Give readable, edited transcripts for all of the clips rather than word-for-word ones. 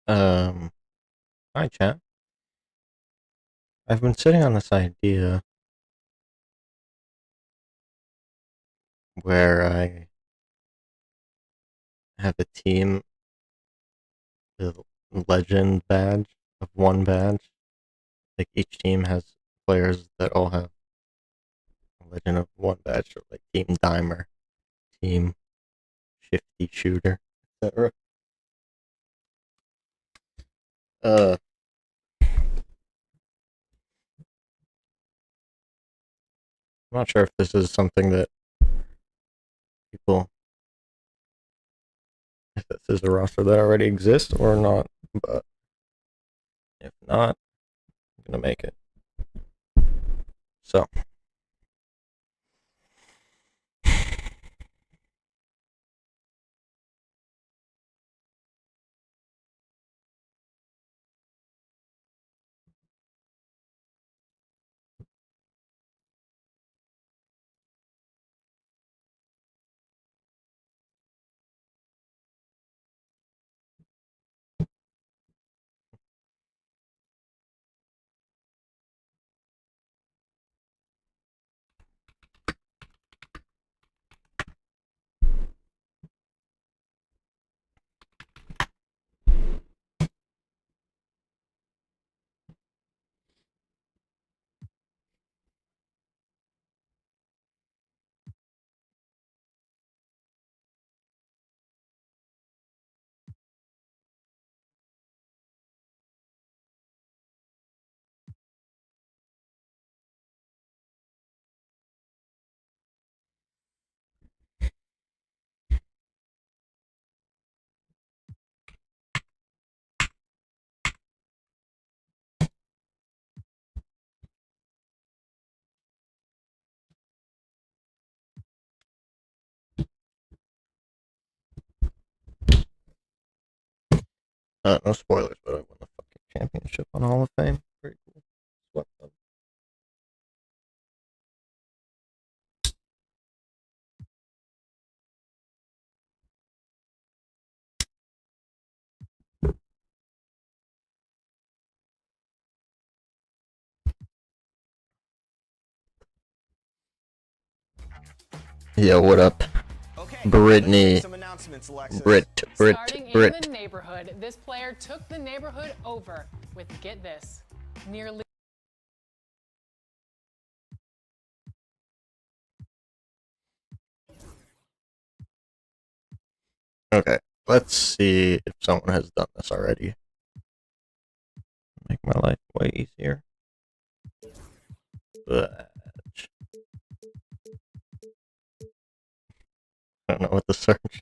Um, Hi, chat. I've been sitting on this idea where I have a team with legend badge of one badge. Like each team has players that all have a legend of one badge, so like Team Dimer, Team Shifty Shooter, etc. Uh, I'm not sure if this is something that people, if this is a roster that already exists or not, but if not, I'm gonna make it. So, no spoilers, but I won the fucking championship on Hall of Fame. Pretty cool. Swept them. Yeah, what up? Okay, Brittany. some announcements, Alexis. Brit. Starting in the neighborhood, this player took the neighborhood over with, get this, nearly. Okay, let's see if someone has done this already. Make my life way easier. Badge. I don't know what to search.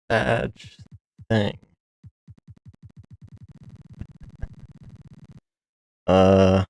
Badge thing. Uh,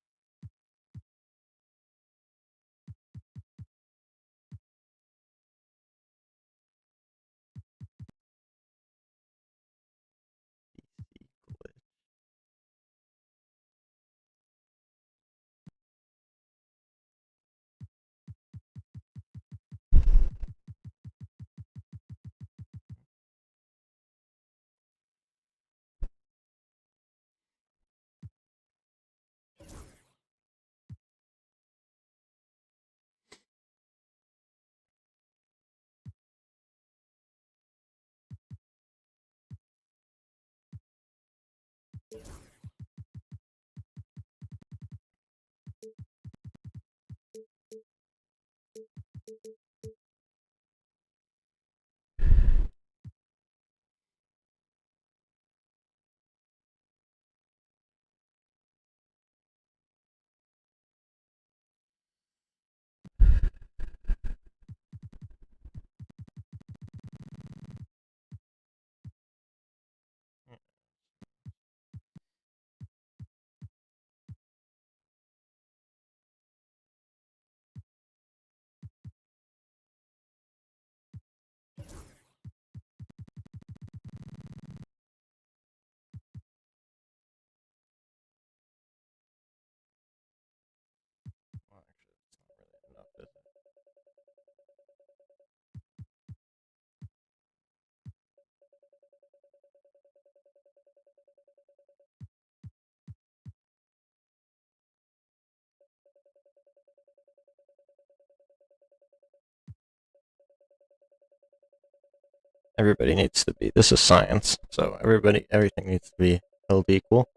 everybody needs to be. This is science, so everything needs to be held equal.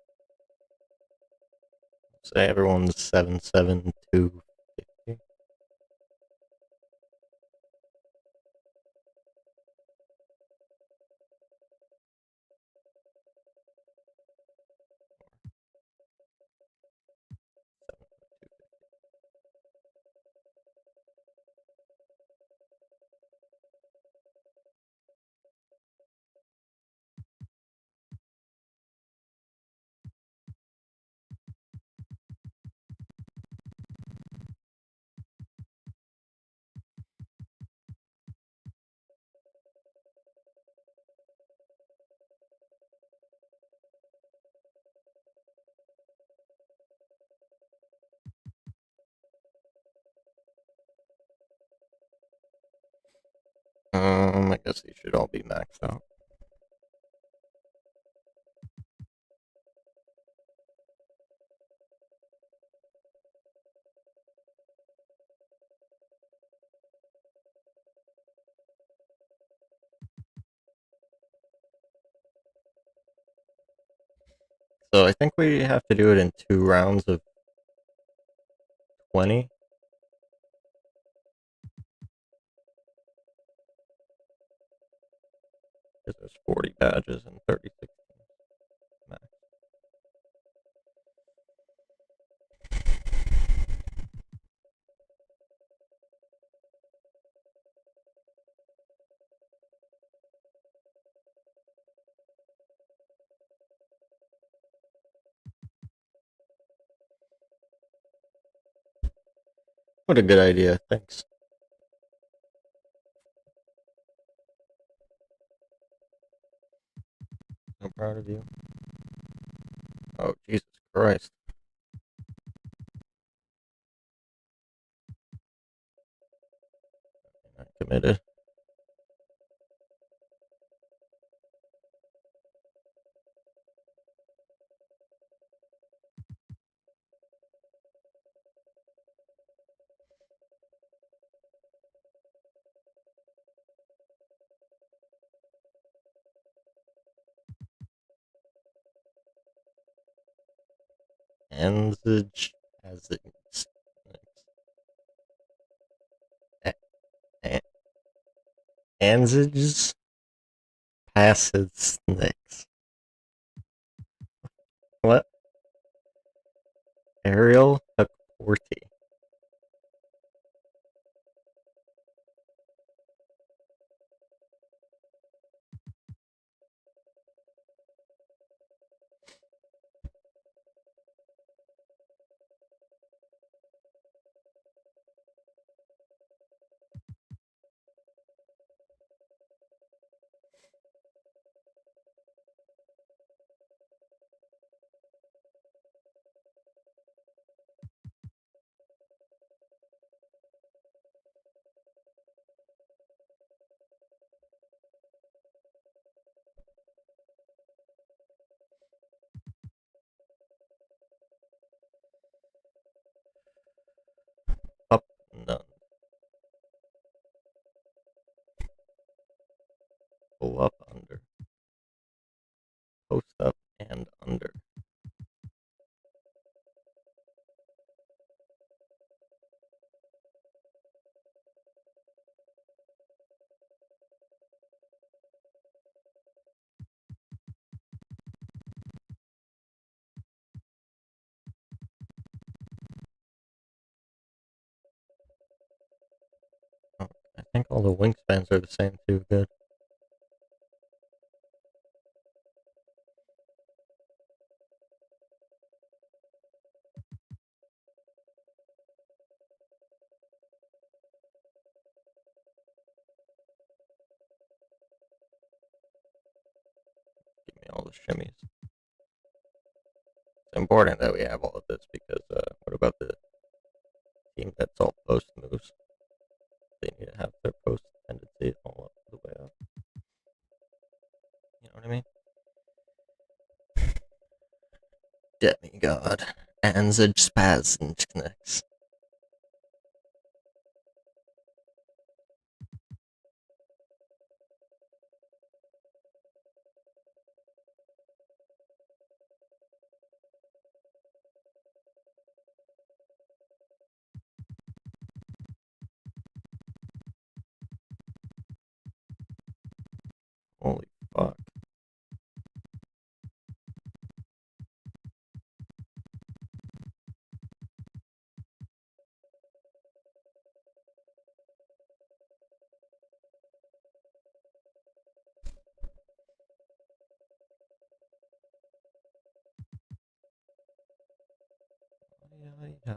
Say everyone's 77250. I guess these should all be maxed out. So I think we have to do it in 2 rounds of 20. Because there's 40 badges and 36 max. What a good idea. Thanks. I'm proud of you. Oh, Jesus Christ. Not committed. Ansage as it's Ansage's passes next. What? Ariel Hakorti. Up, none. Pull up, under. Post up and under. Oh, I think all the wingspans are the same too. Good. Give me all the shimmies. It's important that we have all of this because what about the team that's all post moves? They need to have their post tendency all up the way up. You know what I mean? Demigod. Ansage Spasnix. Holy fuck. Yeah.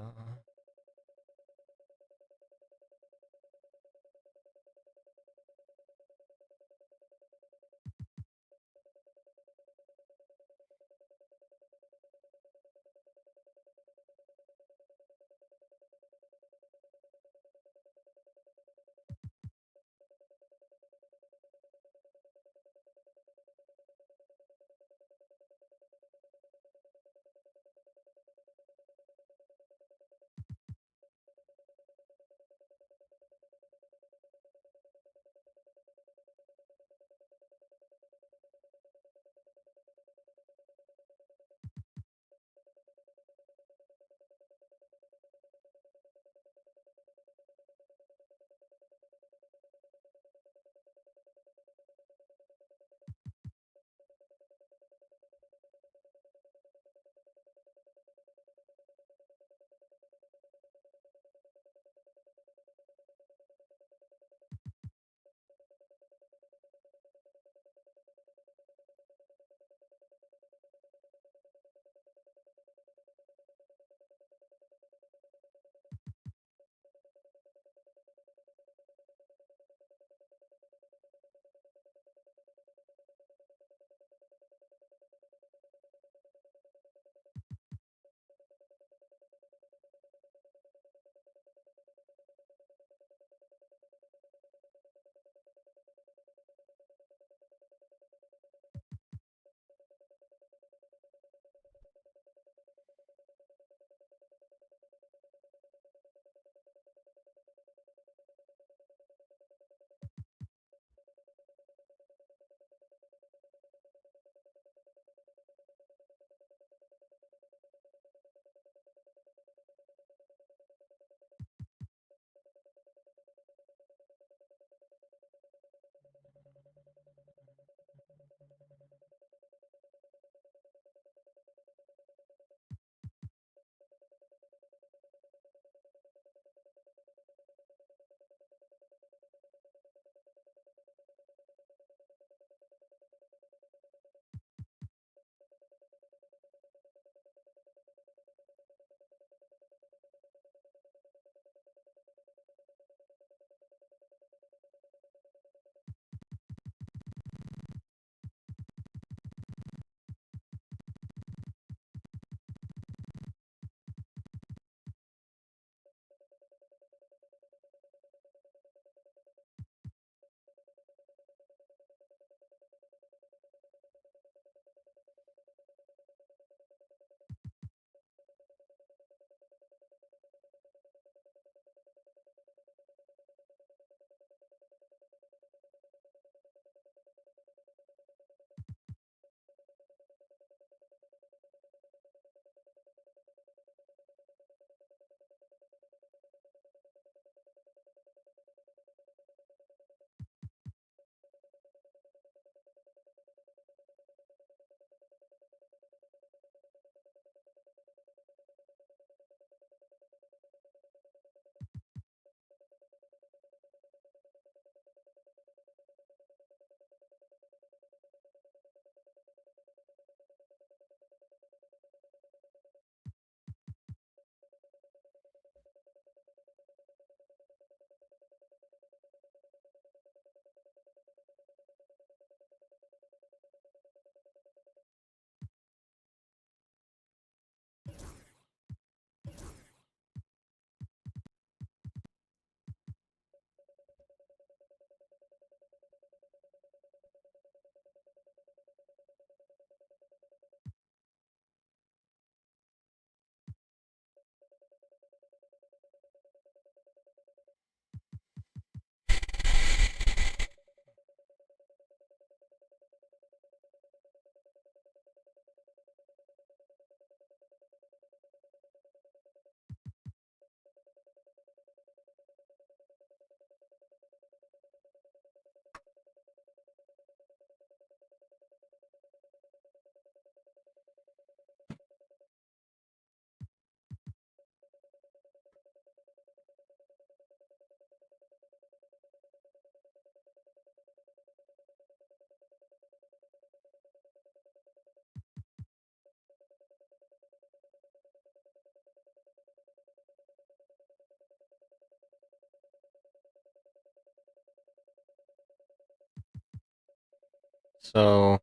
So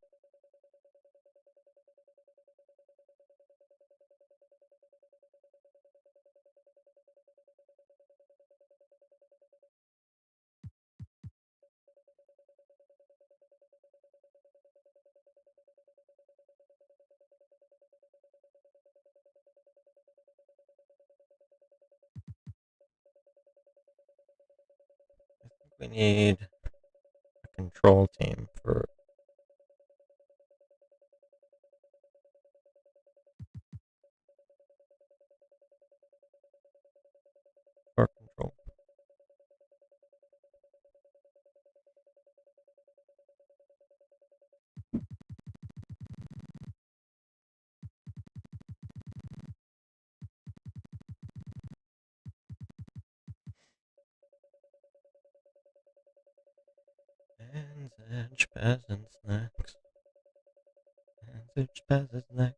I think we need a control team for control. Hands, edge, peasants next. Hands, edge, peasants next.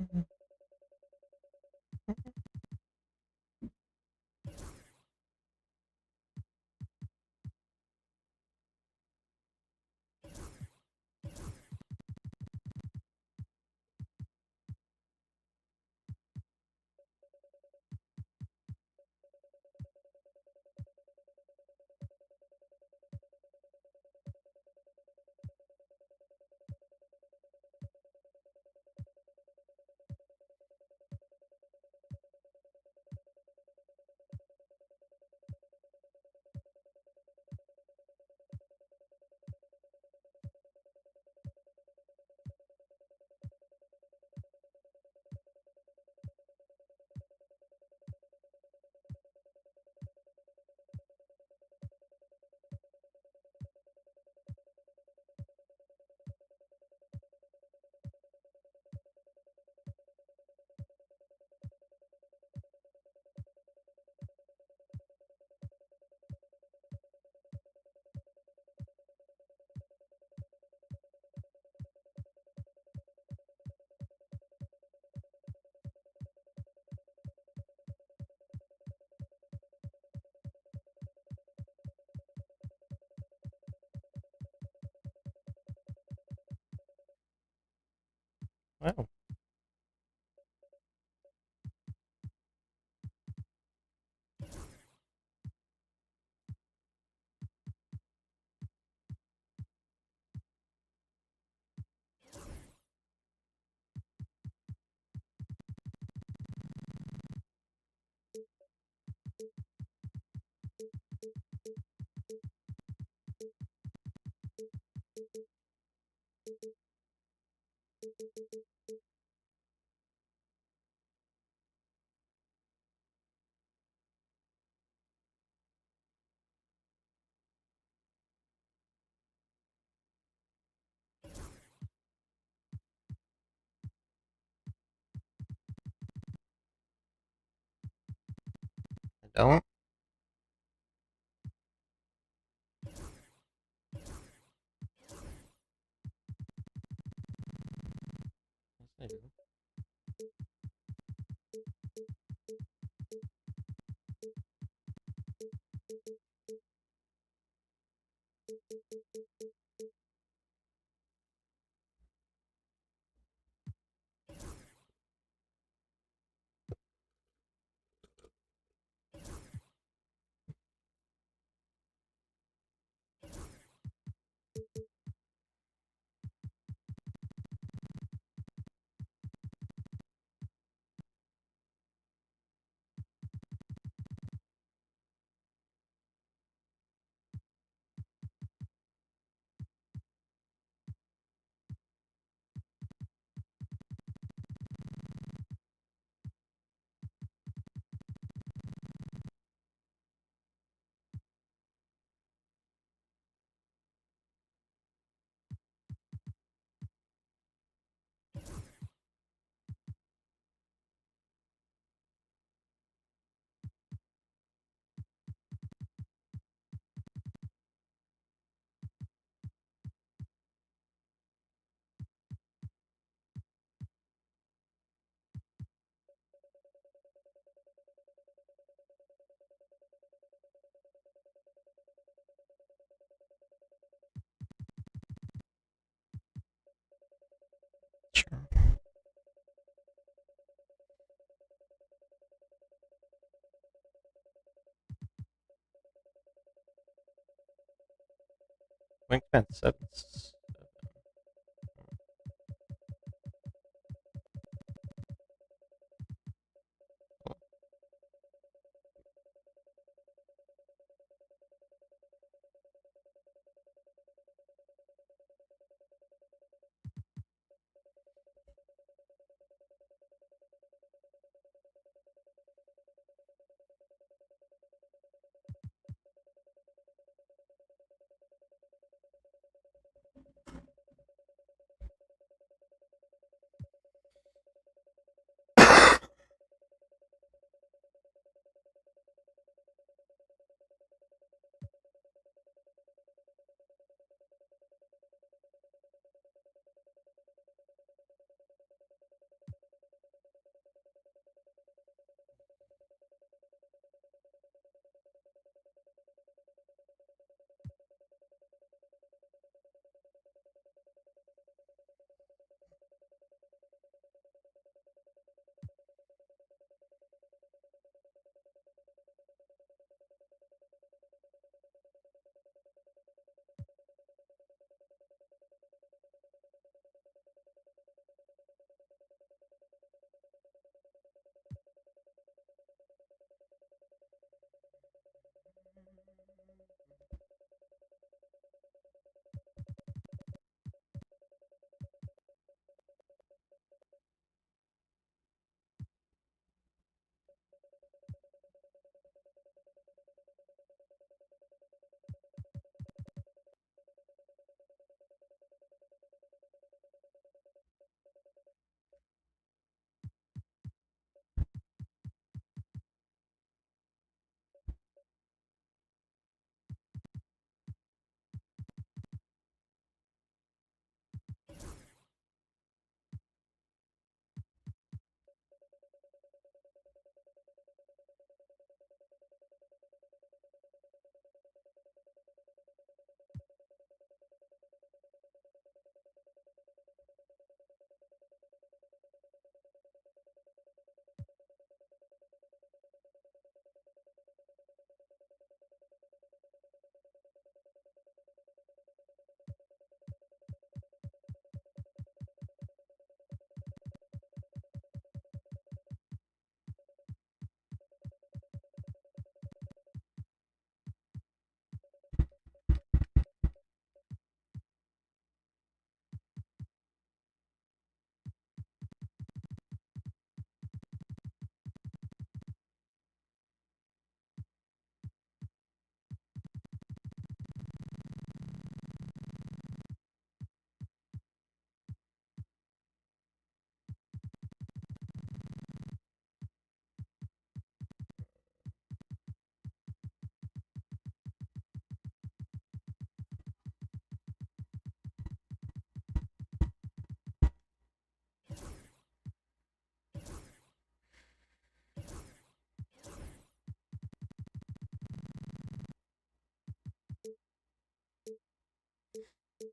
Wow. I don't. Yes, I do. Sure. Wingspan 7. Oh,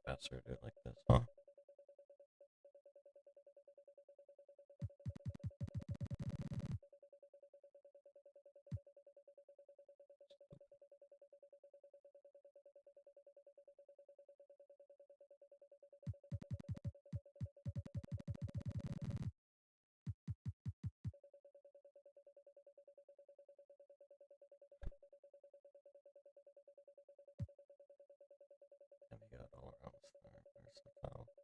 faster to do it like this, huh? And we got all around the start. There's the foul.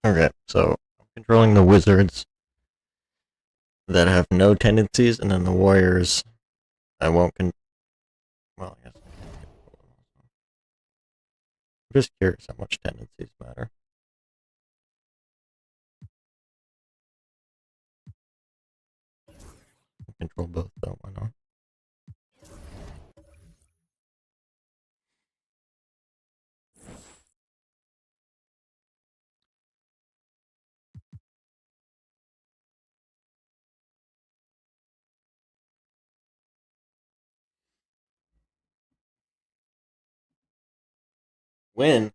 Okay, so I'm controlling the Wizards that have no tendencies, and then the Warriors I won't well, I guess I'm just curious how much tendencies matter. I control both though, why not? Win?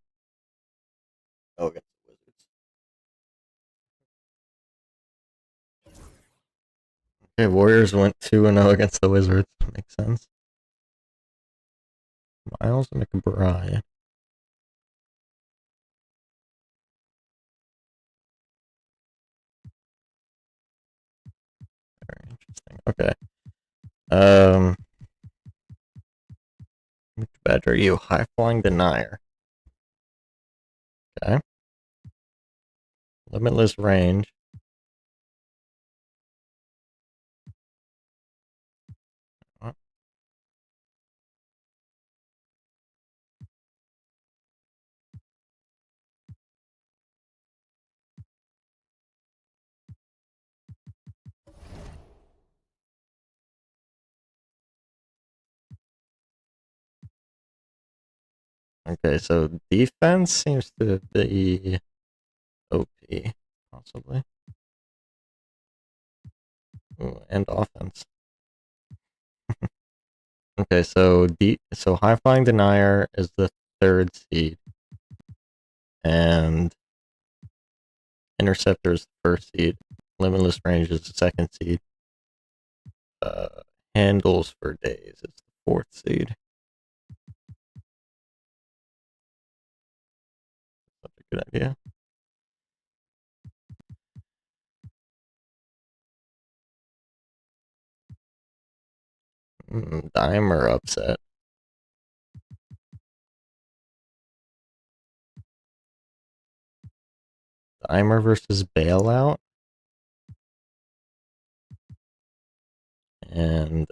Oh, against the Wizards. Okay, Warriors went 2-0 against the Wizards. Makes sense. Miles McBride. Very interesting. Okay. Which badge are you? High flying denier. Okay. Limitless range. Okay, so defense seems to be OP, possibly. Ooh, and offense. Okay, so high flying denier is the third seed, and interceptor is the first seed. Limitless range is the second seed. Uh, handles for days is the fourth seed. That's a good idea. Dime or upset. Dimer versus Bailout. And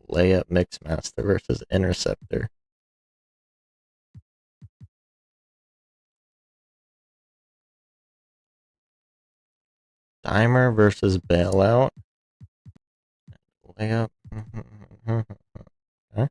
Layup Mixmaster versus Interceptor. Dimer versus Bailout. Layup. Huh?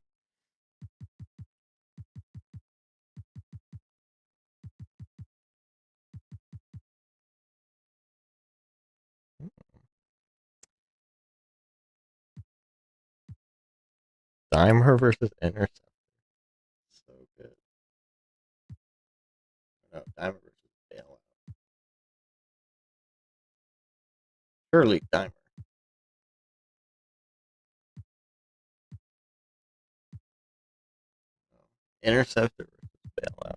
Dimer versus Interceptor. So good. No, Dimer versus Bailout. Surely Dimer. No. Interceptor versus Bailout.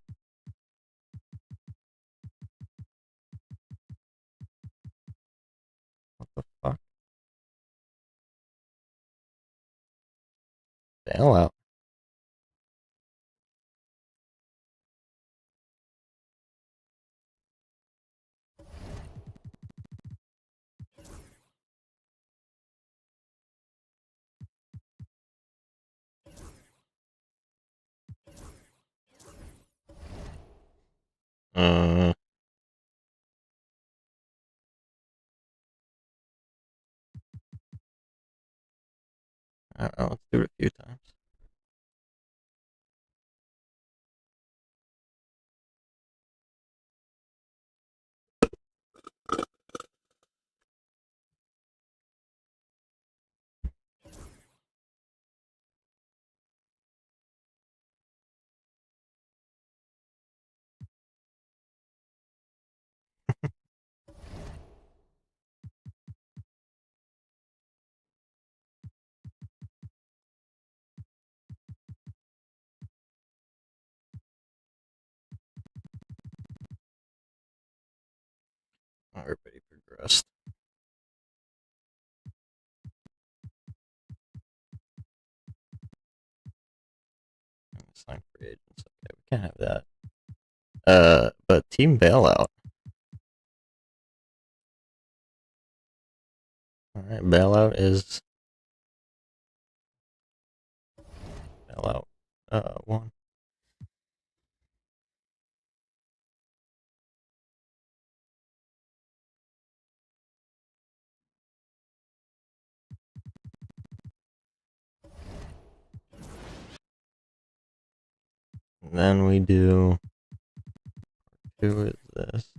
What the fuck? Bailout. Uh, I don't know. Let's do it a few times. Everybody progressed. Sign free agents. Okay, we can't have that. But team bailout. All right, bailout is bailout. One. And then we do. Who is this?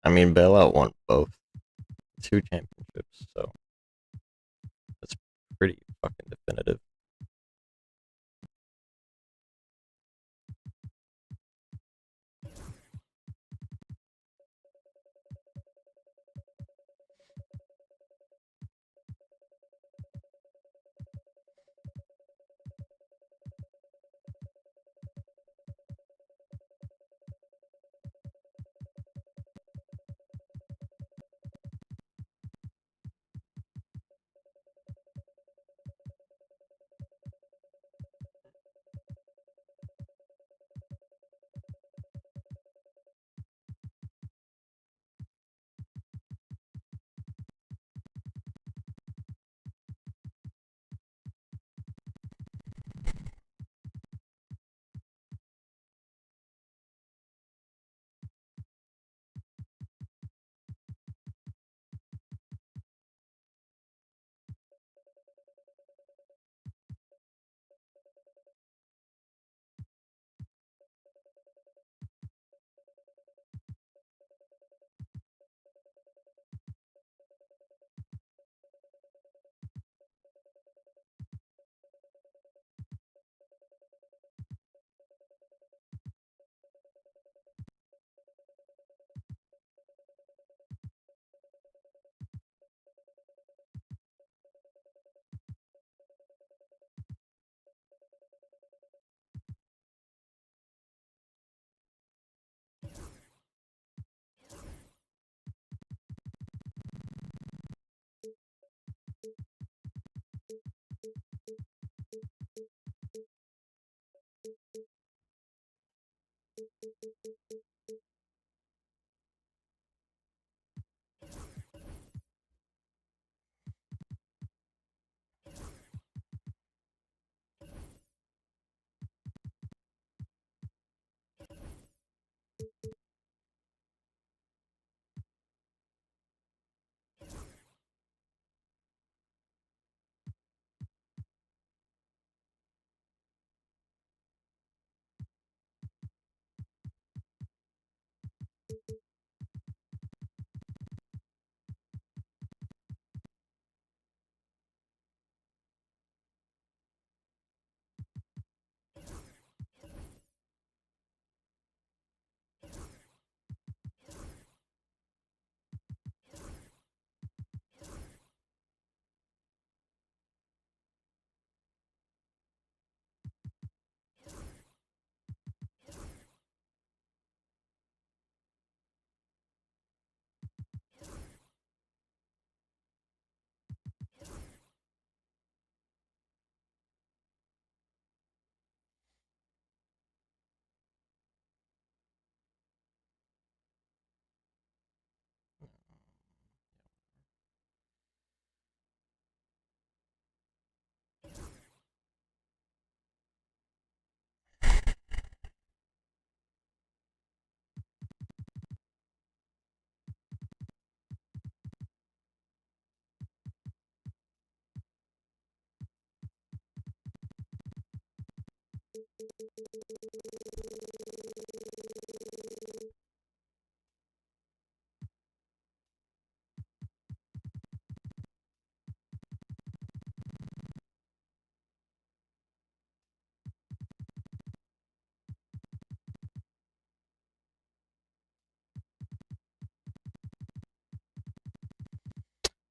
I mean, bailout won both 2 championships, so that's pretty fucking definitive.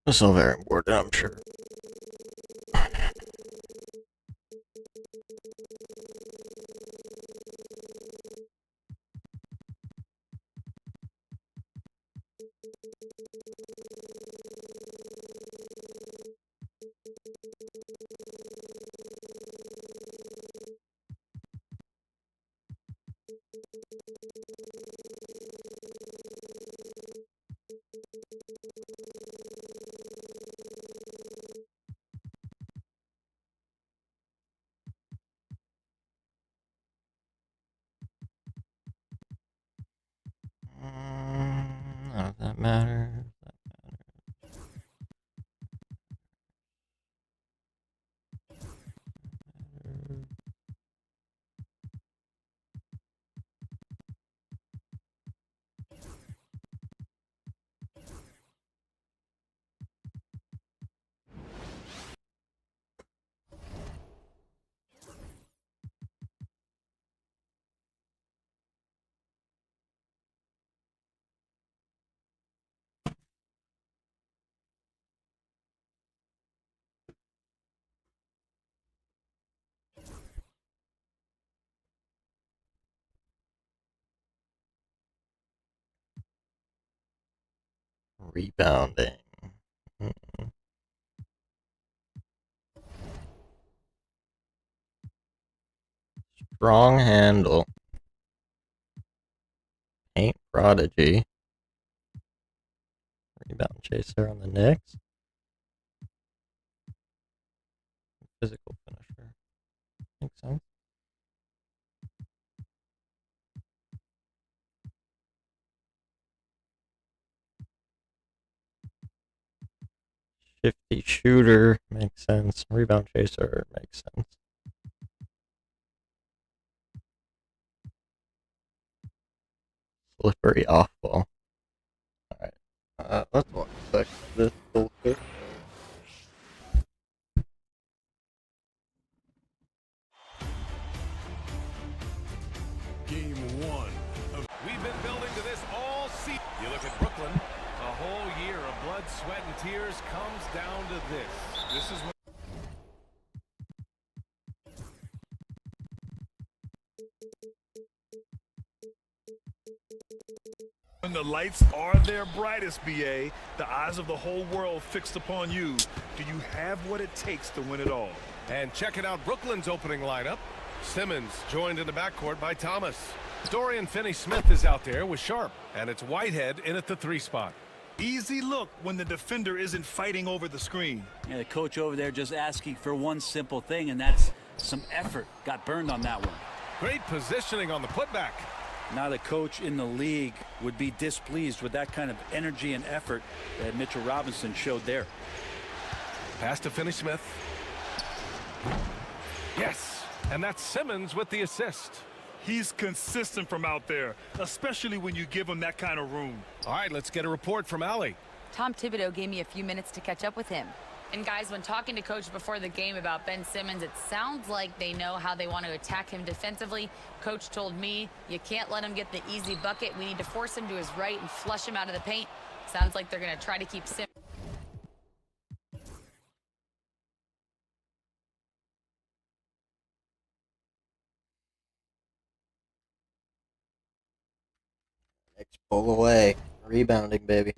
This is all very important, I'm sure. None of that matters. Rebounding. Strong handle. Paint prodigy. Rebound chaser on the Knicks. Physical finisher. Makes sense. Shifty shooter makes sense. Rebound chaser makes sense. Slippery off ball. Alright. Let's watch this bullshit. Game one. We've been building to this all season. You look at Brooklyn, a whole year of blood, sweat, and tears comes down to this. This is when the lights are their brightest, BA, the eyes of the whole world fixed upon you. Do you have what it takes to win it all? And checking out Brooklyn's opening lineup. Simmons joined in the backcourt by Thomas. Dorian Finney-Smith is out there with Sharp, and it's Whitehead in at the 3 spot. Easy look when the defender isn't fighting over the screen. Yeah, the coach over there just asking for one simple thing, and that's some effort. Got burned on that one. Great positioning on the putback. Now the coach in the league would be displeased with that kind of energy and effort that Mitchell Robinson showed there. Pass to Finney-Smith. Yes, and that's Simmons with the assist. He's consistent from out there, especially when you give him that kind of room. All right, let's get a report from Allie. Tom Thibodeau gave me a few minutes to catch up with him. And guys, when talking to Coach before the game about Ben Simmons, it sounds like they know how they want to attack him defensively. Coach told me, you can't let him get the easy bucket. We need to force him to his right and flush him out of the paint. Sounds like they're going to try to keep Simmons. Knicks pull away. Rebounding, baby.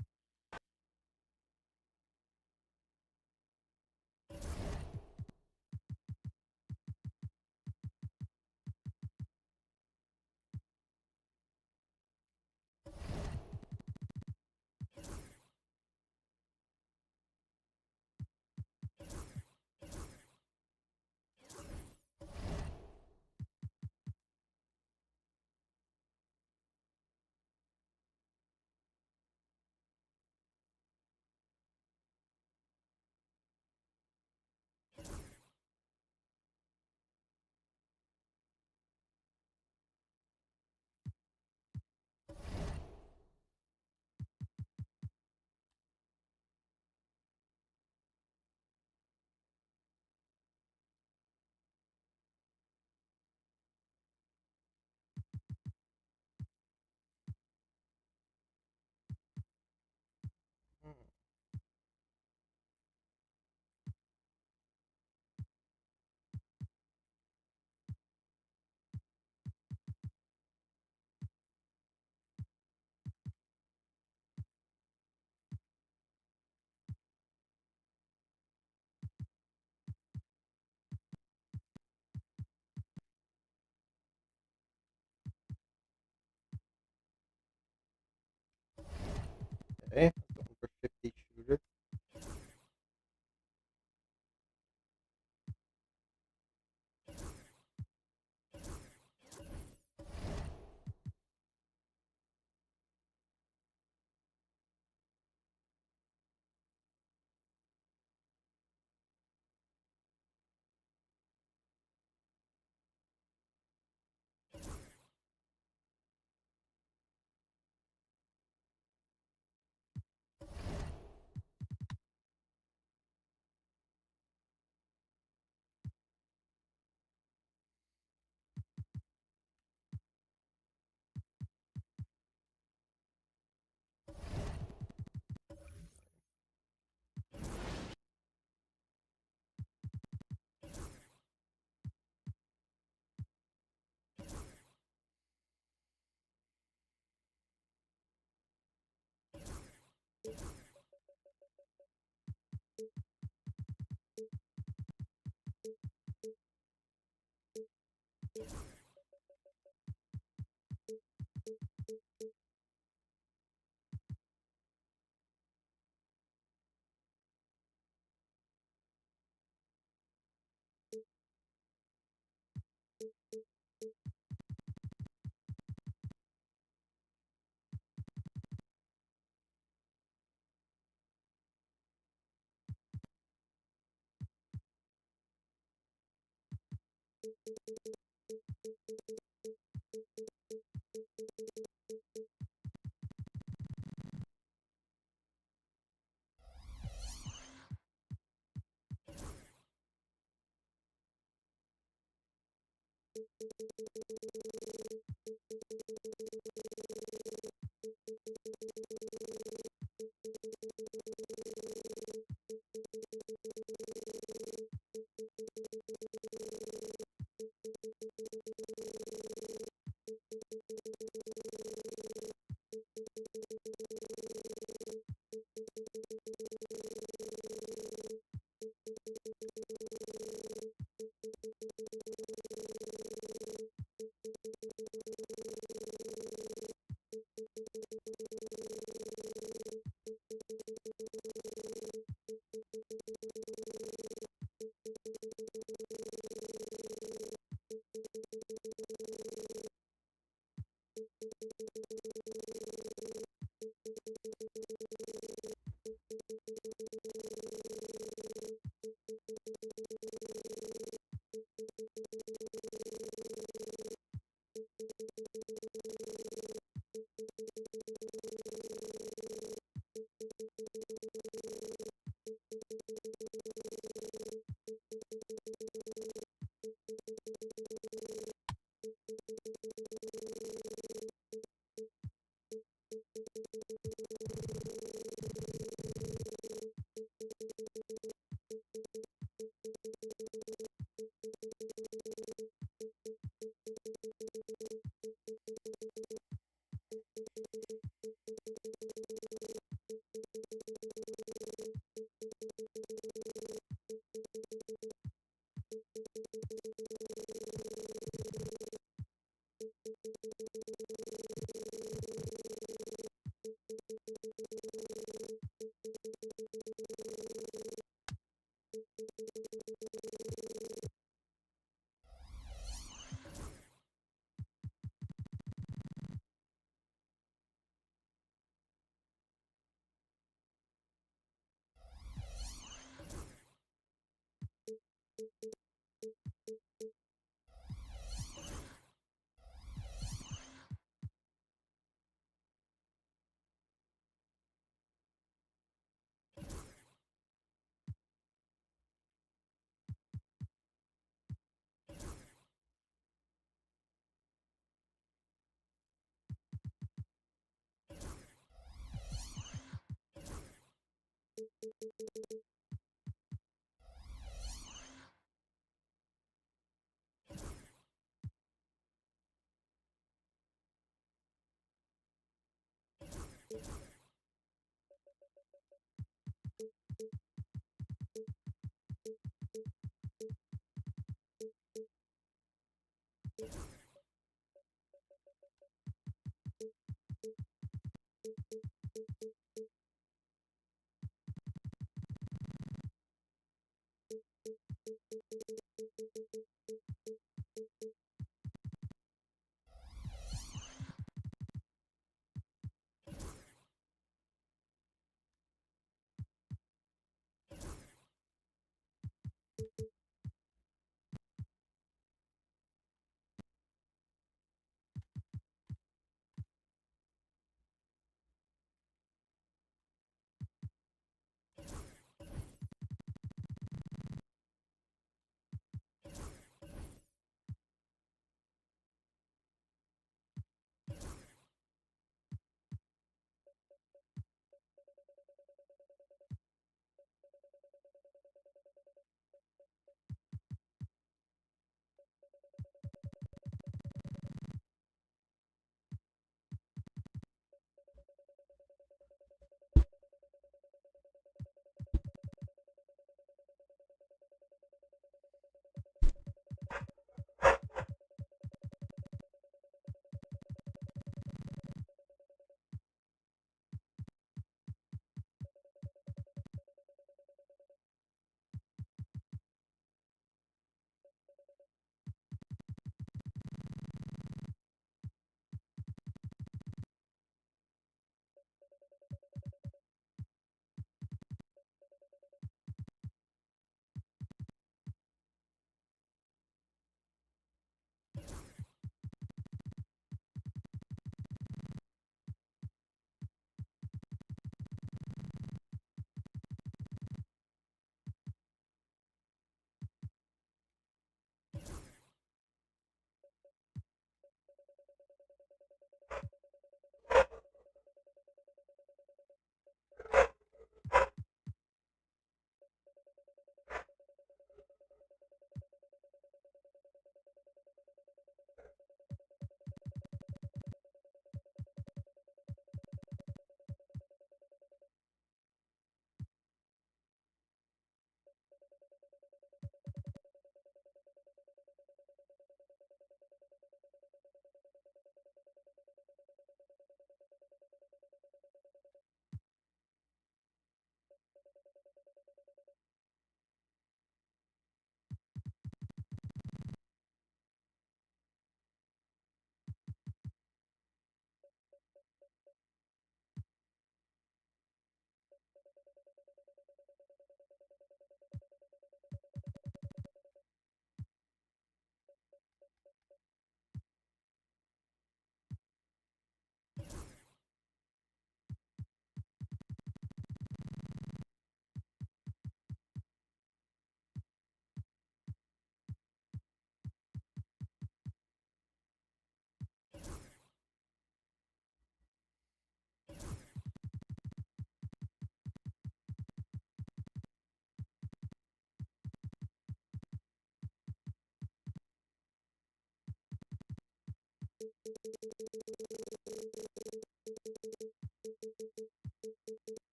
Okay, I'm going for 50 shooter.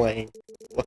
playing. What?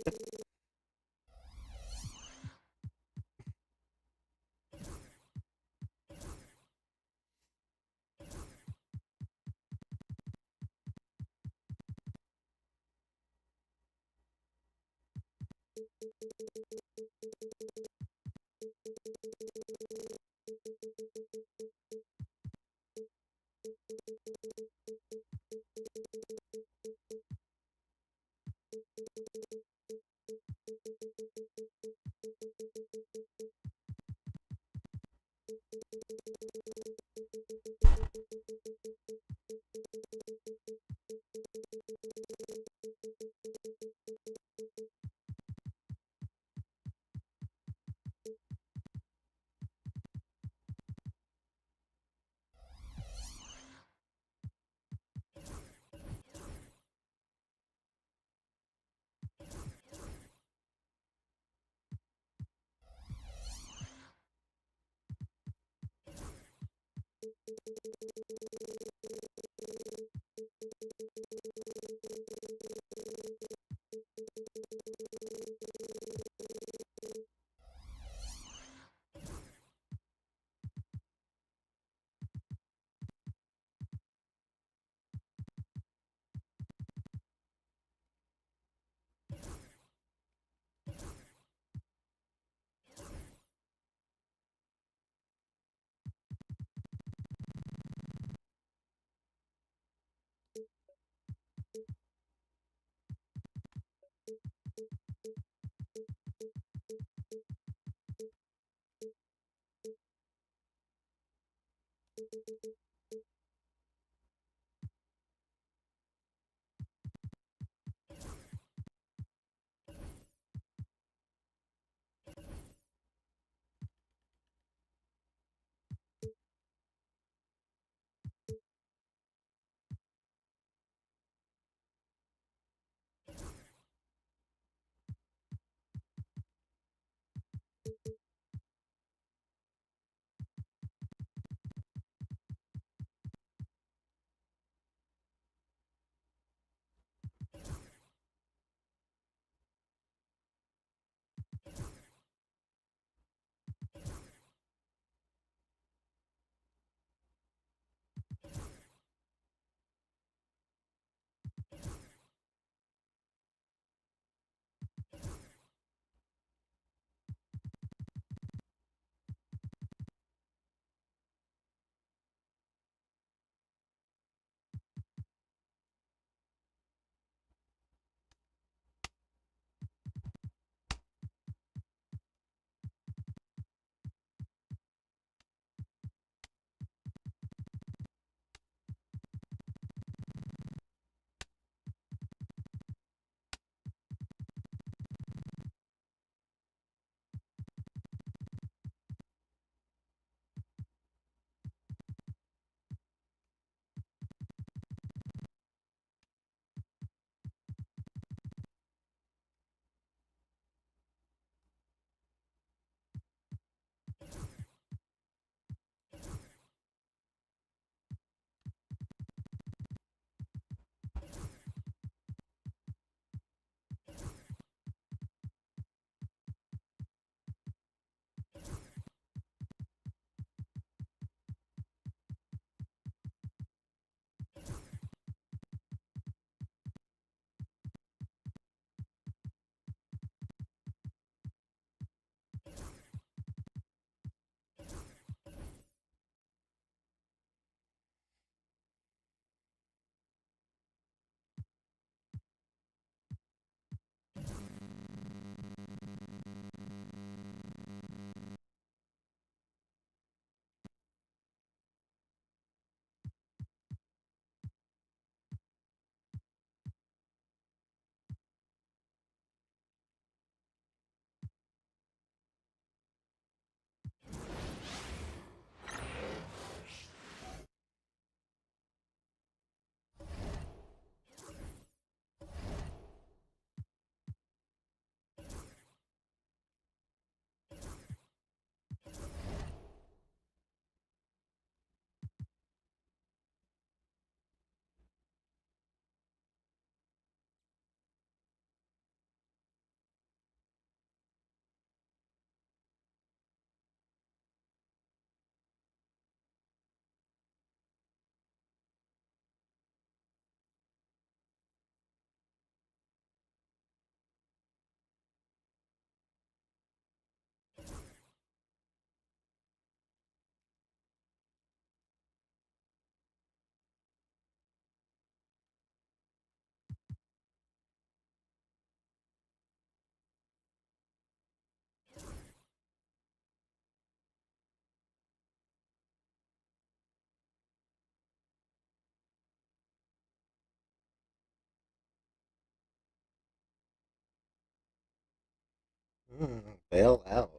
Bail out.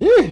Yeah.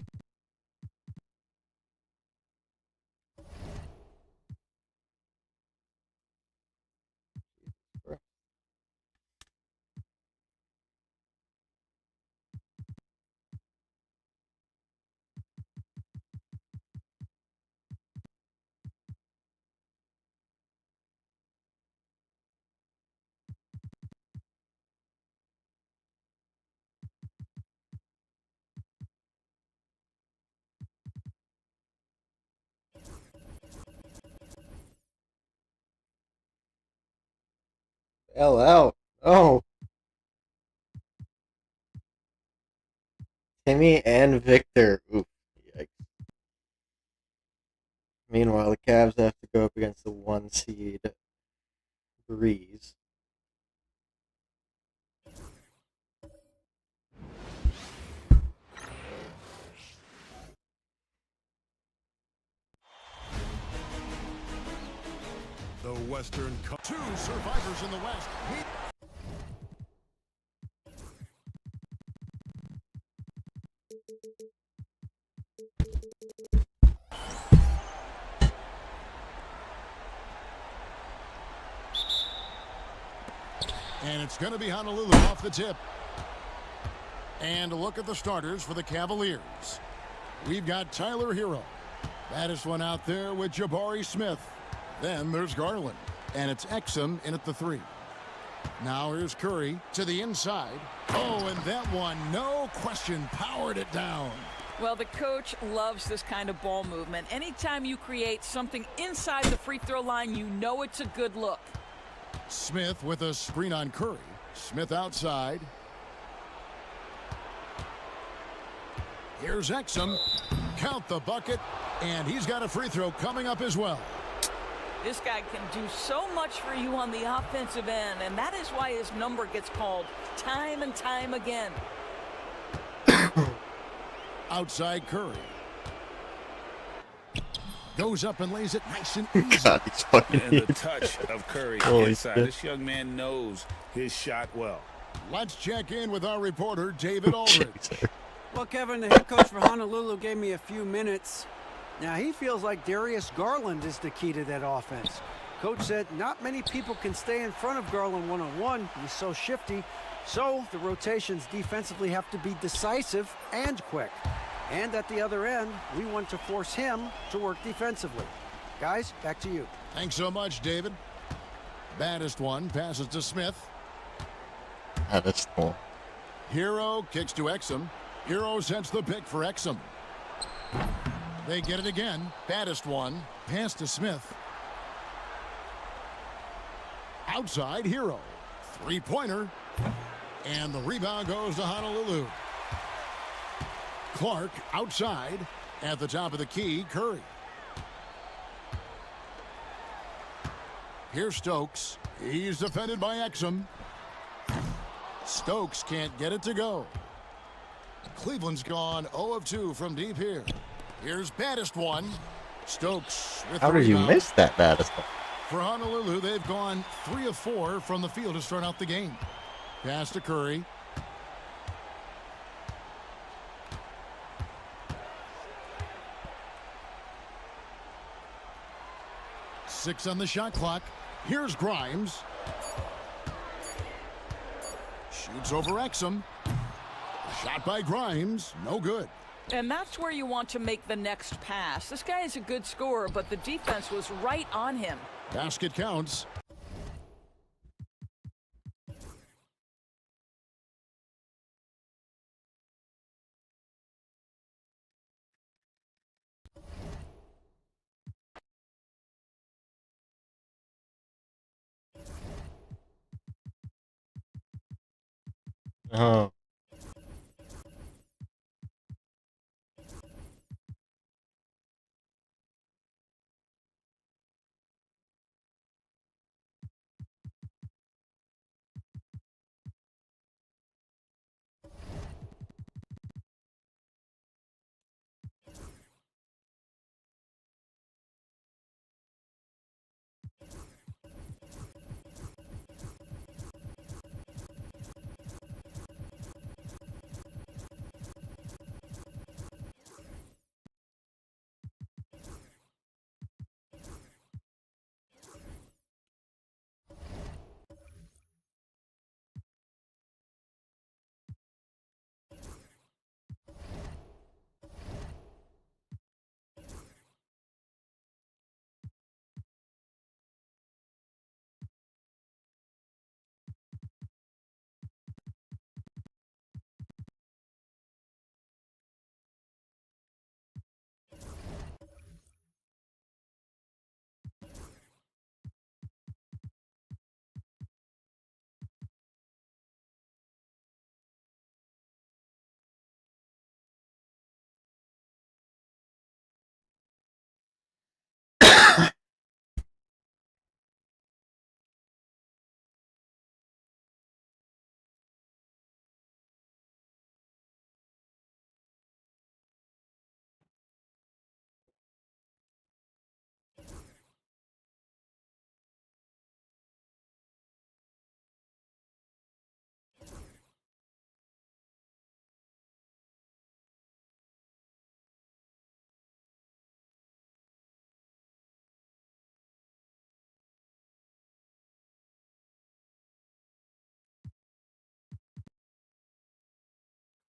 Bail out. Oh, Timmy and Victor. Oof. Yikes. Meanwhile, the Cavs have to go up against the 1 seed Breeze. The Western Cup. Two survivors in the West. And it's going to be Honolulu off the tip. And a look at the starters for the Cavaliers. We've got Tyler Hero. Baddest one out there with Jabari Smith. Then there's Garland. And it's Exum in at the 3. Now here's Curry to the inside. Oh, and that one, no question, powered it down. Well, the coach loves this kind of ball movement. Anytime you create something inside the free throw line, you know it's a good look. Smith with a screen on Curry. Smith outside. Here's Exum. Count the bucket. And he's got a free throw coming up as well. This guy can do so much for you on the offensive end, and that is why his number gets called time and time again. Outside Curry. Goes up and lays it nice and easy. God, he's fucking And the huge. touch of Curry Holy inside. shit. This young man knows his shot well. Let's check in with our reporter, David Aldridge. Jeez. Well, Kevin, the head coach for Honolulu gave me a few minutes. Now, he feels like Darius Garland is the key to that offense. Coach said not many people can stay in front of Garland one-on-one. He's so shifty. So the rotations defensively have to be decisive and quick. And at the other end, we want to force him to work defensively. Guys, back to you. Thanks so much, David. Baddest one passes to Smith. That's cool. Hero kicks to Exum. Hero sends the pick for Exum. They get it again. Baddest one. Pass to Smith. Outside Hero. Three-pointer. And the rebound goes to Honolulu. Clark outside. At the top of the key, Curry. Here's Stokes. He's defended by Exum. Stokes can't get it to go. Cleveland's gone 0 of 2 from deep here. Here's baddest one. Stokes with How the did you rebound. miss that baddest one? For Honolulu, they've gone 3 of 4 from the field to start out the game. Pass to Curry. Six on the shot clock. Here's Grimes. Shoots over Exum. Shot by Grimes. No good. And that's where you want to make the next pass. This guy is a good scorer, but the defense was right on him. Basket counts. Oh.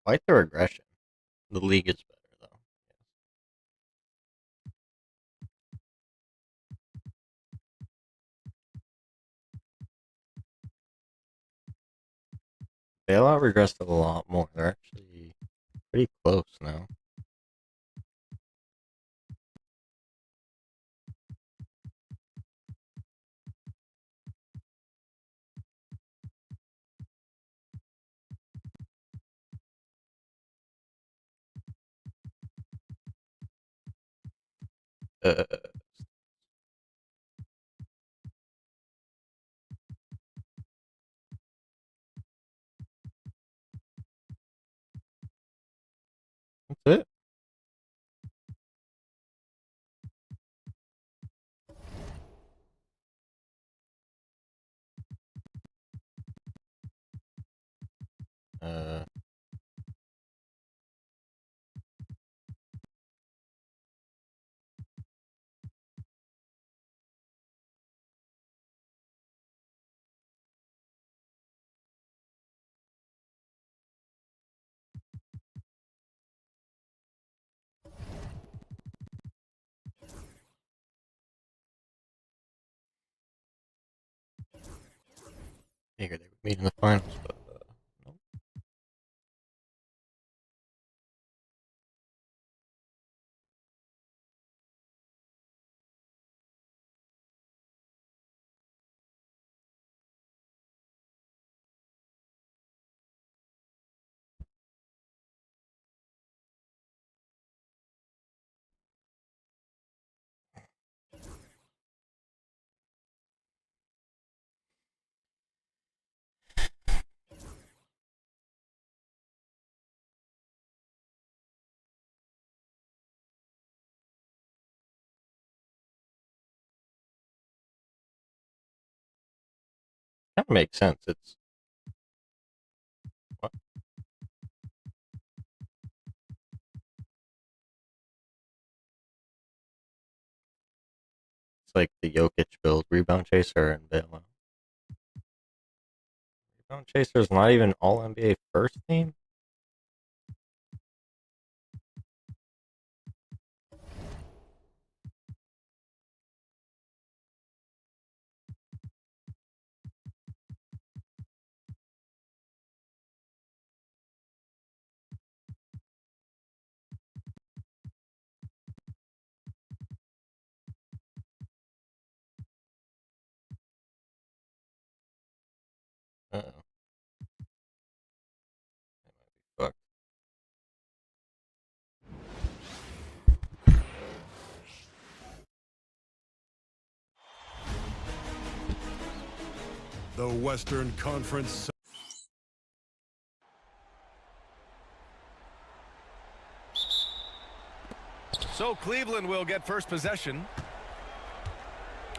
Quite the regression. The league is better, though. Bailout regressed a lot more. They're actually pretty close now. That's it. Uh, Figured they would meet in the finals, but nope. Kind of makes sense. It's what? It's like the Jokic build, rebound chaser and bailout. Rebound chaser's not even all NBA first team. Uh-oh. Fuck. The Western Conference. So Cleveland will get first possession.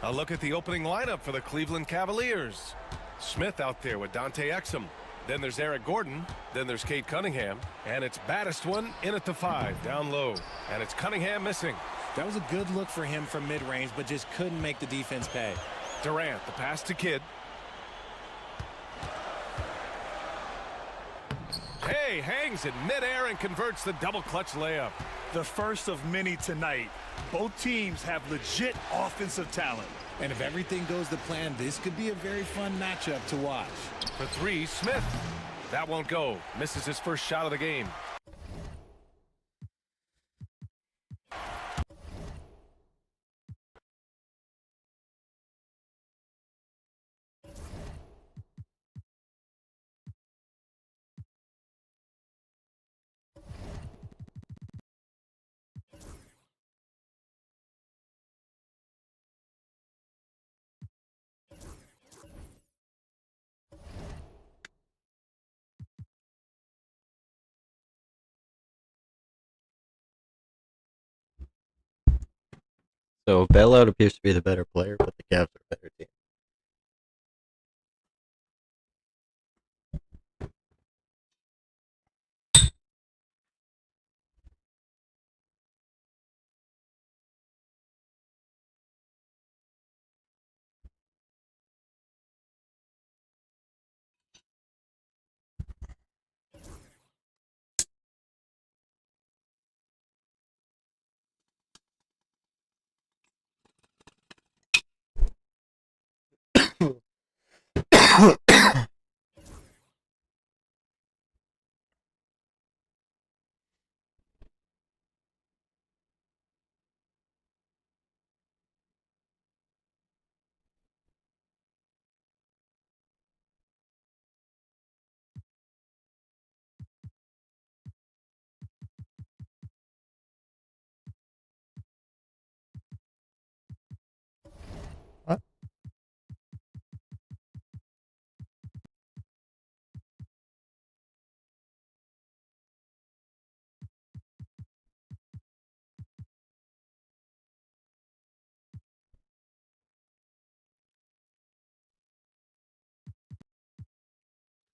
A look at the opening lineup for the Cleveland Cavaliers. Smith out there with Dante Exum. Then there's Eric Gordon. Then there's Kate Cunningham. And it's baddest one in at the 5, down low. And it's Cunningham missing. That was a good look for him from mid-range, but just couldn't make the defense pay. Durant, the pass to Kidd. Hey, hangs in midair and converts the double clutch layup. The first of many tonight. Both teams have legit offensive talent. And if everything goes to plan, this could be a very fun matchup to watch. For 3, Smith. That won't go. Misses his first shot of the game. So bailout appears to be the better player, but the Cavs are a better team.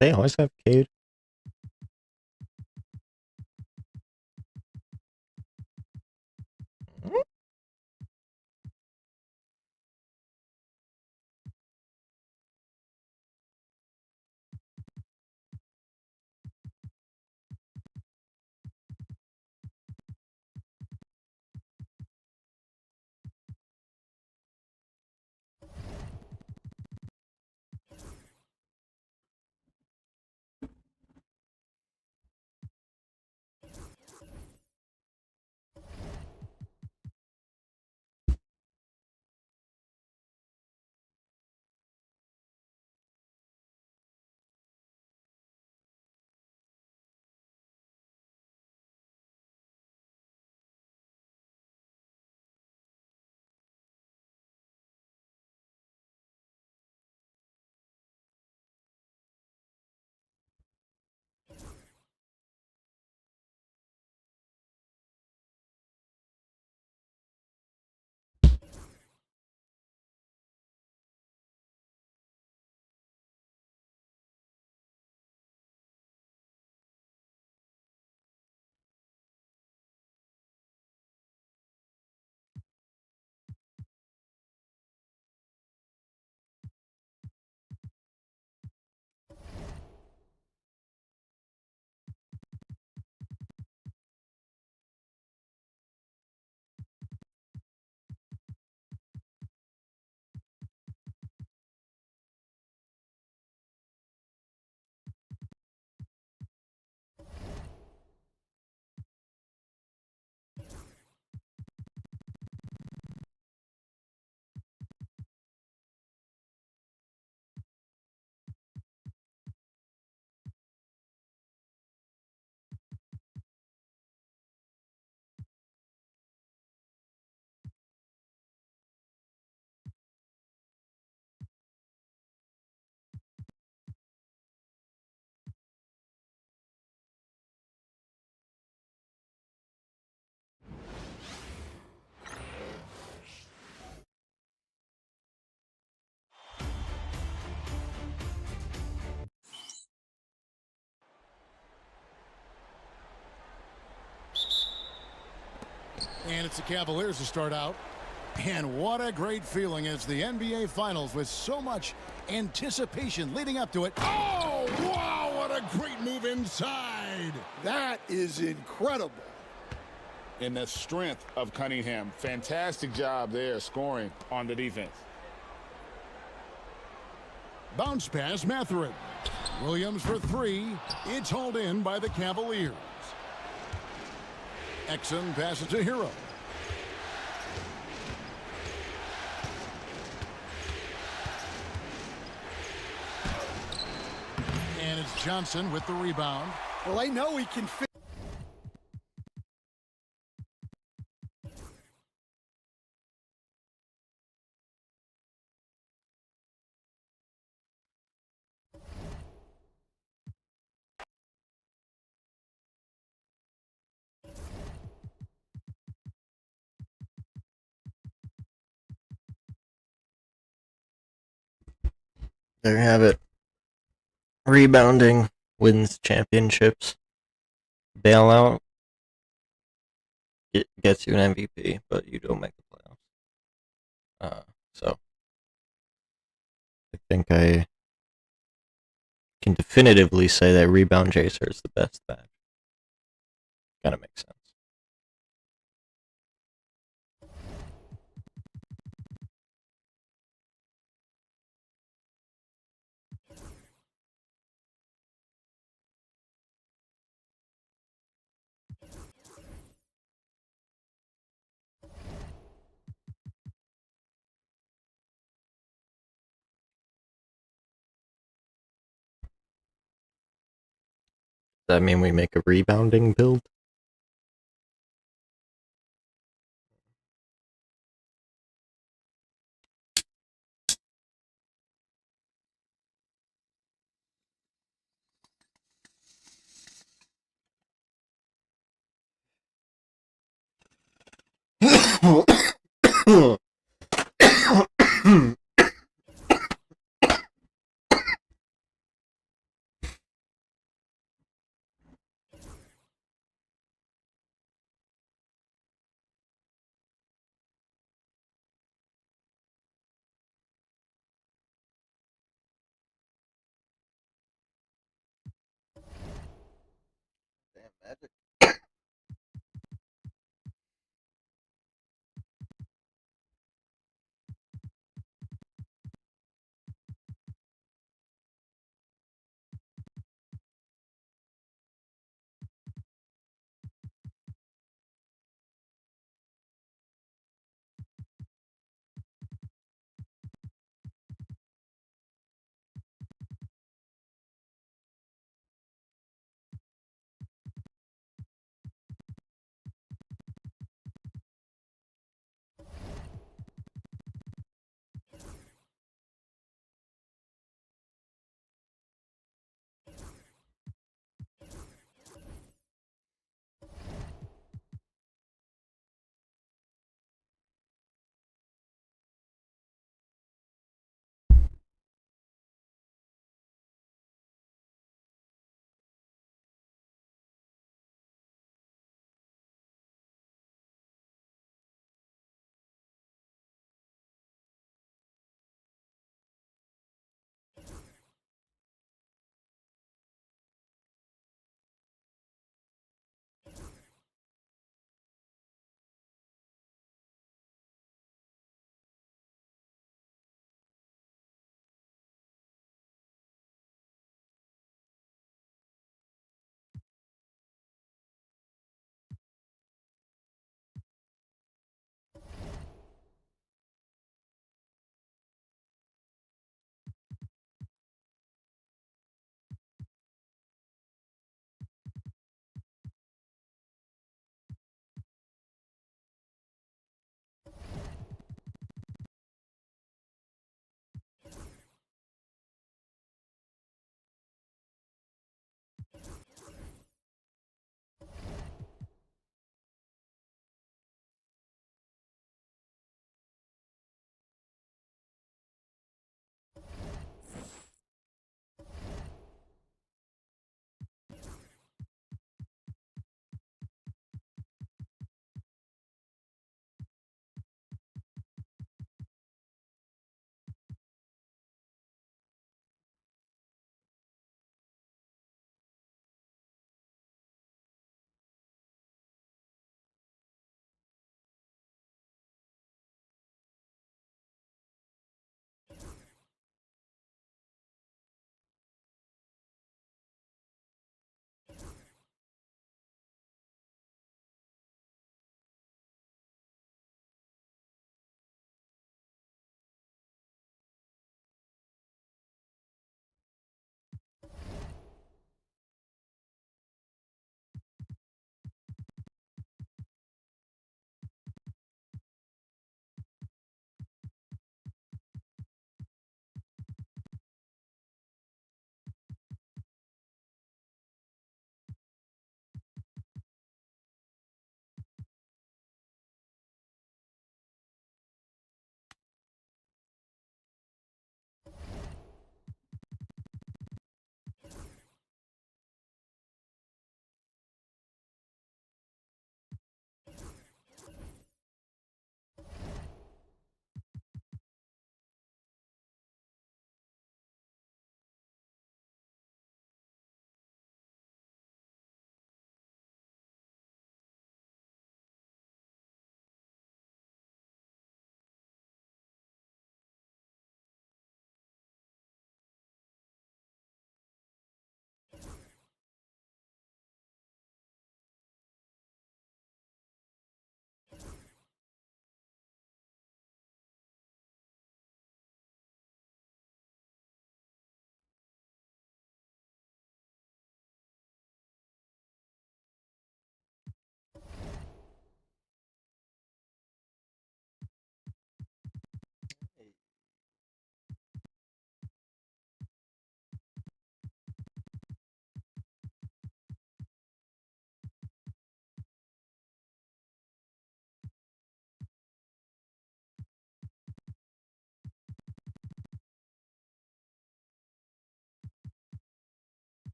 They always have Cade. And it's the Cavaliers to start out. And what a great feeling as the NBA Finals with so much anticipation leading up to it. Oh, wow, what a great move inside. That is incredible. And the strength of Cunningham. Fantastic job there scoring on the defense. Bounce pass, Mathurin. Williams for three. It's hauled in by the Cavaliers. Exum passes to Hero. And it's Johnson with the rebound. Well, I know he can fit. There you have it. Rebounding wins championships. Bailout gets you an MVP, but you don't make the playoffs. So I think I can definitively say that Rebound Chaser is the best badge. Kind of makes sense. Does that mean we make a rebounding build? Come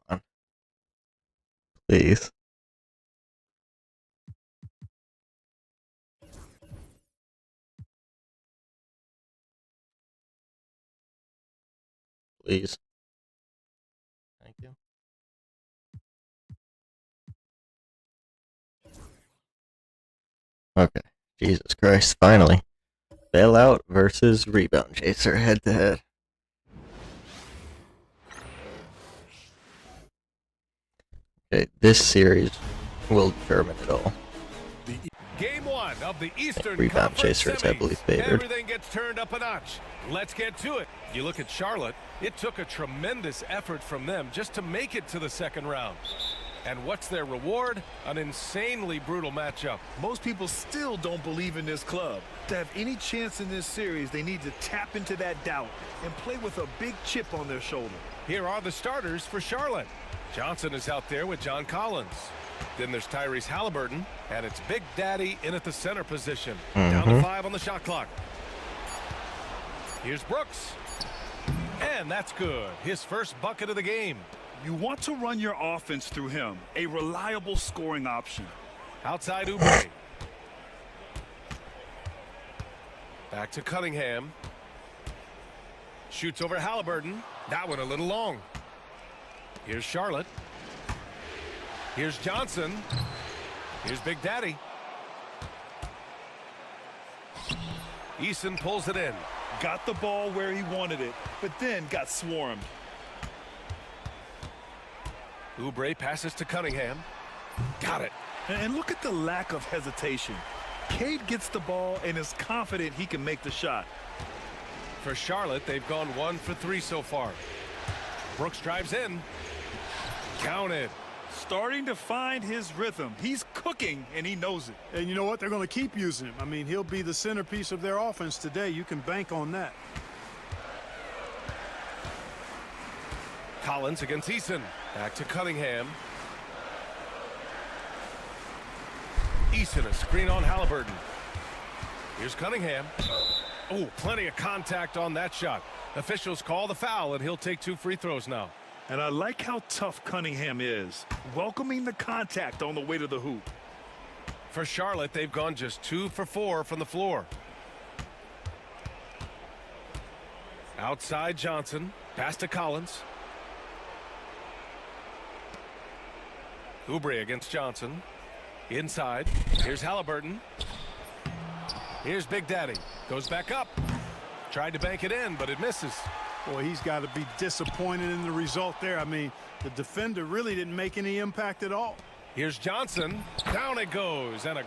on, please. please. Thank you. Okay. Jesus Christ, finally. Bailout versus Rebound Chaser head to head. Okay, this series will determine it all. Game 1 of the Eastern Rebound Conference Chaser is semis. heavily favored. Everything gets turned up a notch. Let's get to it. You look at Charlotte, it took a tremendous effort from them just to make it to the second round. And what's their reward? An insanely brutal matchup. Most people still don't believe in this club. To have any chance in this series, they need to tap into that doubt and play with a big chip on their shoulder. Here are the starters for Charlotte. Johnson is out there with John Collins. Then there's Tyrese Halliburton, and it's Big Daddy in at the center position. Down to 5 on the shot clock. Here's Brooks. And that's good. His first bucket of the game. You want to run your offense through him, a reliable scoring option. Outside Oubre. Back to Cunningham. Shoots over Halliburton. That one a little long. Here's Charlotte. Here's Johnson. Here's Big Daddy. Eason pulls it in. Got the ball where he wanted it, but then got swarmed. Oubre passes to Cunningham. Got it. And look at the lack of hesitation. Cade gets the ball and is confident he can make the shot. For Charlotte, they've gone 1 for 3 so far. Brooks drives in. Counted. Starting to find his rhythm. He's cooking, and he knows it. And you know what? They're going to keep using him. I mean, he'll be the centerpiece of their offense today. You can bank on that. Collins against Eason. Back to Cunningham. Eason, a screen on Halliburton. Here's Cunningham. Oh, plenty of contact on that shot. Officials call the foul, and he'll take 2 free throws now. And I like how tough Cunningham is, welcoming the contact on the way to the hoop. For Charlotte, they've gone just 2 for 4 from the floor. Outside Johnson. Pass to Collins. Oubre against Johnson. Inside. Here's Halliburton. Here's Big Daddy. Goes back up. Tried to bank it in, but it misses. Boy, he's got to be disappointed in the result there. I mean, the defender really didn't make any impact at all. Here's Johnson. Down it goes. And a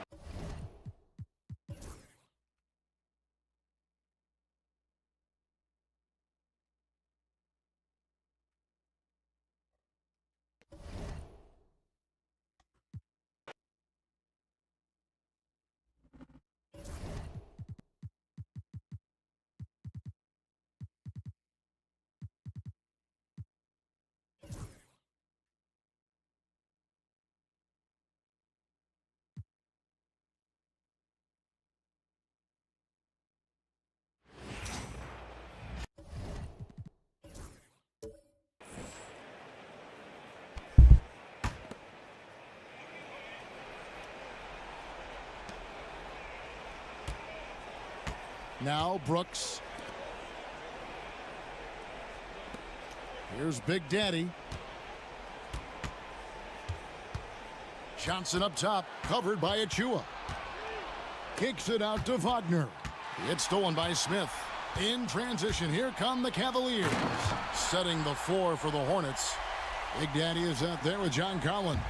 Now Brooks. Here's Big Daddy. Johnson up top, covered by Achua. Kicks it out to Wagner. It's stolen by Smith. In transition, here come the Cavaliers. Setting the floor for the Hornets. Big Daddy is out there with John Collins.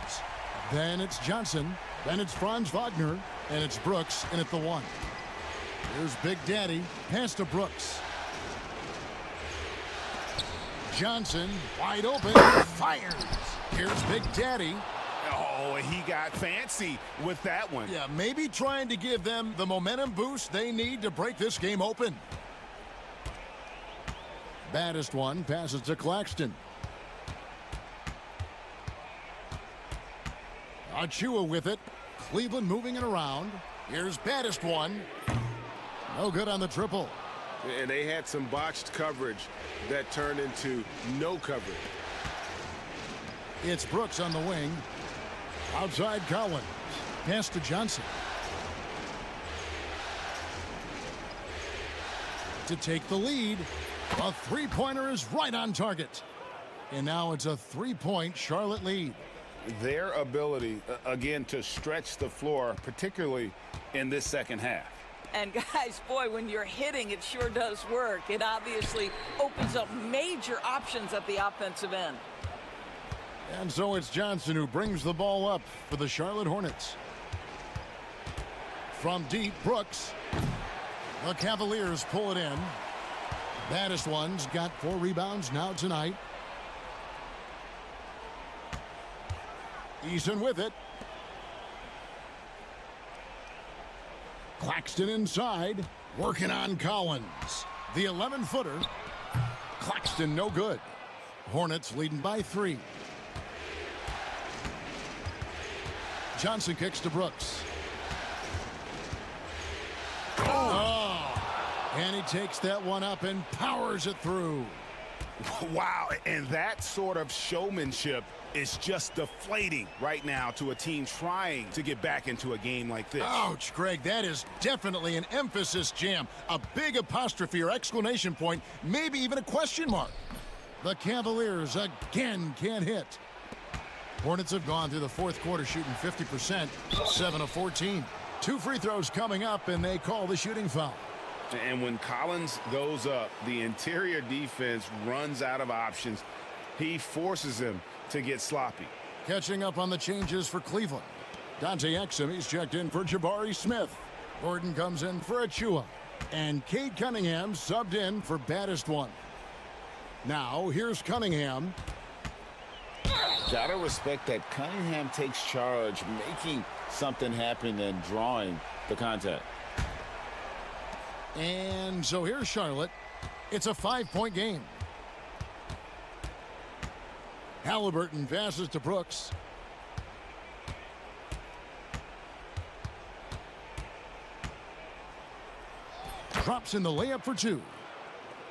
Then it's Johnson. Then it's Franz Wagner. And it's Brooks in at the 1. Here's Big Daddy. Pass to Brooks. Johnson wide open. Fires. Here's Big Daddy. Oh, he got fancy with that one. Yeah, maybe trying to give them the momentum boost they need to break this game open. Baddest one passes to Claxton. Achua with it. Cleveland moving it around. Here's baddest one. No good on the triple. And they had some botched coverage that turned into no coverage. It's Brooks on the wing. Outside Collins. Pass to Johnson. To take the lead. A three-pointer is right on target. And now it's a three-point Charlotte lead. Their ability, again, to stretch the floor, particularly in this second half. And guys, boy, when you're hitting, it sure does work. It obviously opens up major options at the offensive end. And so it's Johnson who brings the ball up for the Charlotte Hornets. From deep, Brooks. The Cavaliers pull it in. Baddest ones got 4 rebounds now tonight. Eason with it. Claxton inside, working on Collins. The 11-footer. Claxton no good. Hornets leading by 3. Johnson kicks to Brooks. Oh! And he takes that one up and powers it through. Wow, and that sort of showmanship is just deflating right now to a team trying to get back into a game like this. Ouch, Greg, that is definitely an emphasis jam. A big apostrophe or exclamation point, maybe even a question mark. The Cavaliers again can't hit. Hornets have gone through the fourth quarter shooting 50%, 7 of 14. 2 free throws coming up, and they call the shooting foul. And when Collins goes up, the interior defense runs out of options. He forces them to get sloppy. Catching up on the changes for Cleveland. Dante Exum, he's checked in for Jabari Smith. Gordon comes in for Achua. And Cade Cunningham subbed in for baddest one. Now, here's Cunningham. Gotta respect that Cunningham takes charge, making something happen and drawing the contact. And so here's Charlotte. It's a 5-point game. Halliburton passes to Brooks. Drops in the layup for 2.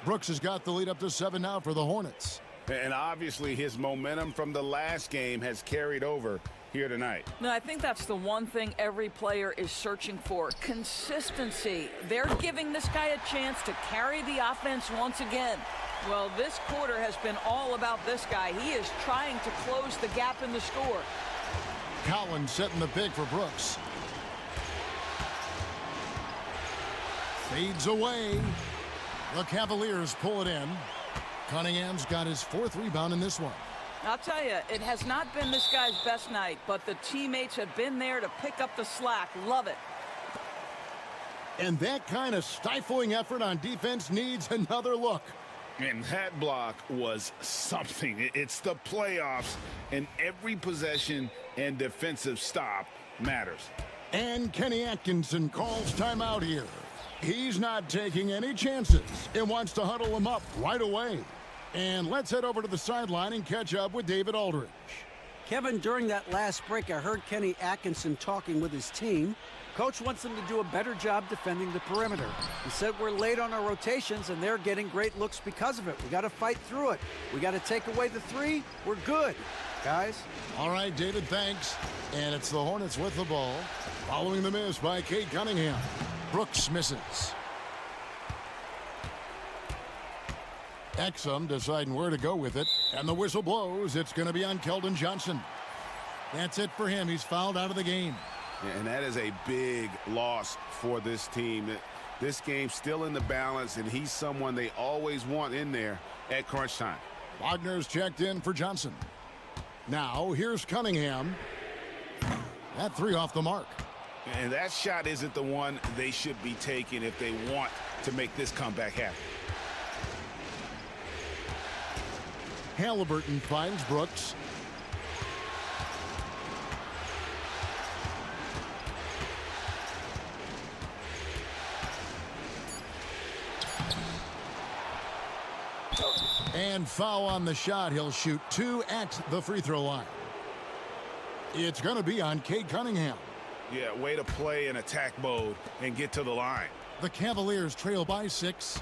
Brooks has got the lead up to 7 now for the Hornets. And obviously his momentum from the last game has carried over here tonight. No, I think that's the one thing every player is searching for. Consistency. They're giving this guy a chance to carry the offense once again. Well, this quarter has been all about this guy. He is trying to close the gap in the score. Collins setting the big for Brooks. Fades away. The Cavaliers pull it in. Cunningham's got his 4th rebound in this one. I'll tell you, it has not been this guy's best night, but the teammates have been there to pick up the slack. Love it. And that kind of stifling effort on defense needs another look. And that block was something. It's the playoffs, and every possession and defensive stop matters. And Kenny Atkinson calls timeout here. He's not taking any chances and wants to huddle him up right away. And let's head over to the sideline and catch up with David Aldridge. Kevin, during that last break, I heard Kenny Atkinson talking with his team. Coach wants them to do a better job defending the perimeter. He said we're late on our rotations, and they're getting great looks because of it. We got to fight through it. We got to take away the 3. We're good, guys. All right, David, thanks. And it's the Hornets with the ball. Following the miss by Cade Cunningham. Brooks misses. Exum deciding where to go with it. And the whistle blows. It's going to be on Keldon Johnson. That's it for him. He's fouled out of the game. And that is a big loss for this team. This game's still in the balance, and he's someone they always want in there at crunch time. Wagner's checked in for Johnson. Now, here's Cunningham. That 3 off the mark. And that shot isn't the one they should be taking if they want to make this comeback happen. Halliburton finds Brooks. And foul on the shot. He'll shoot 2 at the free throw line. It's going to be on Cade Cunningham. Yeah, way to play in attack mode and get to the line. The Cavaliers trail by 6.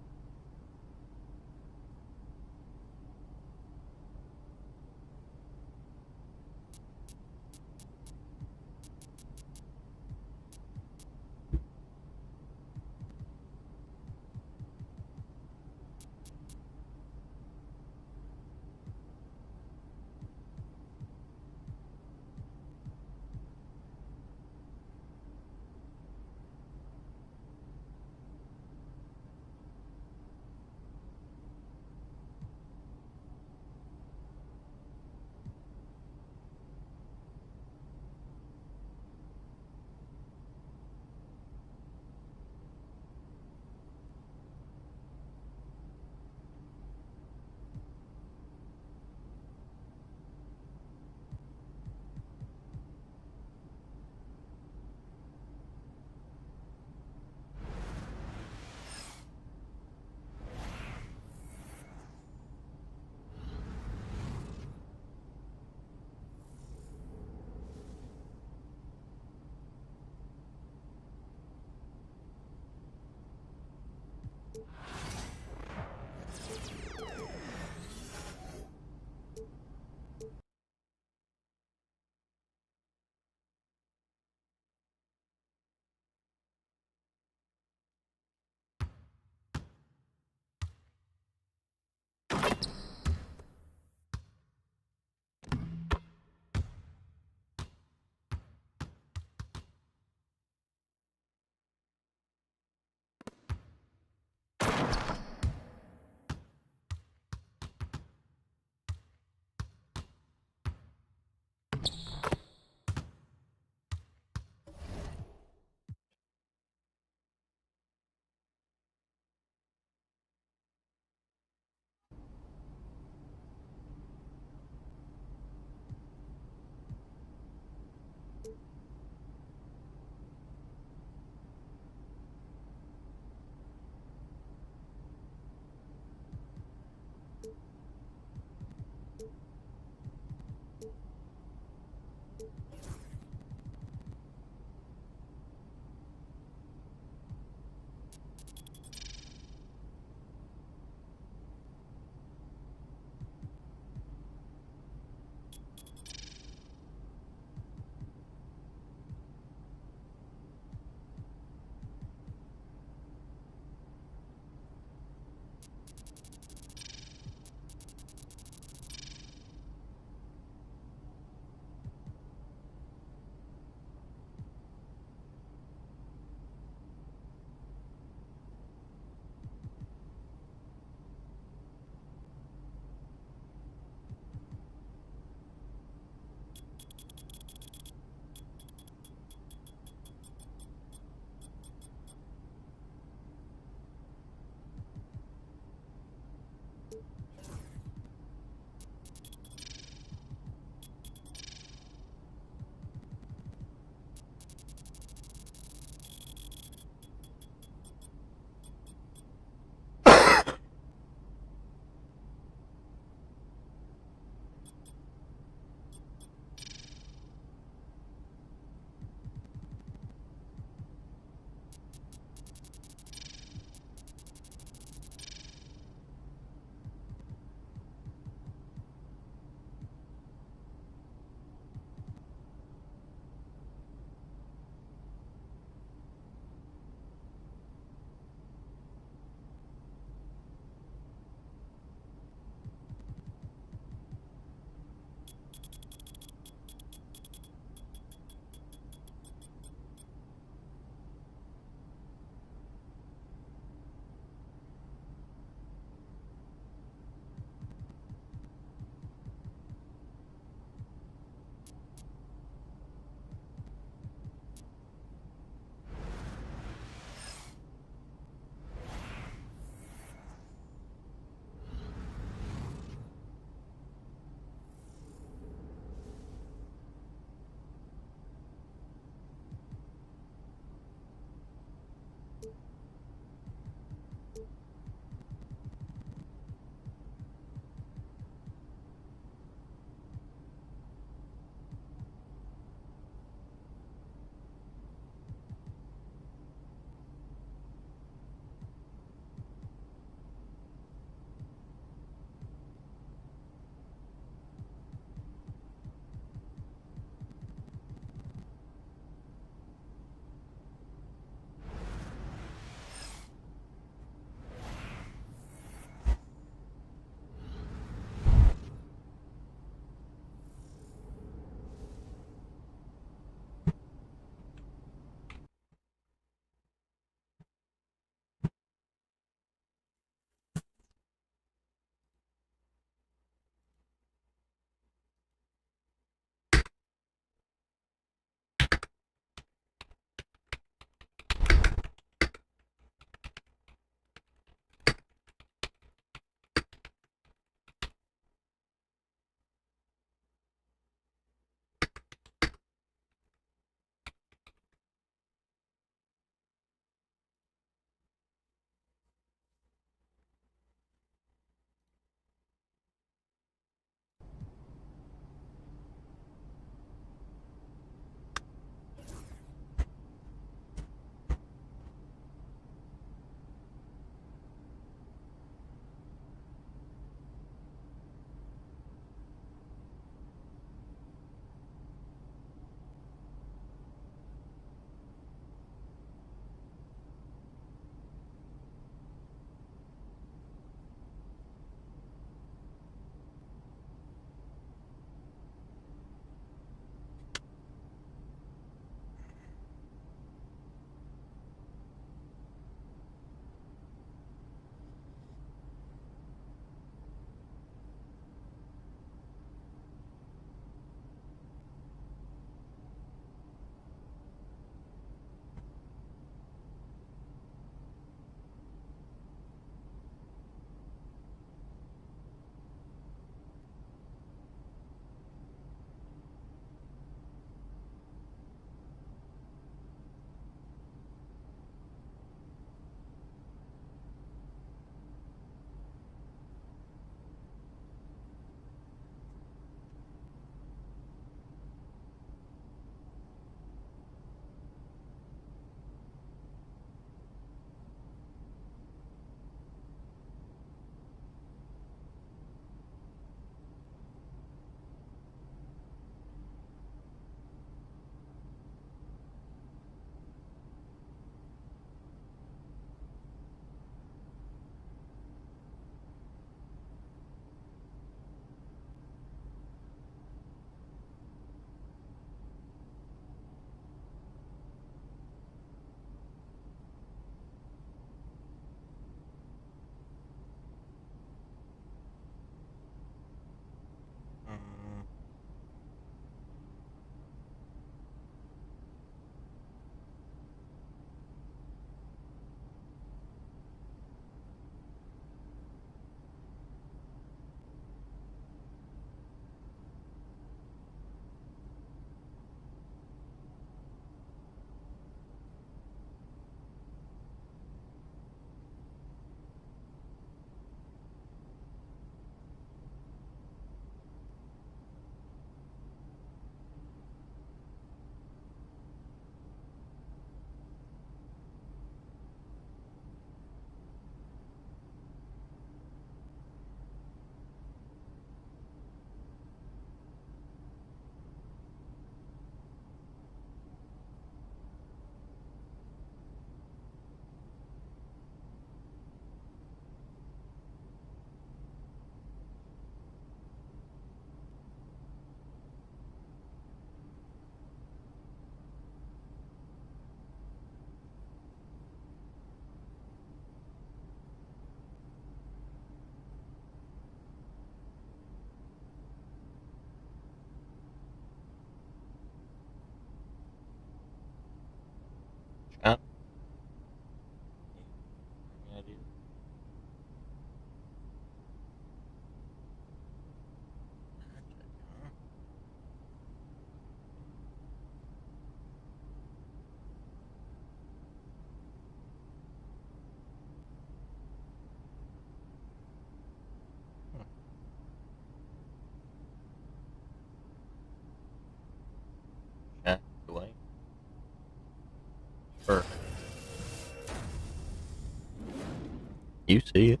You see it.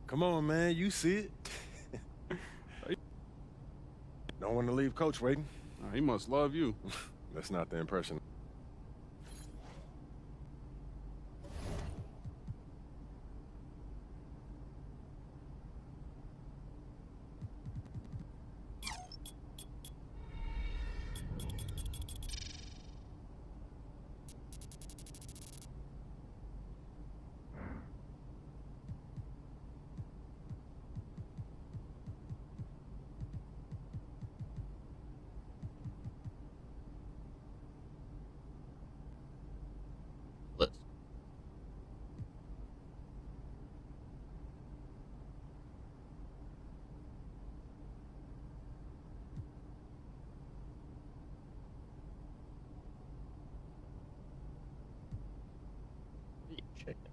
Come on, man. You see it. Don't want to leave Coach waiting. He must love you. That's not the impression. Let's check it.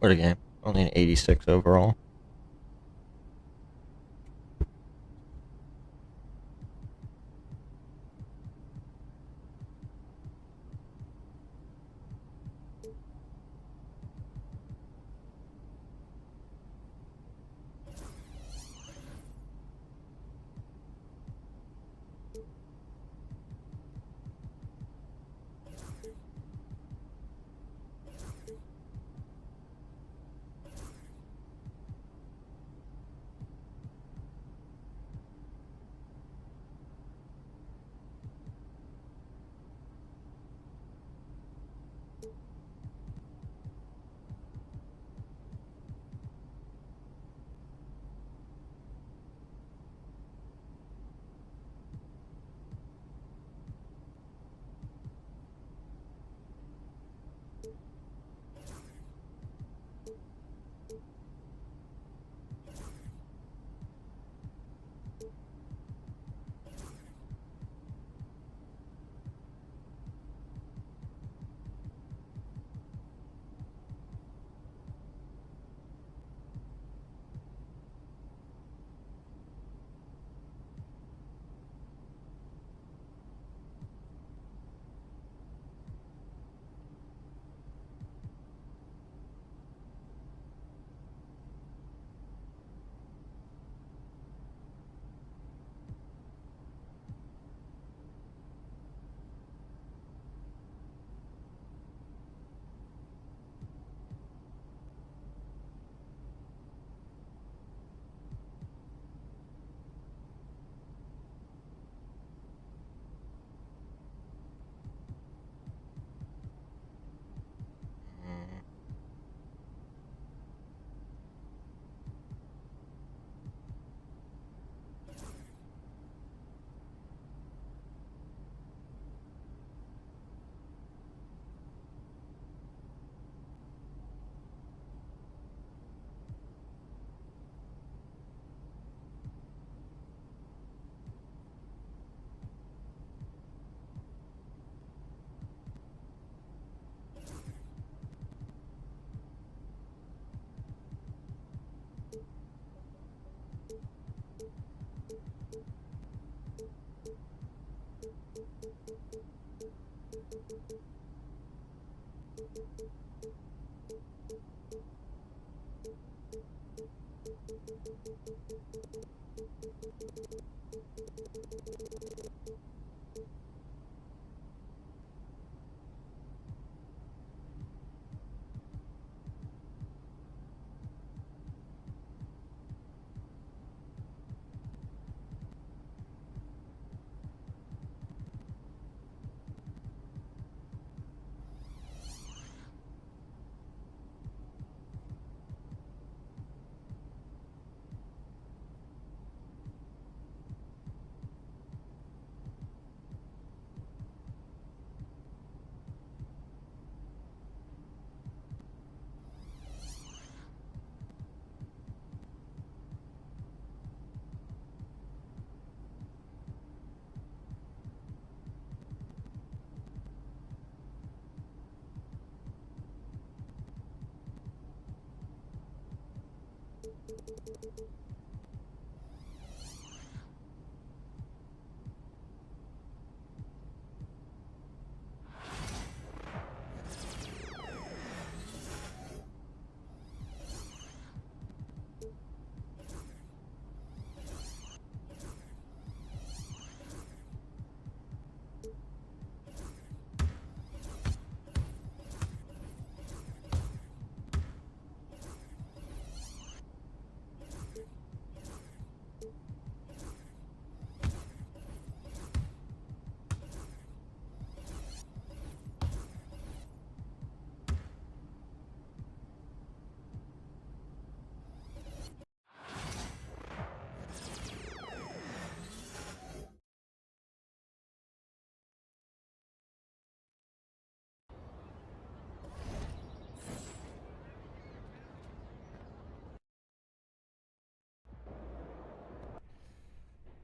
What a game. Only an 86 overall.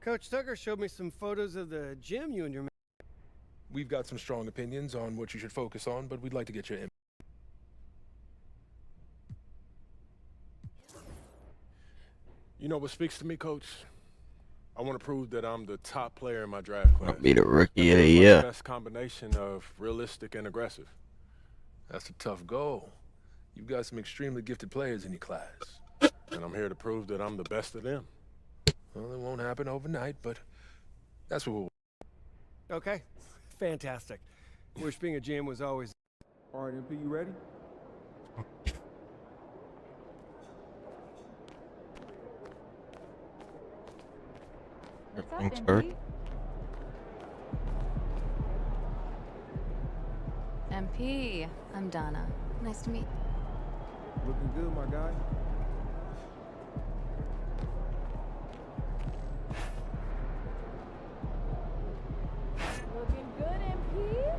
Coach Tucker showed me some photos of the gym you and your man. We've got some strong opinions on what you should focus on, but we'd like to get your input. You know what speaks to me, Coach? I want to prove that I'm the top player in my draft class. I'll be the rookie of the The year. best combination of realistic and aggressive. That's a tough goal. You've got some extremely gifted players in your class. And I'm here to prove that I'm the best of them. Well, it won't happen overnight, but that's what we'll... Okay, fantastic. Wish being a GM was always. All right, MP, you ready? Everything's hurt. MP, I'm Donna. Nice to meet you. Looking good, my guy. Looking good, MP.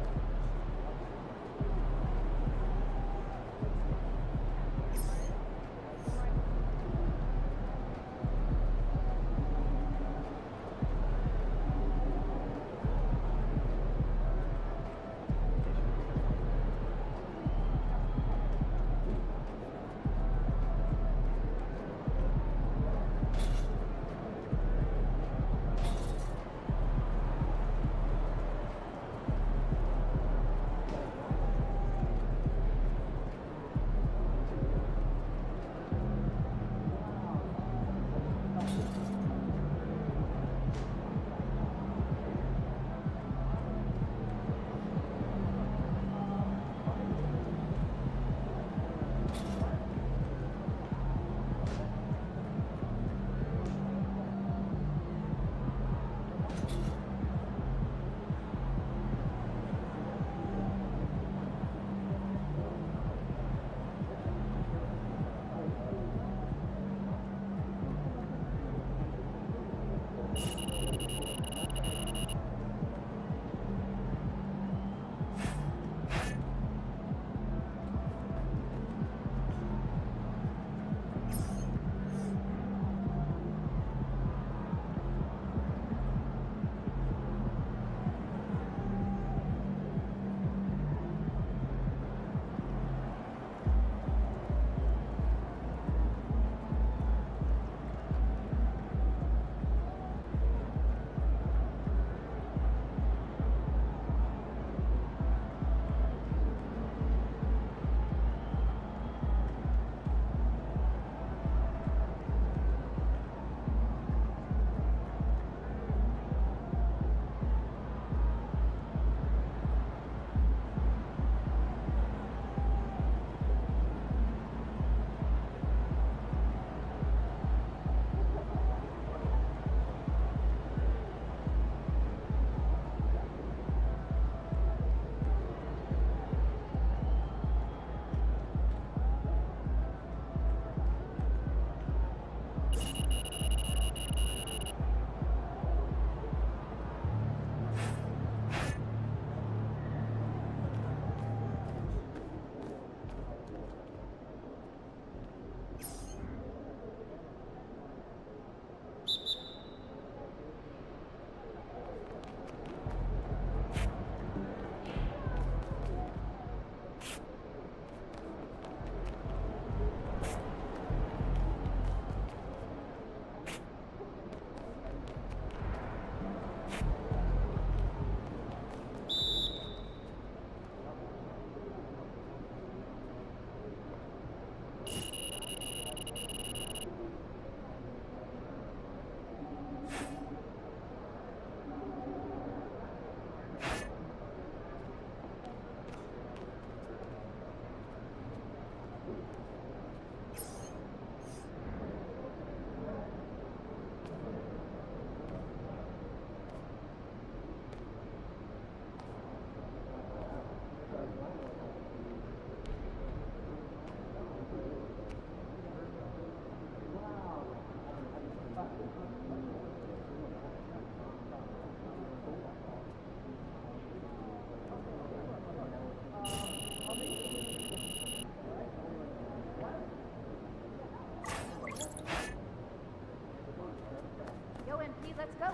MP, let's go.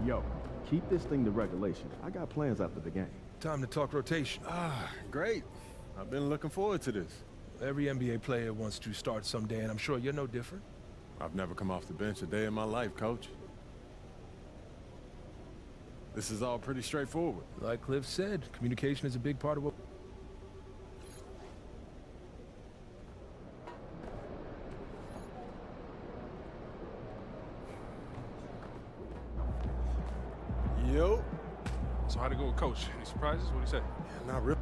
Yo, keep this thing to regulation. I got plans after the game. Time to talk rotation. Great. I've been looking forward to this. Every NBA player wants to start someday, and I'm sure you're no different. I've never come off the bench a day in my life, Coach. This is all pretty straightforward. Like Cliff said, communication is a big part of what... Yo. So how'd it go with Coach? Any surprises? What'd he say? Yeah, not really.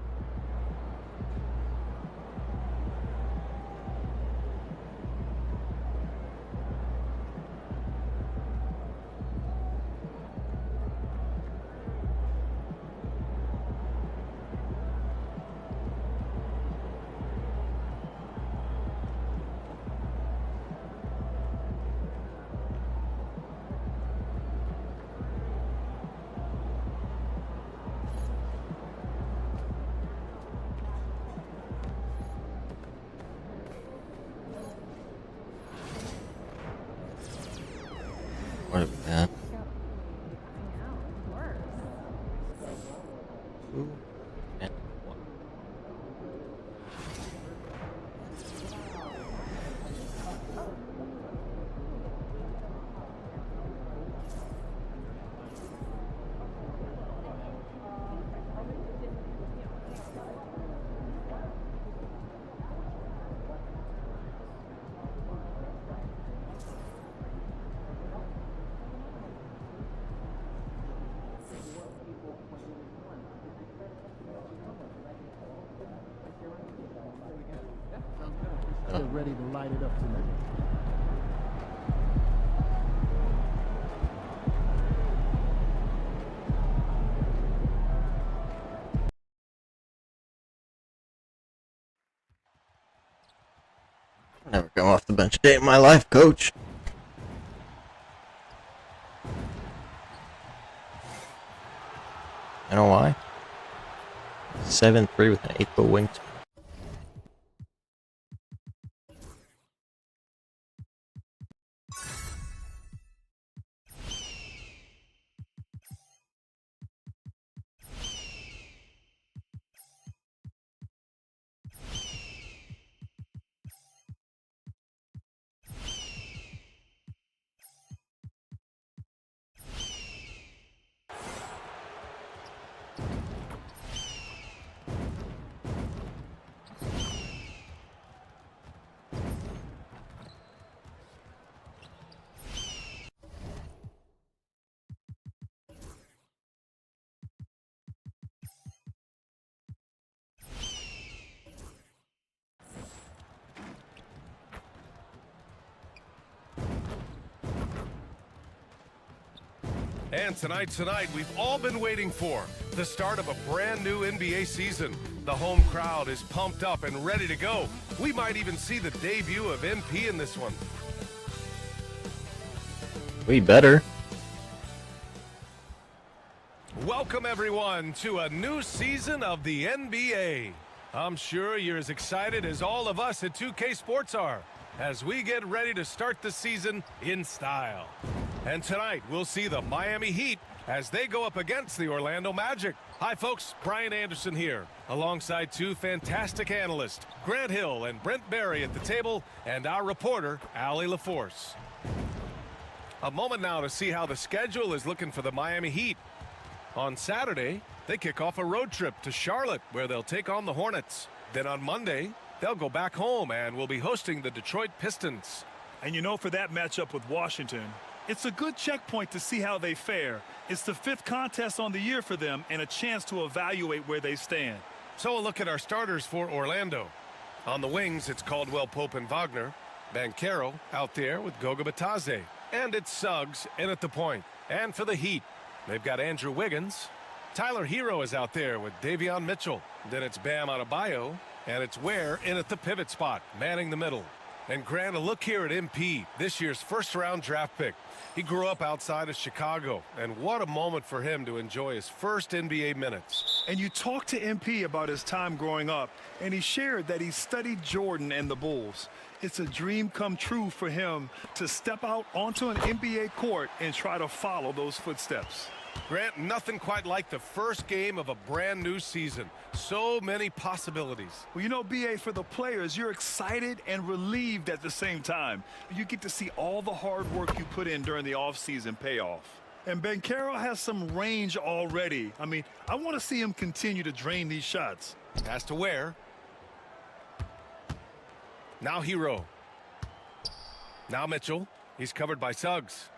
What are we at? Ooh. And one. They're ready to light it up tonight. Never come off the bench a day in my life, Coach. You know why? 7'3" with an 8-foot wingspan. And tonight, we've all been waiting for the start of a brand new NBA season. The home crowd is pumped up and ready to go. We might even see the debut of MP in this one. We better. Welcome, everyone, to a new season of the NBA. I'm sure you're as excited as all of us at 2K Sports are as we get ready to start the season in style. And tonight, we'll see the Miami Heat as they go up against the Orlando Magic. Hi, folks. Brian Anderson here, alongside two fantastic analysts, Grant Hill and Brent Barry at the table, and our reporter, Allie LaForce. A moment now to see how the schedule is looking for the Miami Heat. On Saturday, they kick off a road trip to Charlotte, where they'll take on the Hornets. Then on Monday, they'll go back home and will be hosting the Detroit Pistons. And you know, for that matchup with Washington, it's a good checkpoint to see how they fare. It's the 5th contest on the year for them and a chance to evaluate where they stand. So a look at our starters for Orlando. On the wings, it's Caldwell Pope and Wagner. Banchero out there with Goga Bitadze. And it's Suggs in at the point. And for the Heat, they've got Andrew Wiggins. Tyler Hero is out there with Davion Mitchell. Then it's Bam Adebayo. And it's Ware in at the pivot spot, manning the middle. And Grant, a look here at MP, this year's first-round draft pick. He grew up outside of Chicago, and what a moment for him to enjoy his first NBA minutes. And you talked to MP about his time growing up, and he shared that he studied Jordan and the Bulls. It's a dream come true for him to step out onto an NBA court and try to follow those footsteps. Grant, nothing quite like the first game of a brand new season. So many possibilities. Well, you know, BA, for the players, you're excited and relieved at the same time. You get to see all the hard work you put in during the offseason pay off. And Banchero has some range already. I mean, I want to see him continue to drain these shots. Has to Ware. Now Hero. Now Mitchell. He's covered by Suggs.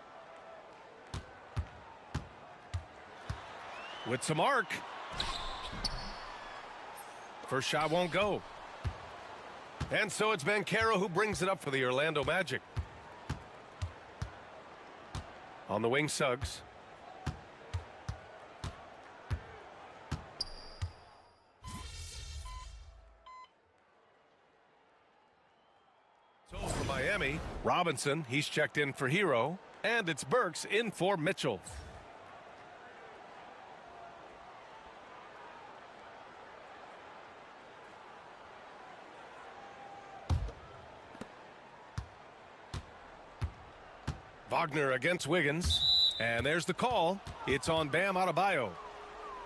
With some arc. First shot won't go. And so it's Banchero who brings it up for the Orlando Magic. On the wing, Suggs. So for Miami, Robinson, he's checked in for Hero. And it's Burks in for Mitchell. Wagner against Wiggins, and there's the call. It's on Bam Adebayo.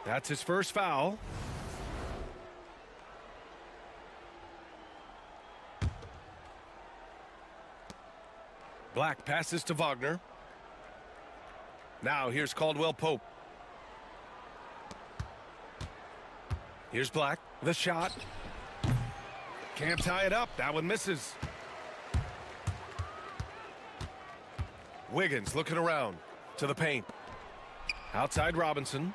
That's his first foul. Black passes to Wagner. Now here's Caldwell Pope. Here's Black. The shot. Can't tie it up. That one misses. Wiggins looking around to the paint. Outside Robinson.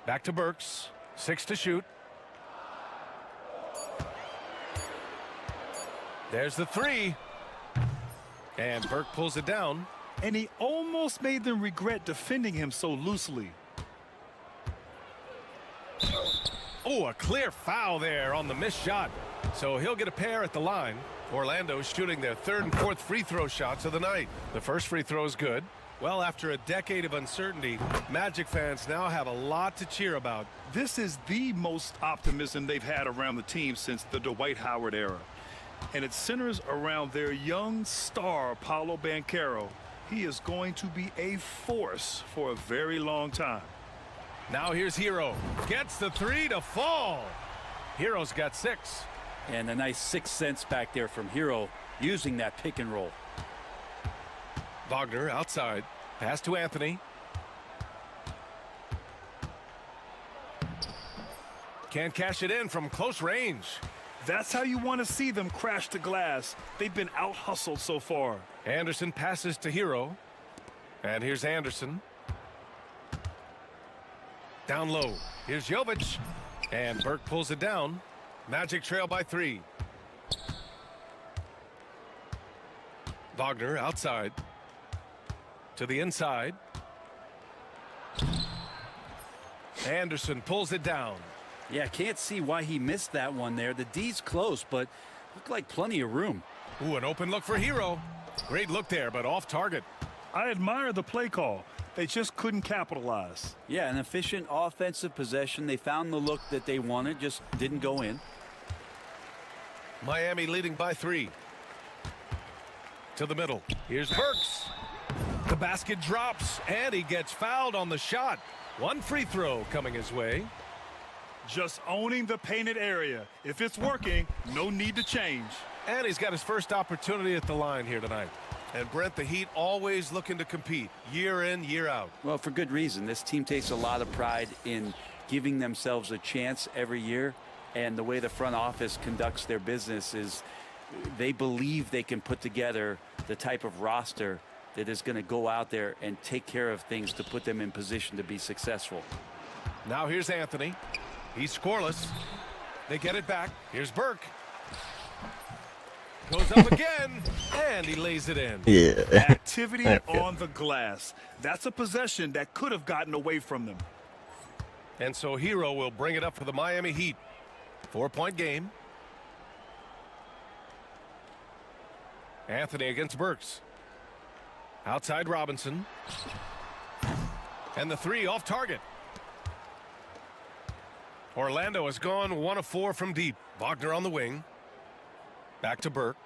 Back to Burks. 6 to shoot. There's the 3. And Burke pulls it down. And he almost made them regret defending him so loosely. Oh, a clear foul there on the missed shot. So he'll get a pair at the line. Orlando's shooting their 3rd and 4th free throw shots of the night. The first free throw is good. Well, after a decade of uncertainty, Magic fans now have a lot to cheer about. This is the most optimism they've had around the team since the Dwight Howard era. And it centers around their young star, Paolo Banchero. He is going to be a force for a very long time. Now here's Hero. Gets the 3 to fall. Hero's got 6. And a nice 6 cents back there from Hero using that pick and roll. Wagner outside. Pass to Anthony. Can't cash it in from close range. That's how you want to see them crash the glass. They've been out-hustled so far. Anderson passes to Hero. And here's Anderson. Down low. Here's Jovic. And Burke pulls it down. Magic trail by 3. Wagner outside. To the inside. Anderson pulls it down. Yeah, can't see why he missed that one there. The D's close, but looked like plenty of room. Ooh, an open look for Hero. Great look there, but off target. I admire the play call. They just couldn't capitalize. Yeah, an efficient offensive possession. They found the look that they wanted, just didn't go in. Miami leading by 3. To the middle. Here's Burks. The basket drops, and he gets fouled on the shot. 1 free throw coming his way. Just owning the painted area. If it's working, no need to change. And he's got his first opportunity at the line here tonight. And Brent, the Heat always looking to compete year in, year out. Well, for good reason. This team takes a lot of pride in giving themselves a chance every year. And the way the front office conducts their business is they believe they can put together the type of roster that is going to go out there and take care of things to put them in position to be successful. Now here's Anthony. He's scoreless. They get it back. Here's Burke. Goes up again, and he lays it in. Yeah. Activity on the glass. That's a possession that could have gotten away from them. And so Hero will bring it up for the Miami Heat. 4-point game. Anthony against Burks. Outside Robinson. And the three off target. Orlando has gone 1 of 4 from deep. Wagner on the wing. Back to Burke.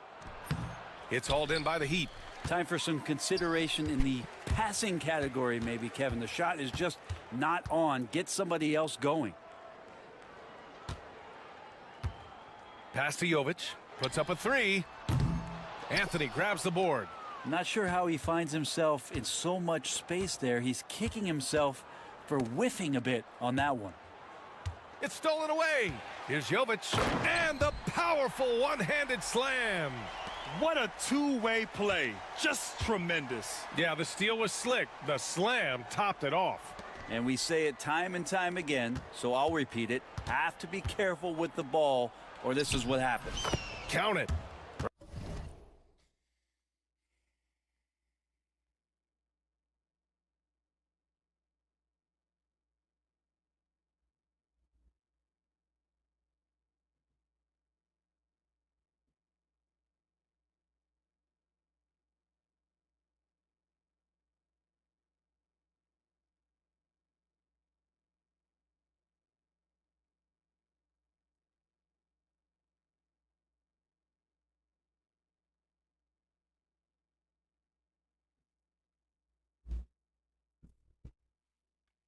It's hauled in by the Heat. Time for some consideration in the passing category, maybe, Kevin. The shot is just not on. Get somebody else going. Pass to Jovic. Puts up a three. Anthony grabs the board. Not sure how he finds himself in so much space there. He's kicking himself for whiffing a bit on that one. It's stolen away. Here's Jovic. And the powerful one-handed slam. What a two-way play. Just tremendous. Yeah, the steal was slick. The slam topped it off. And we say it time and time again, so I'll repeat it. Have to be careful with the ball, or this is what happens. Count it.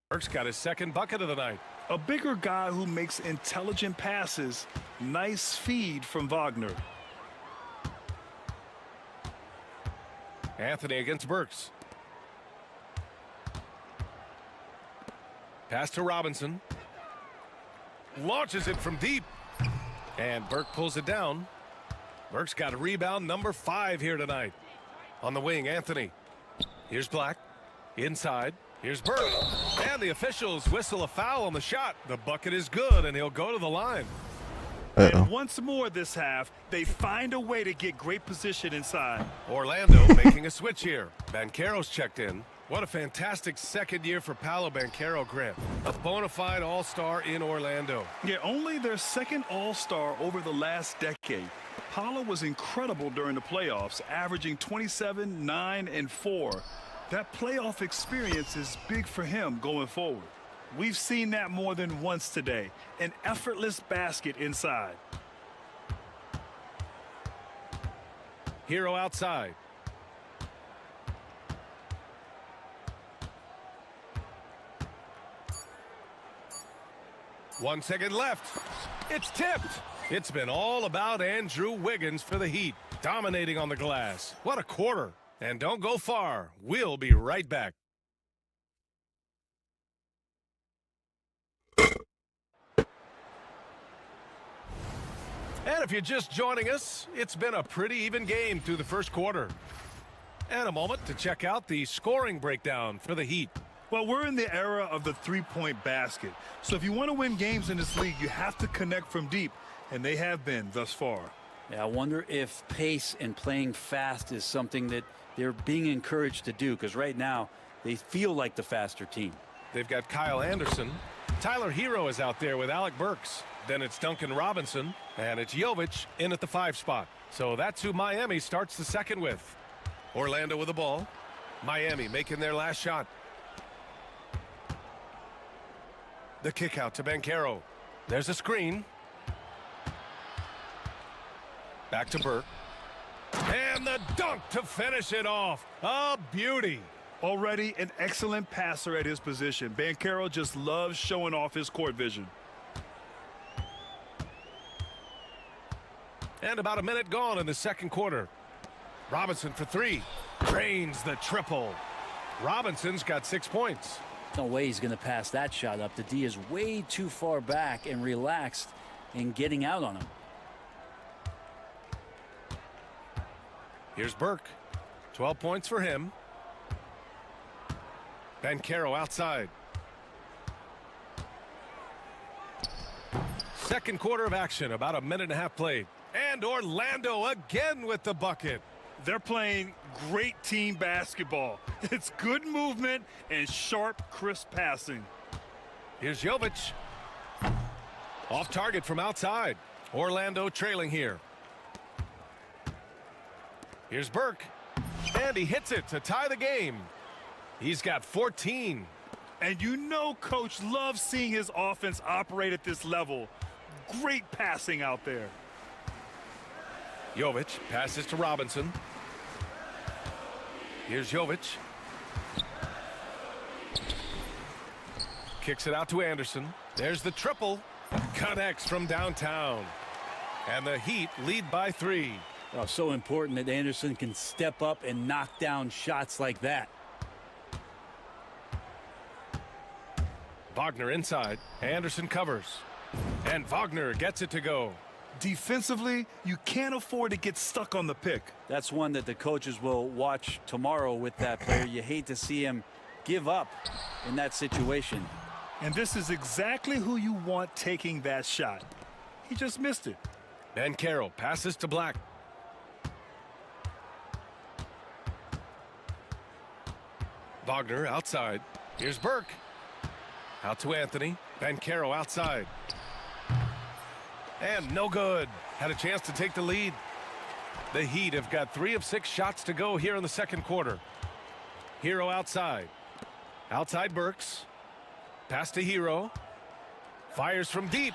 Burks got his second bucket of the night. A bigger guy who makes intelligent passes. Nice feed from Wagner. Anthony against Burks. Pass to Robinson. Launches it from deep. And Burke pulls it down. Burke's got a rebound number 5 here tonight. On the wing, Anthony. Here's Black. Inside. Here's Burke. And the officials whistle a foul on the shot. The bucket is good, and he'll go to the line. And once more this half, they find a way to get great position inside. Orlando making a switch here. Banchero's checked in. What a fantastic second year for Paolo Banchero, Grant. A bona fide all-star in Orlando. Yeah, only their second all-star over the last decade. Paolo was incredible during the playoffs, averaging 27, 9, and 4. That playoff experience is big for him going forward. We've seen that more than once today. An effortless basket inside. Hero outside. One second left. It's tipped. It's been all about Andrew Wiggins for the Heat, dominating on the glass. What a quarter. And don't go far. We'll be right back. And if you're just joining us, it's been a pretty even game through the first quarter. And a moment to check out the scoring breakdown for the Heat. Well, we're in the era of the three-point basket. So if you want to win games in this league, you have to connect from deep. And they have been thus far. Yeah, I wonder if pace and playing fast is something that they're being encouraged to do, because right now they feel like the faster team. They've got Kyle Anderson. Tyler Hero is out there with Alec Burks. Then it's Duncan Robinson. And it's Jovic in at the 5 spot. So that's who Miami starts the second with. Orlando with the ball. Miami making their last shot. The kick out to Banchero. There's a screen. Back to Burke. And the dunk to finish it off. A beauty. Already an excellent passer at his position. Banchero just loves showing off his court vision. And about a minute gone in the second quarter. Robinson for 3. Drains the triple. Robinson's got 6 points. No way he's going to pass that shot up. The D is way too far back and relaxed in getting out on him. Here's Burke. 12 points for him. Banchero outside. Second quarter of action. About a minute and a half played. And Orlando again with the bucket. They're playing great team basketball. It's good movement and sharp, crisp passing. Here's Jovic. Off target from outside. Orlando trailing here. Here's Burke. And he hits it to tie the game. He's got 14. And you know Coach loves seeing his offense operate at this level. Great passing out there. Jovic passes to Robinson. Here's Jovic. Kicks it out to Anderson. There's the triple. Connects from downtown. And the Heat lead by 3. Oh, so important that Anderson can step up and knock down shots like that. Wagner inside. Anderson covers. And Wagner gets it to go. Defensively, you can't afford to get stuck on the pick. That's one that the coaches will watch tomorrow with that player. You hate to see him give up in that situation. And this is exactly who you want taking that shot. He just missed it. Banchero passes to Black. Wagner outside. Here's Burke. Out to Anthony. Banchero outside. And no good. Had a chance to take the lead. The Heat have got 3 of 6 shots to go here in the second quarter. Hero outside. Outside Burks. Pass to Hero. Fires from deep.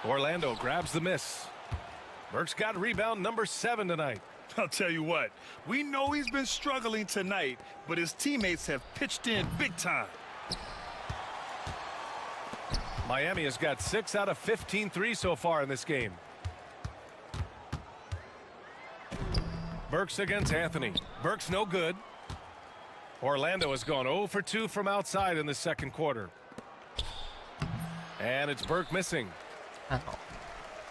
Orlando grabs the miss. Burks got rebound number 7 tonight. I'll tell you what, we know he's been struggling tonight, but his teammates have pitched in big time. Miami has got 6 out of 15 threes so far in this game. Burks against Anthony. Burks no good. Orlando has gone 0 for 2 from outside in the second quarter. And it's Burke missing.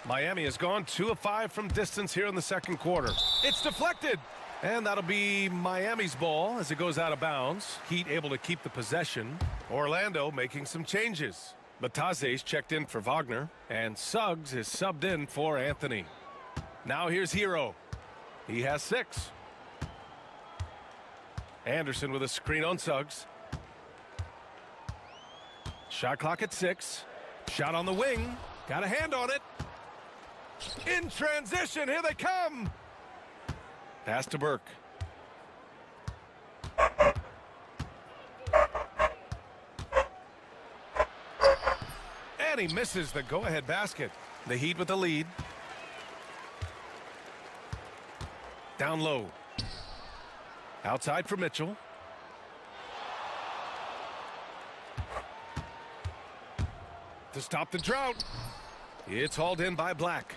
Miami has gone 2 of 5 from distance here in the second quarter. It's deflected. And that'll be Miami's ball as it goes out of bounds. Heat able to keep the possession. Orlando making some changes. Bataze's checked in for Wagner. And Suggs is subbed in for Anthony. Now here's Hero. He has 6. Anderson with a screen on Suggs. Shot clock at 6. Shot on the wing. Got a hand on it. In transition, here they come. Pass to Burke. And he misses the go-ahead basket. The Heat with the lead. Down low. Outside for Mitchell. To stop the drought. It's hauled in by Black.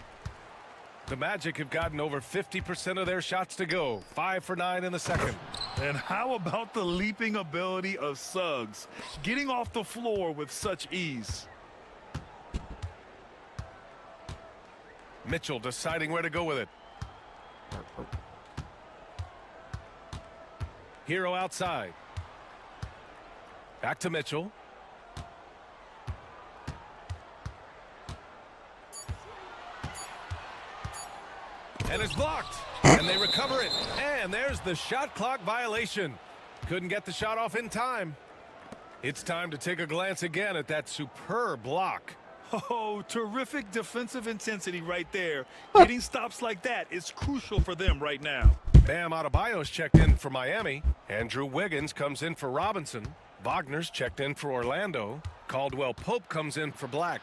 The Magic have gotten over 50% of their shots to go. 5 for 9 in the second. And how about the leaping ability of Suggs? Getting off the floor with such ease. Mitchell deciding where to go with it. Hero outside. Back to Mitchell. And it's blocked. And they recover it. And there's the shot clock violation. Couldn't get the shot off in time. It's time to take a glance again at that superb block. Oh, terrific defensive intensity right there. Getting stops like that is crucial for them right now. Bam Adebayo's checked in for Miami. Andrew Wiggins comes in for Robinson. Wagner's checked in for Orlando. Caldwell Pope comes in for Black.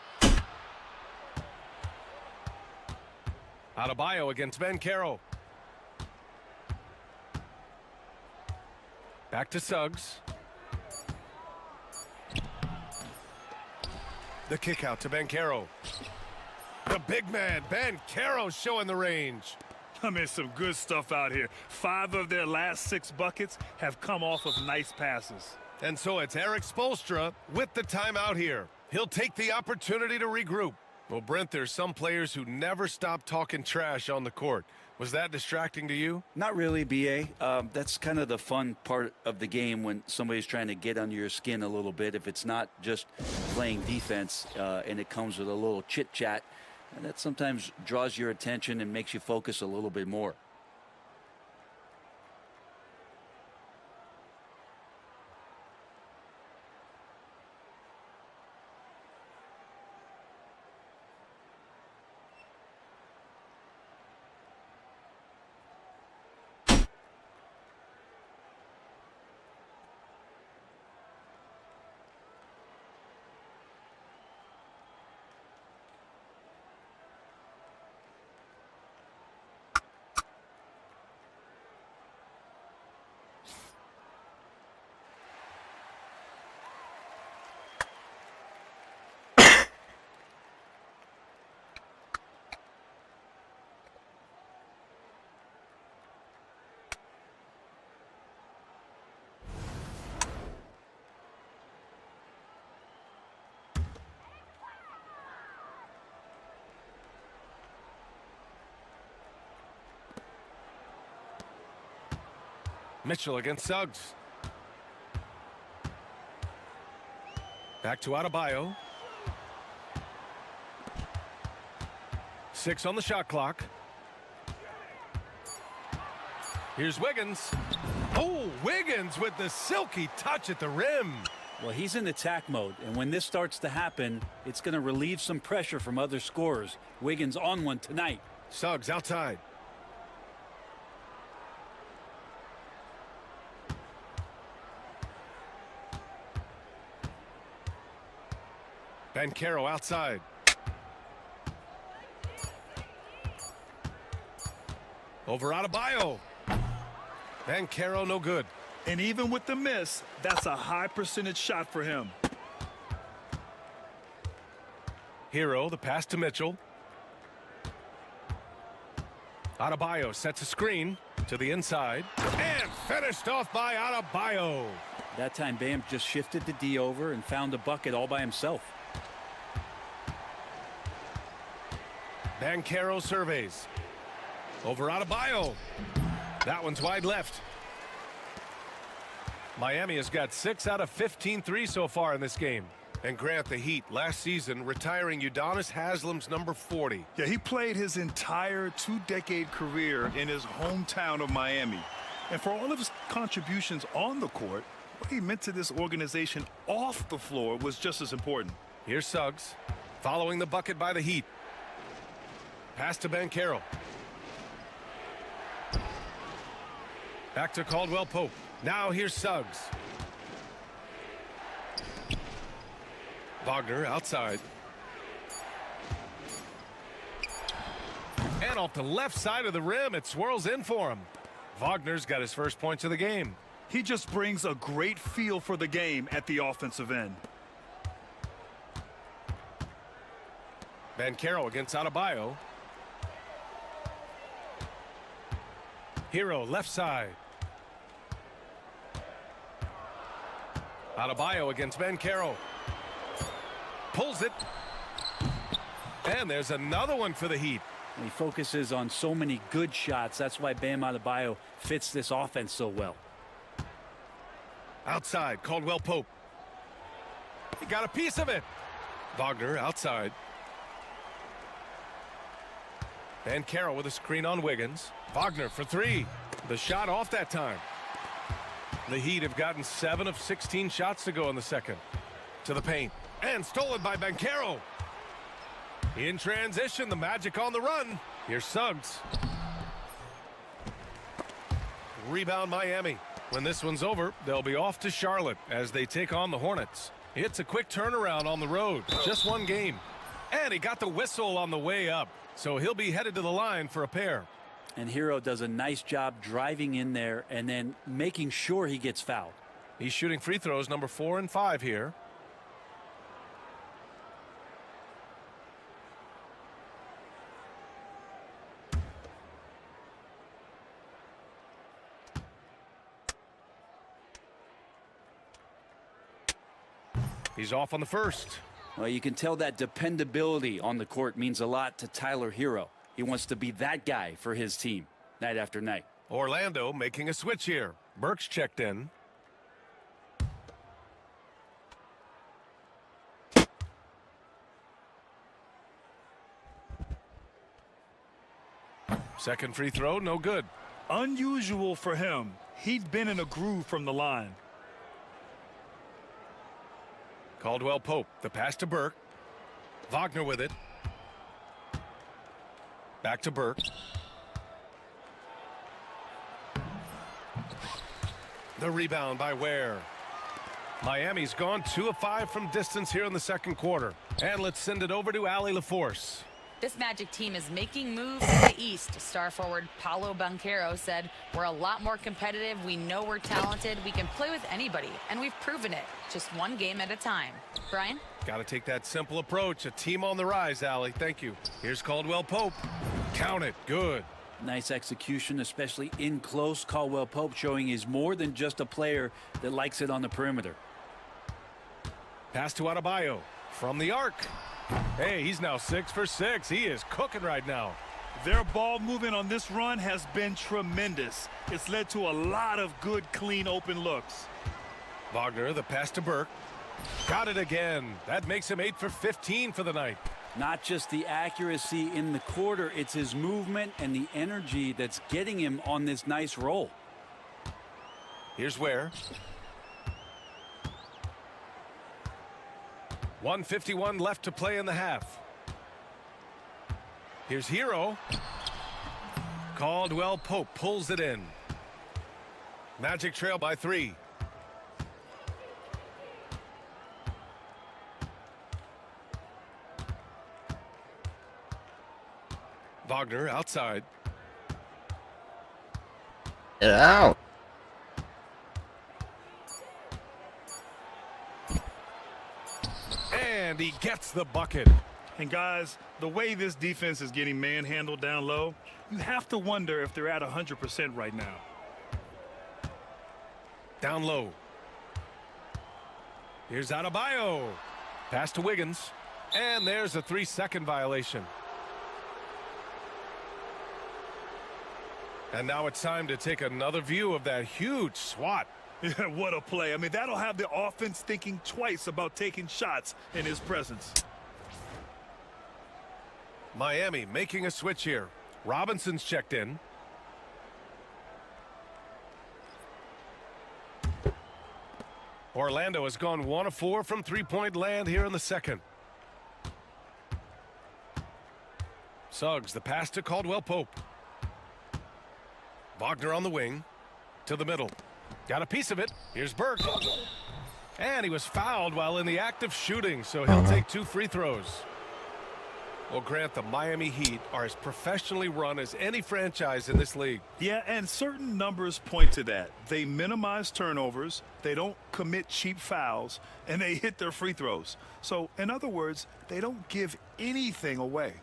Adebayo against Banchero. Back to Suggs. The kick out to Banchero. The big man, Banchero, showing the range. I mean, some good stuff out here. 5 of their last 6 buckets have come off of nice passes. And so it's Eric Spoelstra with the timeout here. He'll take the opportunity to regroup. Well, Brent, there's some players who never stop talking trash on the court. Was that distracting to you? Not really, B.A. That's kind of the fun part of the game when somebody's trying to get under your skin a little bit. If it's not just playing defense and it comes with a little chit-chat, and that sometimes draws your attention and makes you focus a little bit more. Mitchell against Suggs. Back to Adebayo. 6 on the shot clock. Here's Wiggins. Oh, Wiggins with the silky touch at the rim. Well, he's in attack mode, and when this starts to happen, it's going to relieve some pressure from other scorers. Wiggins on one tonight. Suggs outside. Banchero outside. Over Adebayo. Banchero no good. And even with the miss, that's a high percentage shot for him. Hero, the pass to Mitchell. Adebayo sets a screen to the inside. And finished off by Adebayo. That time Bam just shifted the D over and found a bucket all by himself. Banchero surveys. Over Adebayo. That one's wide left. Miami has got 6 out of 15 threes so far in this game. And Grant, the Heat last season retiring Udonis Haslam's number 40. Yeah, he played his entire 2-decade career in his hometown of Miami. And for all of his contributions on the court, what he meant to this organization off the floor was just as important. Here's Suggs following the bucket by the Heat. Pass to Banchero. Back to Caldwell Pope. Now here's Suggs. Wagner outside. And off the left side of the rim, it swirls in for him. Wagner's got his first points of the game. He just brings a great feel for the game at the offensive end. Banchero against Adebayo. Hero left side. Adebayo against Banchero. Pulls it. And there's another one for the Heat. He focuses on so many good shots. That's why Bam Adebayo fits this offense so well. Outside, Caldwell Pope. He got a piece of it. Wagner outside. Banchero with a screen on Wiggins. Wagner for 3. The shot off that time. The Heat have gotten 7 of 16 shots to go in the second. To the paint. And stolen by Banchero. In transition, the Magic on the run. Here's Suggs. Rebound Miami. When this one's over, they'll be off to Charlotte as they take on the Hornets. It's a quick turnaround on the road. Just one game. And he got the whistle on the way up. So he'll be headed to the line for a pair. And Hero does a nice job driving in there and then making sure he gets fouled. He's shooting free throws number 4 and 5 here. He's off on the first. Well, you can tell that dependability on the court means a lot to Tyler Hero. He wants to be that guy for his team night after night. Orlando making a switch here. Burks checked in. Second free throw, no good. Unusual for him. He'd been in a groove from the line. Caldwell Pope, the pass to Burke. Wagner with it. Back to Burke. The rebound by Ware. Miami's gone 2 of 5 from distance here in the second quarter. And let's send it over to Allie LaForce. This Magic team is making moves in the East. Star forward Paolo Banchero said, "We're a lot more competitive. We know we're talented. We can play with anybody, and we've proven it. Just one game at a time." Brian? Got to take that simple approach. A team on the rise, Allie. Thank you. Here's Caldwell Pope. Count it. Good. Nice execution, especially in close. Caldwell Pope showing he's more than just a player that likes it on the perimeter. Pass to Adebayo from the arc. Hey, he's now 6 for 6. He is cooking right now. Their ball movement on this run has been tremendous. It's led to a lot of good, clean, open looks. Wagner, the pass to Burke. Got it again. That makes him 8 for 15 for the night. Not just the accuracy in the quarter, it's his movement and the energy that's getting him on this nice roll. Here's Ware. 1:51 left to play in the half. Here's Hero. Caldwell Pope pulls it in. Magic trail by 3. Wagner outside. Get out. And he gets the bucket. And guys, the way this defense is getting manhandled down low, you have to wonder if they're at 100% right now. Down low. Here's Adebayo. Pass to Wiggins. And there's a 3-second violation. And now it's time to take another view of that huge swat. Yeah, what a play. I mean, that'll have the offense thinking twice about taking shots in his presence. Miami making a switch here. Robinson's checked in. Orlando has gone 1 of 4 from three-point land here in the second. Suggs, the pass to Caldwell Pope. Wagner on the wing. To the middle. Got a piece of it. Here's Burke. And he was fouled while in the act of shooting, so he'll take 2 free throws. Well, Grant, the Miami Heat are as professionally run as any franchise in this league. Yeah, and certain numbers point to that. They minimize turnovers, they don't commit cheap fouls, and they hit their free throws. So, in other words, they don't give anything away.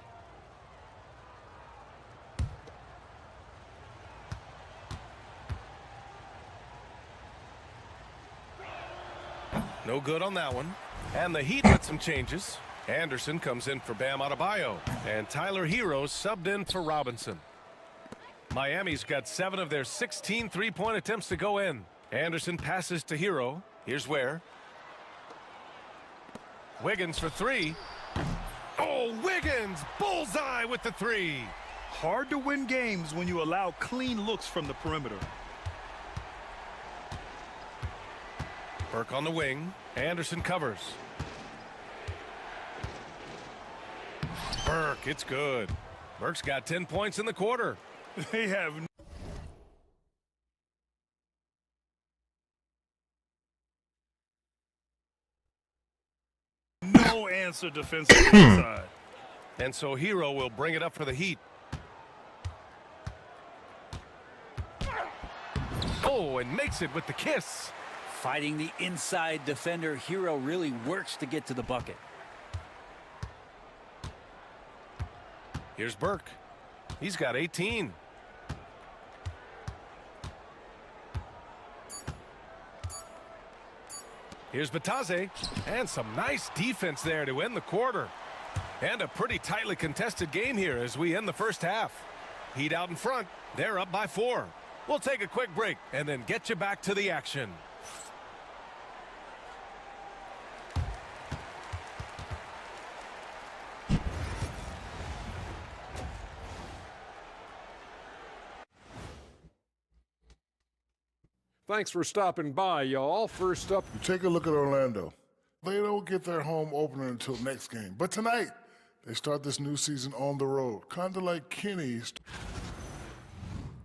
No good on that one. And the Heat with some changes. Anderson comes in for Bam Adebayo. And Tyler Hero subbed in for Robinson. Miami's got 7 of their 16 three-point attempts to go in. Anderson passes to Hero. Here's Ware. Wiggins for 3. Oh, Wiggins! Bullseye with the 3. Hard to win games when you allow clean looks from the perimeter. Burke on the wing. Anderson covers. Burke, it's good. Burke's got 10 points in the quarter. They have no answer defensively inside. And so Hero will bring it up for the Heat. Oh, and makes it with the kiss. Fighting the inside defender, Hero really works to get to the bucket. Here's Burke. He's got 18. Here's Batase. And some nice defense there to end the quarter. And a pretty tightly contested game here as we end the first half. Heat out in front. They're up by 4. We'll take a quick break and then get you back to the action. Thanks for stopping by, y'all. First up, you take a look at Orlando. They don't get their home opener until next game. But tonight, they start this new season on the road, kind of like Kenny's.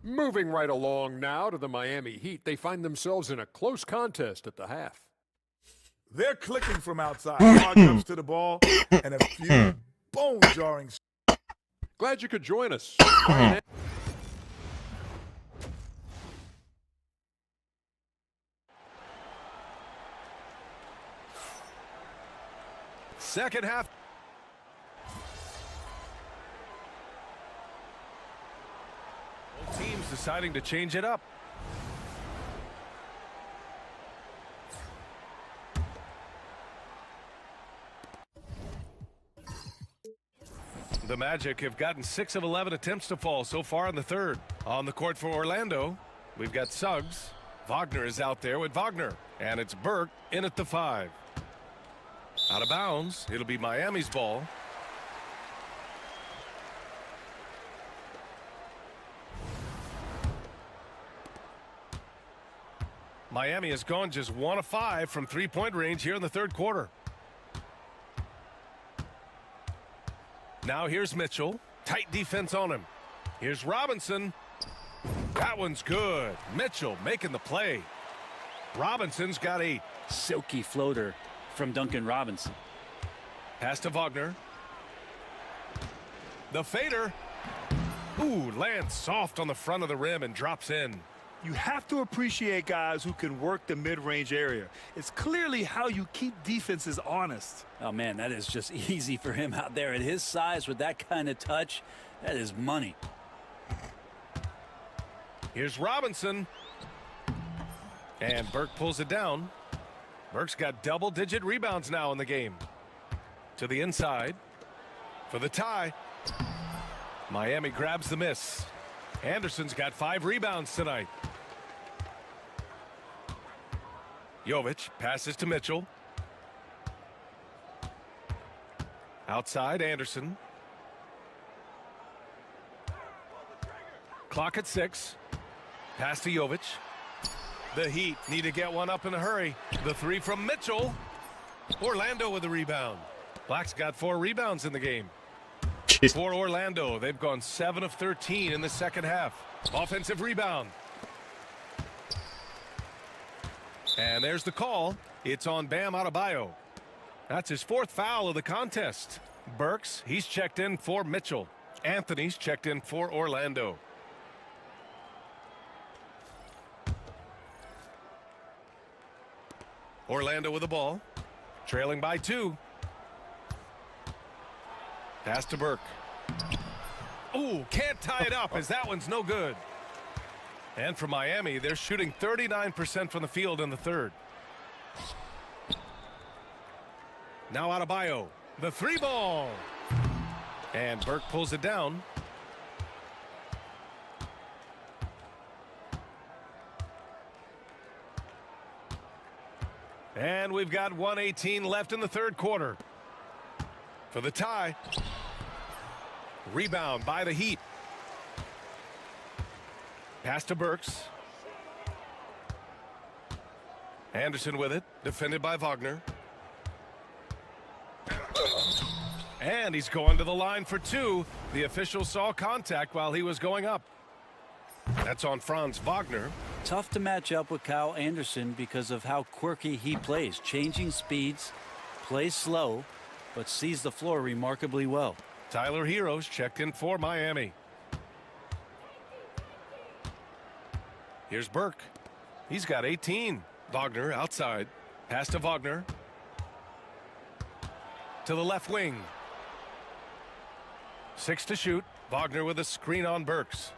moving right along now to the Miami Heat. They find themselves in a close contest at the half. They're clicking from outside. Markups to the ball and a few bone-jarring. Glad you could join us. Second half. Both teams deciding to change it up. The Magic have gotten 6 of 11 attempts to fall so far in the third. On the court for Orlando, we've got Suggs. Wagner is out there with Wagner. And it's Burke in at the 5. Out of bounds. It'll be Miami's ball. Miami has gone just 1 of 5 from three-point range here in the third quarter. Now here's Mitchell. Tight defense on him. Here's Robinson. That one's good. Mitchell making the play. Robinson's got 8. Silky floater from Duncan Robinson. Pass to Wagner. The fader. Ooh, lands soft on the front of the rim and drops in. You have to appreciate guys who can work the mid-range area. It's clearly how you keep defenses honest. Oh, man, that is just easy for him out there. At his size with that kind of touch, that is money. Here's Robinson. And Burke pulls it down. Burke's got double-digit rebounds now in the game. To the inside. For the tie. Miami grabs the miss. Anderson's got 5 rebounds tonight. Jovic passes to Mitchell. Outside, Anderson. Clock at 6. Pass to Jovic. The Heat need to get one up in a hurry. The 3 from Mitchell. Orlando with the rebound. Black's got 4 rebounds in the game. Jeez. For Orlando, they've gone 7 of 13 in the second half. Offensive rebound. And there's the call. It's on Bam Adebayo. That's his 4th foul of the contest. Burks, he's checked in for Mitchell. Anthony's checked in for Orlando. Orlando with the ball. Trailing by 2. Pass to Burke. Ooh, can't tie it up as that one's no good. And for Miami, they're shooting 39% from the field in the third. Now Adebayo, the 3 ball. And Burke pulls it down. And we've got 1:18 left in the third quarter. For the tie. Rebound by the Heat. Pass to Burks. Anderson with it. Defended by Wagner. And he's going to the line for 2. The official saw contact while he was going up. That's on Franz Wagner. Tough to match up with Kyle Anderson because of how quirky he plays. Changing speeds, plays slow, but sees the floor remarkably well. Tyler Hero's checked in for Miami. Here's Burke. He's got 18. Wagner outside. Pass to Wagner. To the left wing. 6 to shoot. Wagner with a screen on Burks.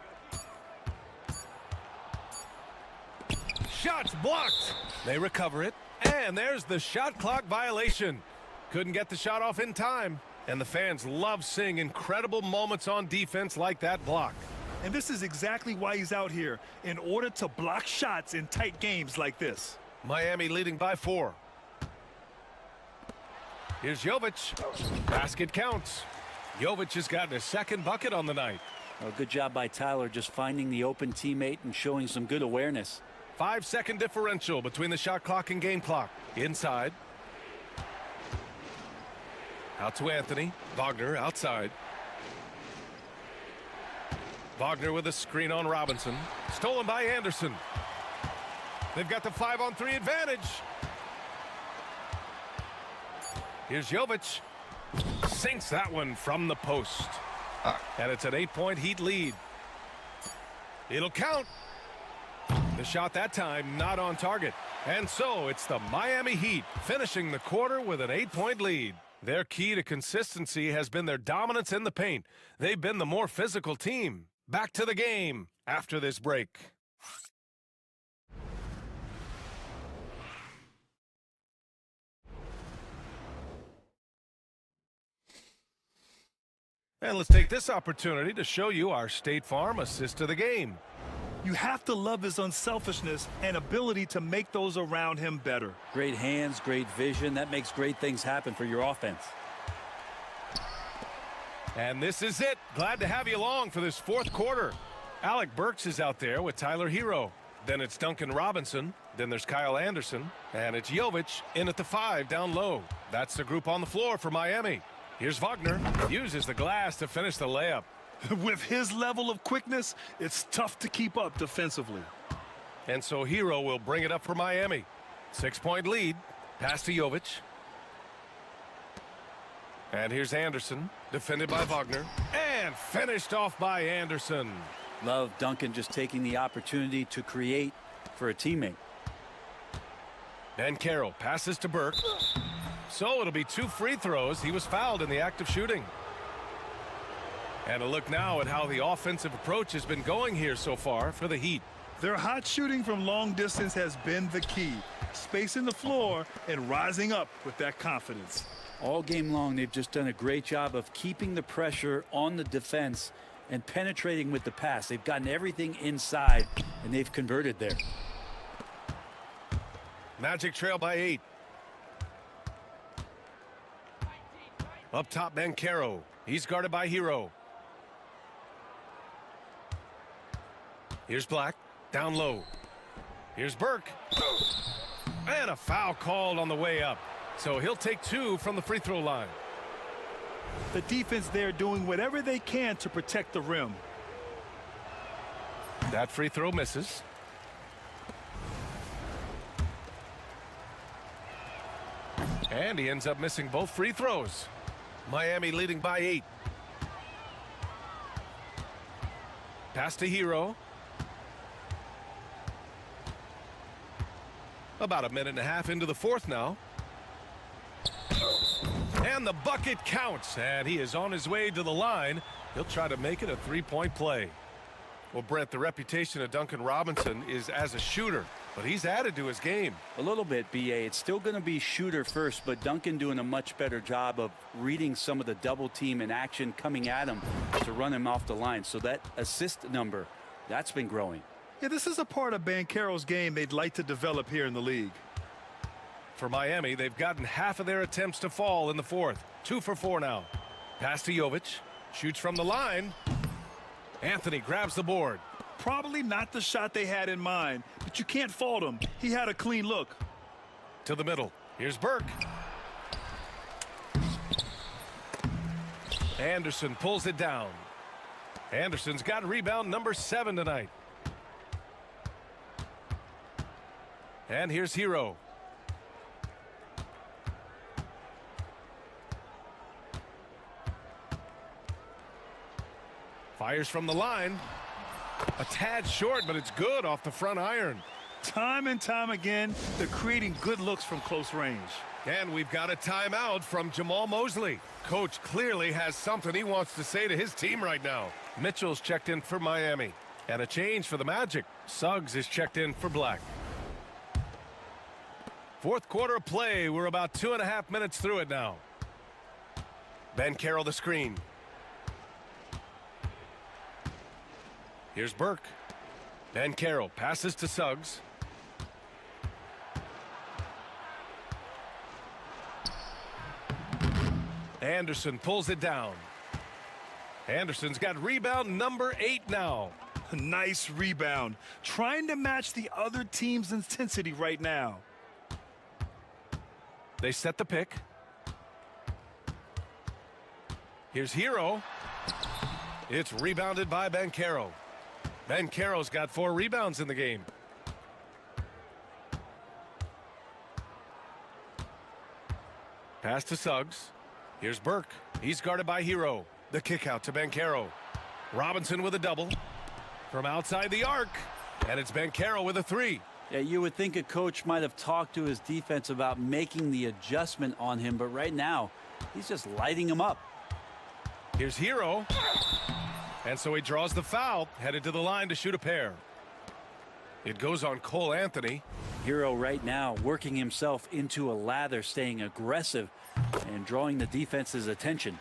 Shots blocked. They recover it. And there's the shot clock violation. Couldn't get the shot off in time. And the fans love seeing incredible moments on defense like that block. And this is exactly why he's out here, in order to block shots in tight games like this. Miami leading by 4. Here's Jovic. Basket counts. Jovic has gotten his 2nd bucket on the night. Oh, good job by Tyler just finding the open teammate and showing some good awareness. 5-second differential between the shot clock and game clock. Inside. Out to Anthony. Wagner outside. Wagner with a screen on Robinson. Stolen by Anderson. They've got the 5-on-3 advantage. Here's Jovic. Sinks that one from the post. And it's an 8-point Heat lead. It'll count. The shot that time not on target. And so it's the Miami Heat finishing the quarter with an 8-point lead. Their key to consistency has been their dominance in the paint. They've been the more physical team. Back to the game after this break. And let's take this opportunity to show you our State Farm assist of the game. You have to love his unselfishness and ability to make those around him better. Great hands, great vision. That makes great things happen for your offense. And this is it. Glad to have you along for this fourth quarter. Alec Burks is out there with Tyler Hero. Then it's Duncan Robinson. Then there's Kyle Anderson. And it's Jovic in at the 5 down low. That's the group on the floor for Miami. Here's Wagner. Uses the glass to finish the layup. With his level of quickness, it's tough to keep up defensively. And so Hero will bring it up for Miami. 6-point lead. Pass to Jovic. And here's Anderson. Defended by Wagner. And finished off by Anderson. Love Duncan just taking the opportunity to create for a teammate. Ben Carroll passes to Burke. So it'll be 2 free throws. He was fouled in the act of shooting. And a look now at how the offensive approach has been going here so far for the Heat. Their hot shooting from long distance has been the key. Spacing the floor and rising up with that confidence. All game long, they've just done a great job of keeping the pressure on the defense and penetrating with the pass. They've gotten everything inside, and they've converted there. Magic trail by 8. Up top, Banchero. He's guarded by Hero. Here's Black. Down low. Here's Burke. And a foul called on the way up. So he'll take 2 from the free throw line. The defense there doing whatever they can to protect the rim. That free throw misses. And he ends up missing both free throws. Miami leading by 8. Pass to Hero. About a minute and a half into the fourth now. And the bucket counts. And he is on his way to the line. He'll try to make it a 3-point play. Well, Brett, the reputation of Duncan Robinson is as a shooter, but he's added to his game. A little bit, BA. It's still going to be shooter first, but Duncan doing a much better job of reading some of the double team in action coming at him to run him off the line. So that assist number, that's been growing. Yeah, this is a part of Banchero's game they'd like to develop here in the league. For Miami, they've gotten half of their attempts to fall in the fourth. 2 for 4 now. Pass to Jovic. Shoots from the line. Anthony grabs the board. Probably not the shot they had in mind, but you can't fault him. He had a clean look. To the middle. Here's Burke. Anderson pulls it down. Anderson's got rebound number 7 tonight. And here's Hero. Fires from the line. A tad short, but it's good off the front iron. Time and time again, they're creating good looks from close range. And we've got a timeout from Jamal Mosley. Coach clearly has something he wants to say to his team right now. Mitchell's checked in for Miami. And a change for the Magic. Suggs is checked in for Black. Fourth quarter of play. We're about 2.5 minutes through it now. Ben Carroll the screen. Here's Burke. Ben Carroll passes to Suggs. Anderson pulls it down. Anderson's got rebound number 8 now. Nice rebound. Trying to match the other team's intensity right now. They set the pick. Here's Hero. It's rebounded by Banchero. Banchero's got 4 rebounds in the game. Pass to Suggs. Here's Burke. He's guarded by Hero. The kick out to Banchero. Robinson with a double. From outside the arc. And it's Banchero with a 3. Yeah, you would think a coach might have talked to his defense about making the adjustment on him, but right now, he's just lighting him up. Here's Hero. And so he draws the foul, headed to the line to shoot a pair. It goes on Cole Anthony. Hero right now working himself into a lather, staying aggressive and drawing the defense's attention.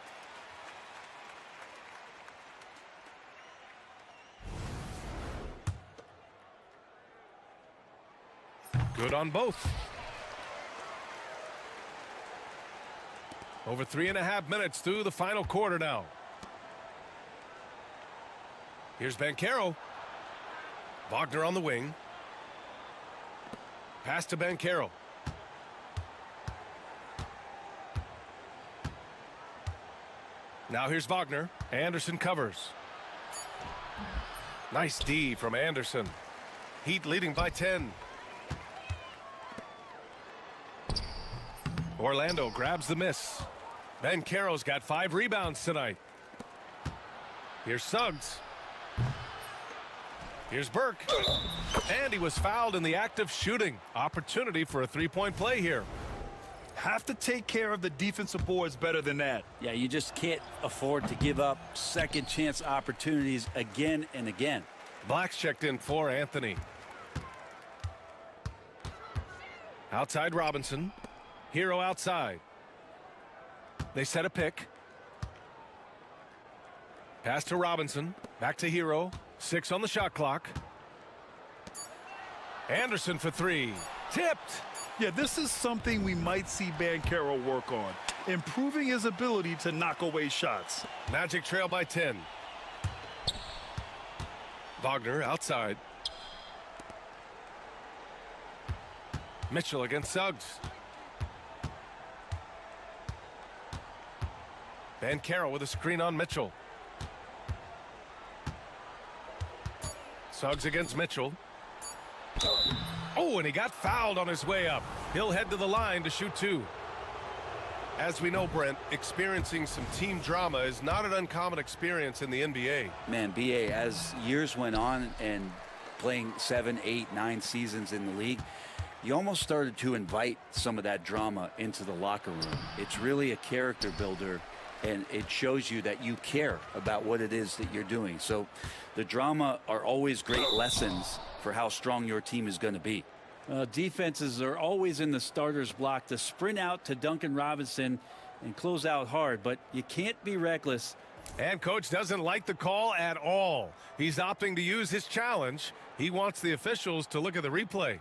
Good on both. Over 3.5 minutes through the final quarter now. Here's Banchero. Wagner on the wing. Pass to Banchero. Now here's Wagner. Anderson covers. Nice D from Anderson. Heat leading by 10. Orlando grabs the miss. Banchero's got 5 rebounds tonight. Here's Suggs. Here's Burke. And he was fouled in the act of shooting. Opportunity for a three-point play here. Have to take care of the defensive boards better than that. Yeah, you just can't afford to give up second chance opportunities again and again. Black's checked in for Anthony. Outside Robinson. Hero outside. They set a pick. Pass to Robinson. Back to Hero. 6 on the shot clock. Anderson for 3. Tipped. Yeah, this is something we might see Banchero work on. Improving his ability to knock away shots. Magic trail by 10. Wagner outside. Mitchell against Suggs. Banchero with a screen on Mitchell. Suggs against Mitchell. Oh, and he got fouled on his way up. He'll head to the line to shoot 2. As we know, Brent, experiencing some team drama is not an uncommon experience in the NBA. Man, BA, as years went on and playing 7, 8, 9 seasons in the league, you almost started to invite some of that drama into the locker room. It's really a character builder, and it shows you that you care about what it is that you're doing. So the drama are always great lessons for how strong your team is going to be. Defenses are always in the starter's block to sprint out to Duncan Robinson and close out hard, but you can't be reckless. And coach doesn't like the call at all. He's opting to use his challenge. He wants the officials to look at the replay.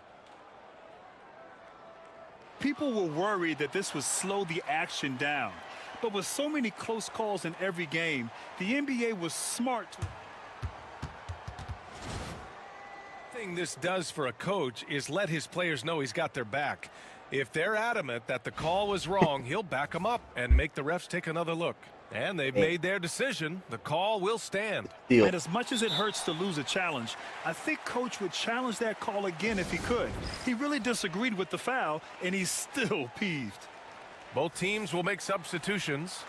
People were worried that this would slow the action down. But with so many close calls in every game, the NBA was smart. Thing this does for a coach is let his players know he's got their back. If they're adamant that the call was wrong, he'll back them up and make the refs take another look. And they've made their decision. The call will stand. And as much as it hurts to lose a challenge, I think coach would challenge that call again if he could. He really disagreed with the foul, and he's still peeved. Both teams will make substitutions.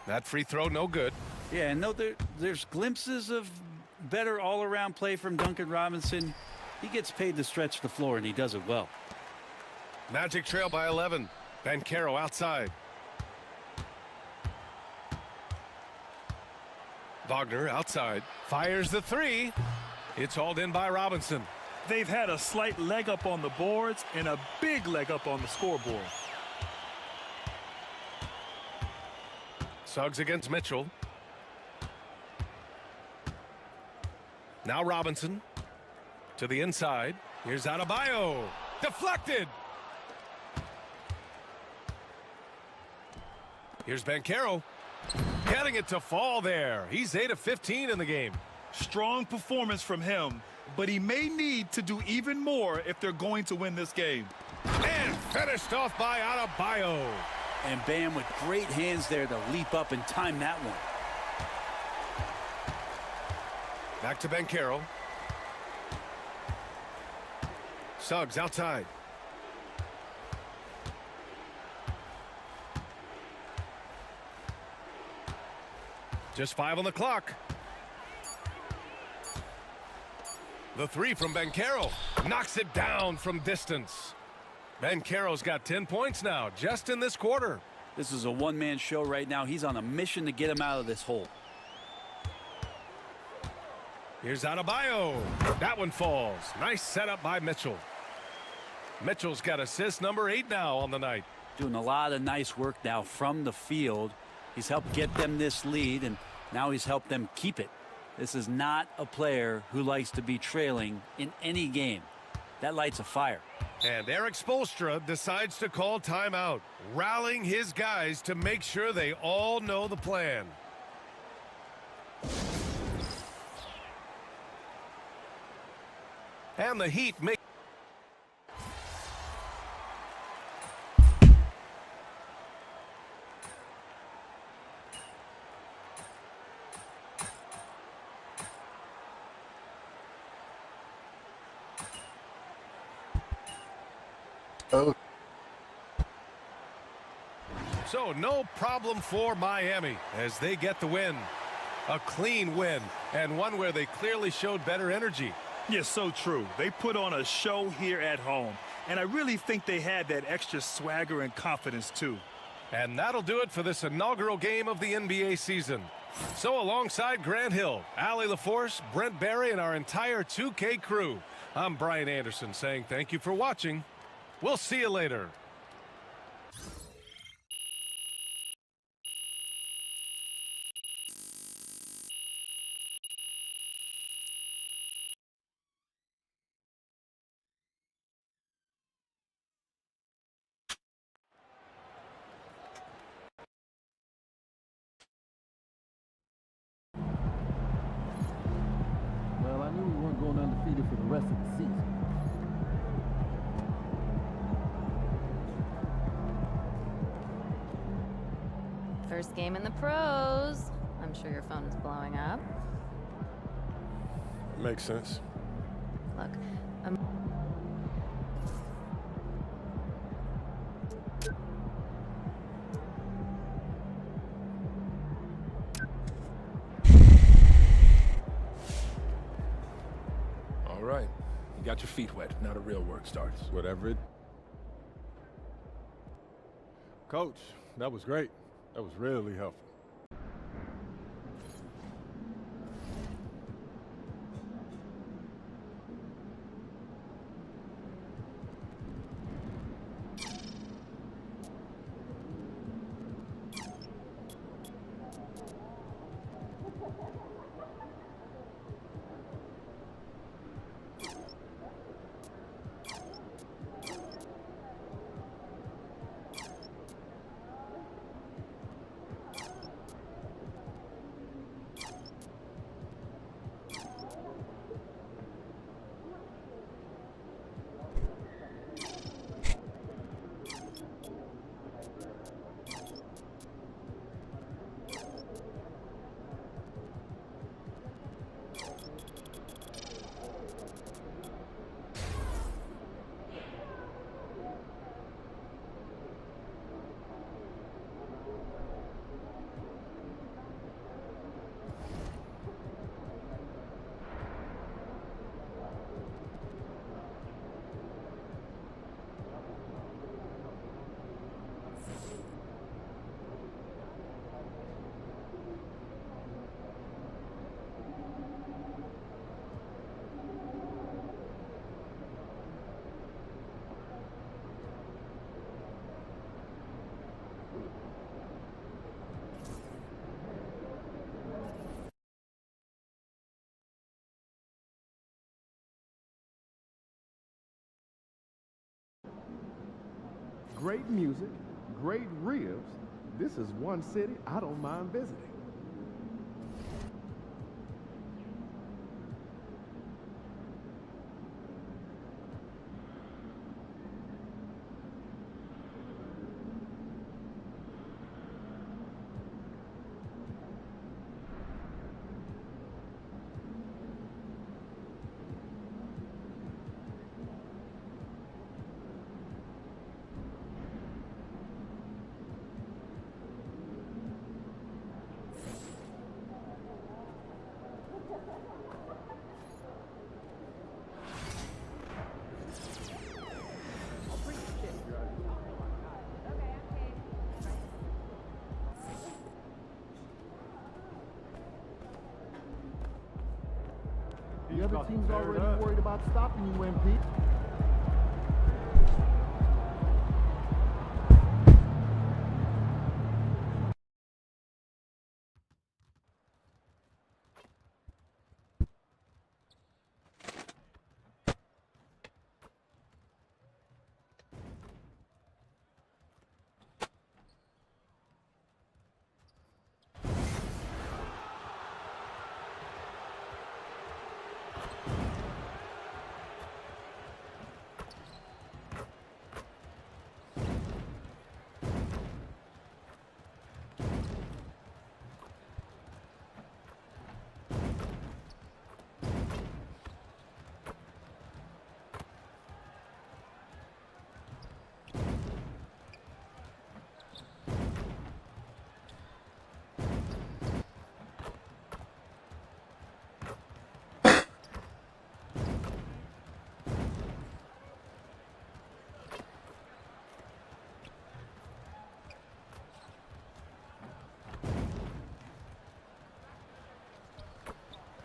That free throw no good. Yeah, and there's glimpses of better all-around play from Duncan Robinson. He gets paid to stretch the floor, and he does it well. Magic trail by 11. Banchero outside. Wagner outside. Fires the 3. It's hauled in by Robinson. They've had a slight leg up on the boards and a big leg up on the scoreboard. Suggs against Mitchell. Now Robinson to the inside. Here's Adebayo. Deflected. Here's Banchero. Getting it to fall there. He's 8 of 15 in the game. Strong performance from him, but he may need to do even more if they're going to win this game. And finished off by Adebayo. And Bam with great hands there to leap up and time that one. Back to Banchero. Suggs outside. Just 5 on the clock. The 3 from Banchero. Knocks it down from distance. Banchero's got 10 points now, just in this quarter. This is a one-man show right now. He's on a mission to get him out of this hole. Here's Adebayo. That one falls. Nice setup by Mitchell. Mitchell's got assist number 8 now on the night. Doing a lot of nice work now from the field. He's helped get them this lead, and now he's helped them keep it. This is not a player who likes to be trailing in any game. That lights a fire. And Eric Spoelstra decides to call timeout, rallying his guys to make sure they all know the plan. And the Heat make So no problem for Miami as they get the win. A clean win, and one where they clearly showed better energy. Yes, so true. They put on a show here at home, and I really think they had that extra swagger and confidence too. And that'll do it for this inaugural game of the NBA season. So alongside Grant Hill, Allie LaForce, Brent Barry, and our entire 2K crew, I'm Brian Anderson saying thank you for watching. We'll see you later. Well, I knew we weren't going undefeated for the rest of the season. First game in the pros. I'm sure your phone is blowing up. Makes sense. Look, All right. You got your feet wet. Now the real work starts. Whatever it... Coach, that was great. That was really helpful. Great music, great ribs. This is one city I don't mind visiting. The other team's already worried about stopping you, MP.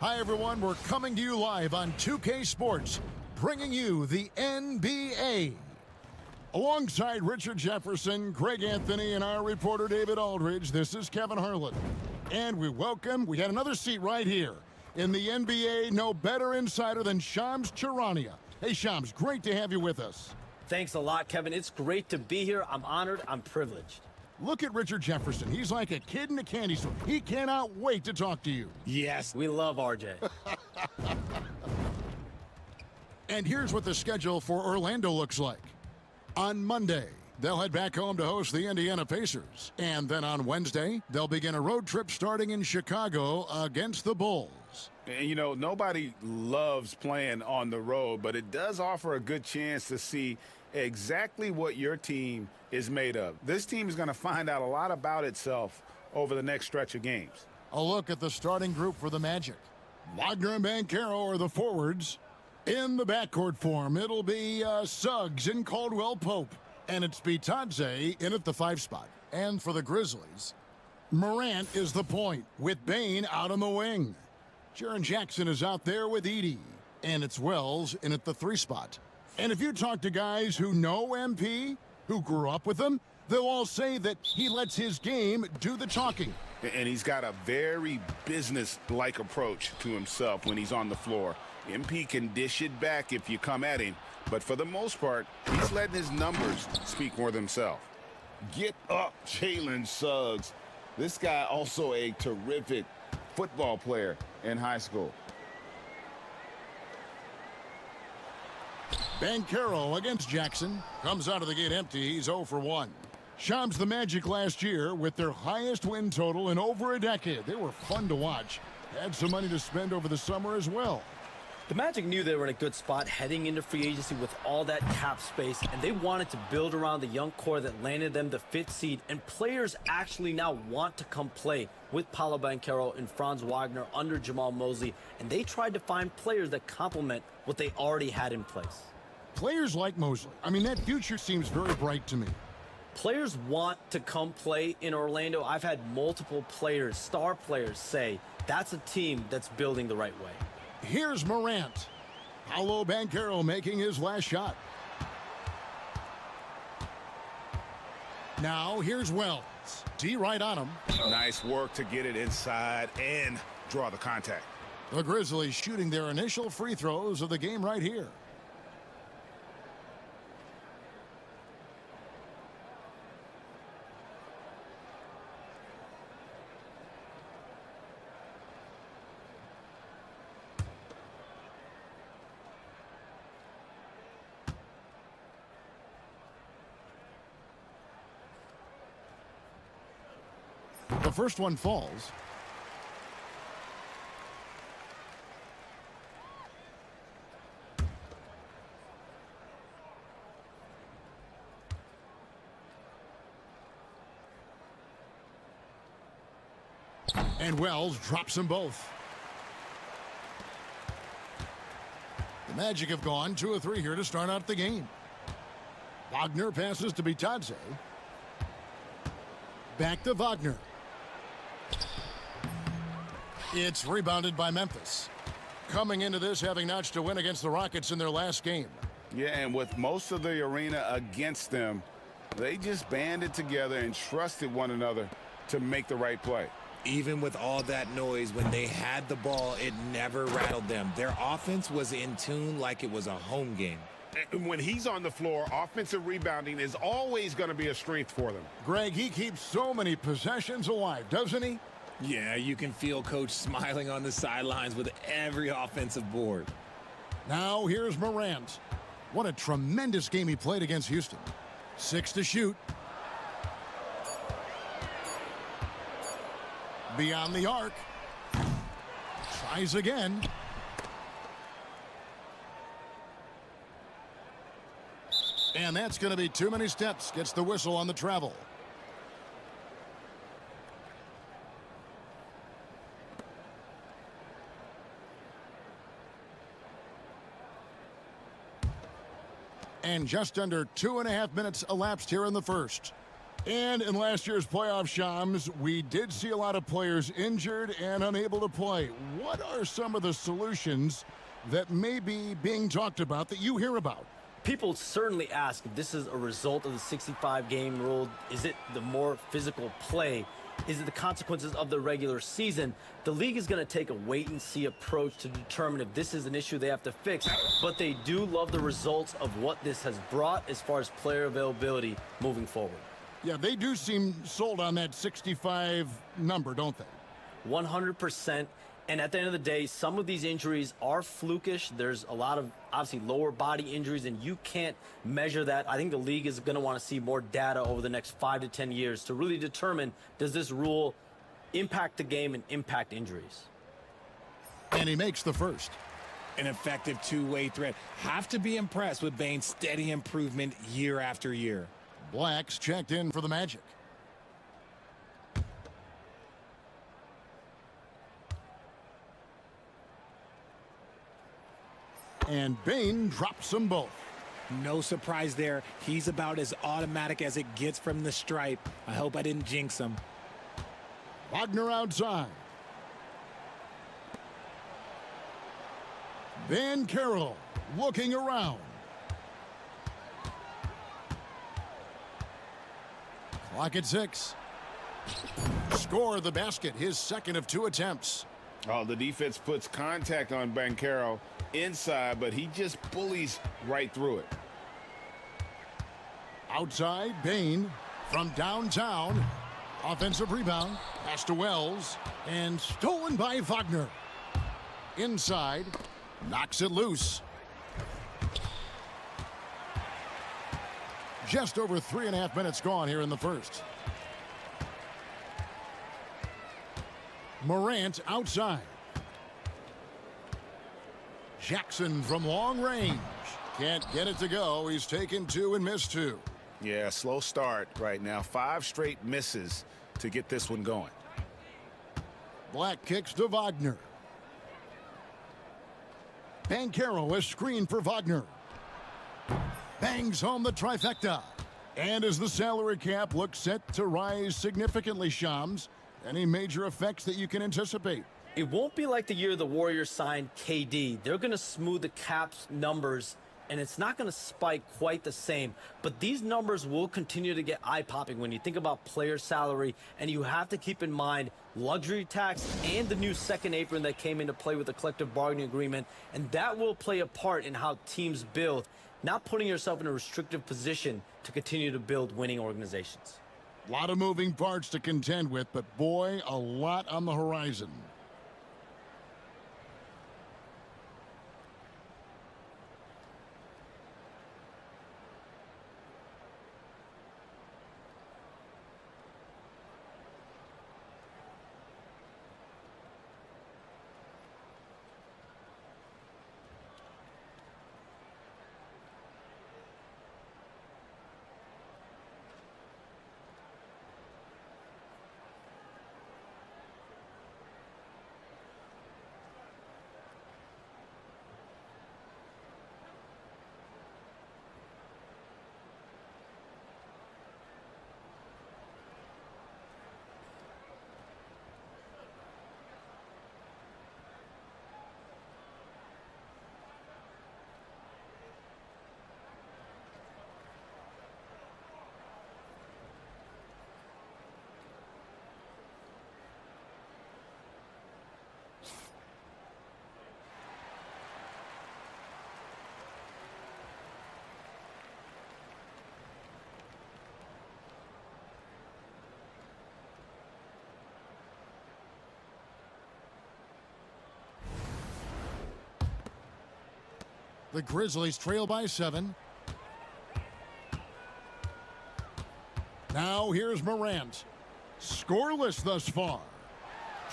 Hi, everyone. We're coming to you live on 2K Sports, bringing you the NBA. Alongside Richard Jefferson, Greg Anthony, and our reporter David Aldridge, this is Kevin Harlan. And we got another seat right here. In the NBA, no better insider than Shams Charania. Hey, Shams, great to have you with us. Thanks a lot, Kevin. It's great to be here. I'm honored. I'm privileged. Look at Richard Jefferson. He's like a kid in a candy store. He cannot wait to talk to you. Yes, we love RJ. And here's what the schedule for Orlando looks like. On Monday, they'll head back home to host the Indiana Pacers. And then on Wednesday, they'll begin a road trip starting in Chicago against the Bulls. And, you know, nobody loves playing on the road, but it does offer a good chance to see exactly what your team is made of. This team is going to find out a lot about itself over the next stretch of games. A look at the starting group for the Magic. Wagner and Banchero are the forwards. In the backcourt form, it'll be Suggs and Caldwell Pope. And it's Bitadze in at the 5 spot. And for the Grizzlies, Morant is the point with Bane out on the wing. Jaren Jackson is out there with Edey. And it's Wells in at the 3 spot. And if you talk to guys who know MP, who grew up with him, they'll all say that he lets his game do the talking. And he's got a very business-like approach to himself when he's on the floor. MP can dish it back if you come at him, but for the most part, he's letting his numbers speak for themselves. Get up, Jalen Suggs. This guy also a terrific football player in high school. Banchero against Jackson. Comes out of the gate empty. He's 0 for 1. Shams the Magic last year with their highest win total in over a decade. They were fun to watch. Had some money to spend over the summer as well. The Magic knew they were in a good spot heading into free agency with all that cap space, and they wanted to build around the young core that landed them the 5th seed, and players actually now want to come play with Paolo Banchero and Franz Wagner under Jamal Mosley, and they tried to find players that complement what they already had in place. Players like Mosley. I mean, that future seems very bright to me. Players want to come play in Orlando. I've had multiple players, star players, say that's a team that's building the right way. Here's Morant. Paolo Banchero making his last shot. Now here's Wells. D right on him. Nice work to get it inside and draw the contact. The Grizzlies shooting their initial free throws of the game right here. The first one falls. And Wells drops them both. The Magic have gone 2 of 3 here to start out the game. Wagner passes to Bitadze. Back to Wagner. It's rebounded by Memphis. Coming into this having notched a win against the Rockets in their last game. Yeah, and with most of the arena against them, they just banded together and trusted one another to make the right play. Even with all that noise, when they had the ball, it never rattled them. Their offense was in tune like it was a home game. And when he's on the floor, offensive rebounding is always going to be a strength for them. Greg, he keeps so many possessions alive, doesn't he? Yeah, you can feel Coach smiling on the sidelines with every offensive board. Now here's Morant. What a tremendous game he played against Houston. 6 to shoot. Beyond the arc. Tries again. And that's going to be too many steps. Gets the whistle on the travel. And just under 2.5 minutes elapsed here in the first. And in last year's playoff, Shams, we did see a lot of players injured and unable to play. What are some of the solutions that may be being talked about that you hear about? People certainly ask if this is a result of the 65-game rule. Is it the more physical play? Is it the consequences of the regular season? The league is going to take a wait-and-see approach to determine if this is an issue they have to fix. But they do love the results of what this has brought as far as player availability moving forward. Yeah, they do seem sold on that 65 number, don't they? 100%. And at the end of the day, some of these injuries are flukish. There's a lot of, obviously, lower body injuries, and you can't measure that. I think the league is going to want to see more data over the next 5 to 10 years to really determine, does this rule impact the game and impact injuries? And he makes the first. An effective two-way threat. Have to be impressed with Bane's steady improvement year after year. Black's checked in for the Magic. And Bane drops them both. No surprise there. He's about as automatic as it gets from the stripe. I hope I didn't jinx him. Wagner outside. Van Carroll looking around. Clock at 6. Score the basket, his second of 2 attempts. Oh, the defense puts contact on Banchero inside, but he just bullies right through it. Outside, Bane from downtown. Offensive rebound. Pass to Wells. And stolen by Wagner. Inside. Knocks it loose. Just over 3.5 minutes gone here in the first. Morant outside. Jackson from long range. Can't get it to go. He's taken 2 and missed 2. Yeah, slow start right now. 5 straight misses to get this one going. Black kicks to Wagner. Banchero, a screen for Wagner. Bangs home the trifecta. And as the salary cap looks set to rise significantly, Shams, any major effects that you can anticipate? It won't be like the year the Warriors signed KD. They're going to smooth the cap's numbers, and it's not going to spike quite the same. But these numbers will continue to get eye-popping when you think about player salary, and you have to keep in mind luxury tax and the new second apron that came into play with the collective bargaining agreement, and that will play a part in how teams build, not putting yourself in a restrictive position to continue to build winning organizations. A lot of moving parts to contend with, but boy, a lot on the horizon. The Grizzlies trail by 7. Now here's Morant. Scoreless thus far.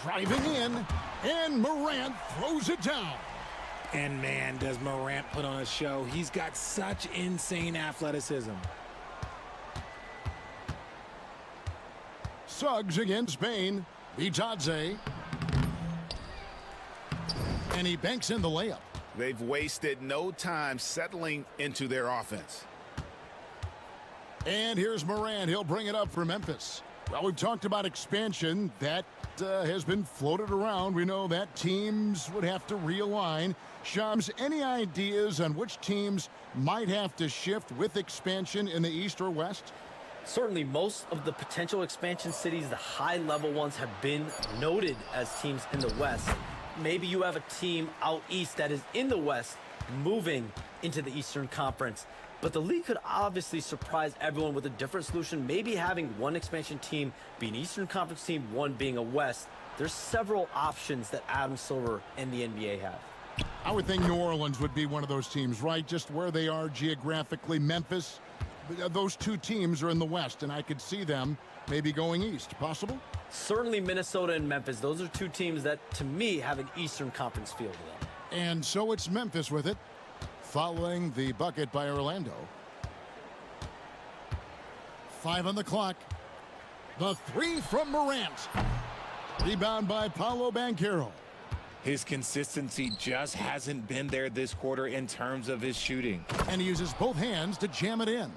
Driving in, and Morant throws it down. And man, does Morant put on a show. He's got such insane athleticism. Suggs against Bane. Bitadze. And he banks in the layup. They've wasted no time settling into their offense. And here's Moran. He'll bring it up for Memphis. Well, we've talked about expansion. That has been floated around. We know that teams would have to realign. Shams, any ideas on which teams might have to shift with expansion in the East or West? Certainly, most of the potential expansion cities, the high-level ones, have been noted as teams in the West. Maybe you have a team out east that is in the West moving into the Eastern Conference. But the league could obviously surprise everyone with a different solution. Maybe having one expansion team be an Eastern Conference team, one being a West. There's several options that Adam Silver and the NBA have. I would think New Orleans would be one of those teams, right? Just where they are geographically. Memphis, those two teams are in the West, and I could see them maybe going east. Possible? Certainly Minnesota and Memphis. Those are two teams that, to me, have an Eastern Conference feel to them. And so it's Memphis with it, following the bucket by Orlando. 5 on the clock. The three from Morant. Rebound by Paolo Banchero. His consistency just hasn't been there this quarter in terms of his shooting. And he uses both hands to jam it in.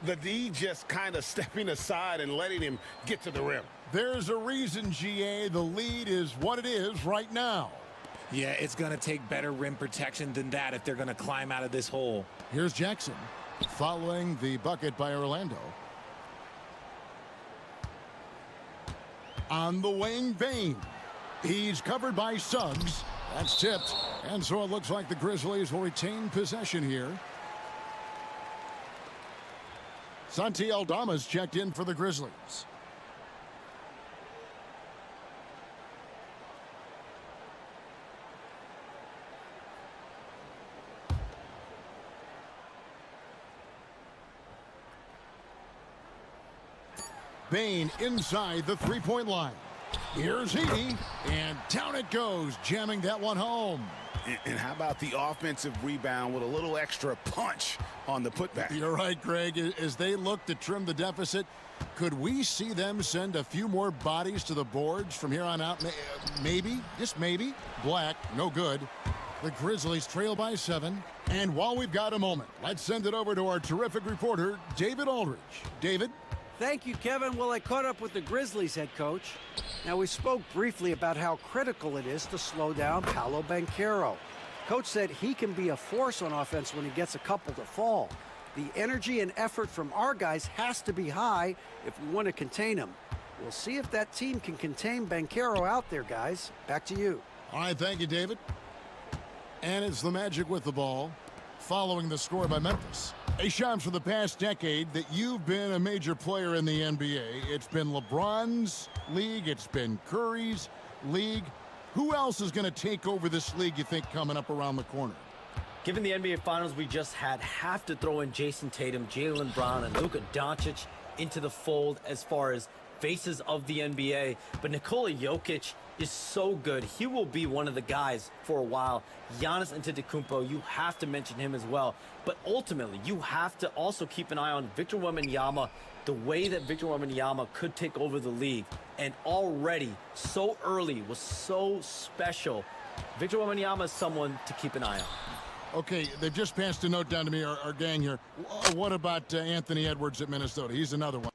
The D just kind of stepping aside and letting him get to the rim. There's a reason, GA, the lead is what it is right now. Yeah, it's going to take better rim protection than that if they're going to climb out of this hole. Here's Jackson, following the bucket by Orlando. On the wing, Bane. He's covered by Suggs. That's tipped. And so it looks like the Grizzlies will retain possession here. Santi Aldama's checked in for the Grizzlies. Bane inside the three-point line. Here's Heaney, and down it goes, jamming that one home. And how about the offensive rebound with a little extra punch on the putback? You're right, Greg. As they look to trim the deficit, could we see them send a few more bodies to the boards from here on out? Maybe, just maybe. Black, no good. The Grizzlies trail by 7. And while we've got a moment, let's send it over to our terrific reporter, David Aldridge. David? Thank you, Kevin. Well, I caught up with the Grizzlies head coach. Now, we spoke briefly about how critical it is to slow down Paolo Banchero. Coach said he can be a force on offense when he gets a couple to fall. The energy and effort from our guys has to be high if we want to contain him. We'll see if that team can contain Banchero out there, guys. Back to you. All right, thank you, David. And it's the Magic with the ball, following the score by Memphis. Hey, Shams, for the past decade that you've been a major player in the NBA, it's been LeBron's league, it's been Curry's league. Who else is going to take over this league, you think, coming up around the corner? Given the NBA Finals we just had, have to throw in Jason Tatum, Jaylen Brown, and Luka Doncic into the fold as far as faces of the NBA. But Nikola Jokic is so good. He will be one of the guys for a while. Giannis Antetokounmpo, you have to mention him as well. But ultimately, you have to also keep an eye on Victor Wembanyama, the way that Victor Wembanyama could take over the league. And already, so early, was so special. Victor Wembanyama is someone to keep an eye on. Okay, they've just passed a note down to me, our gang here. What about Anthony Edwards at Minnesota? He's another one.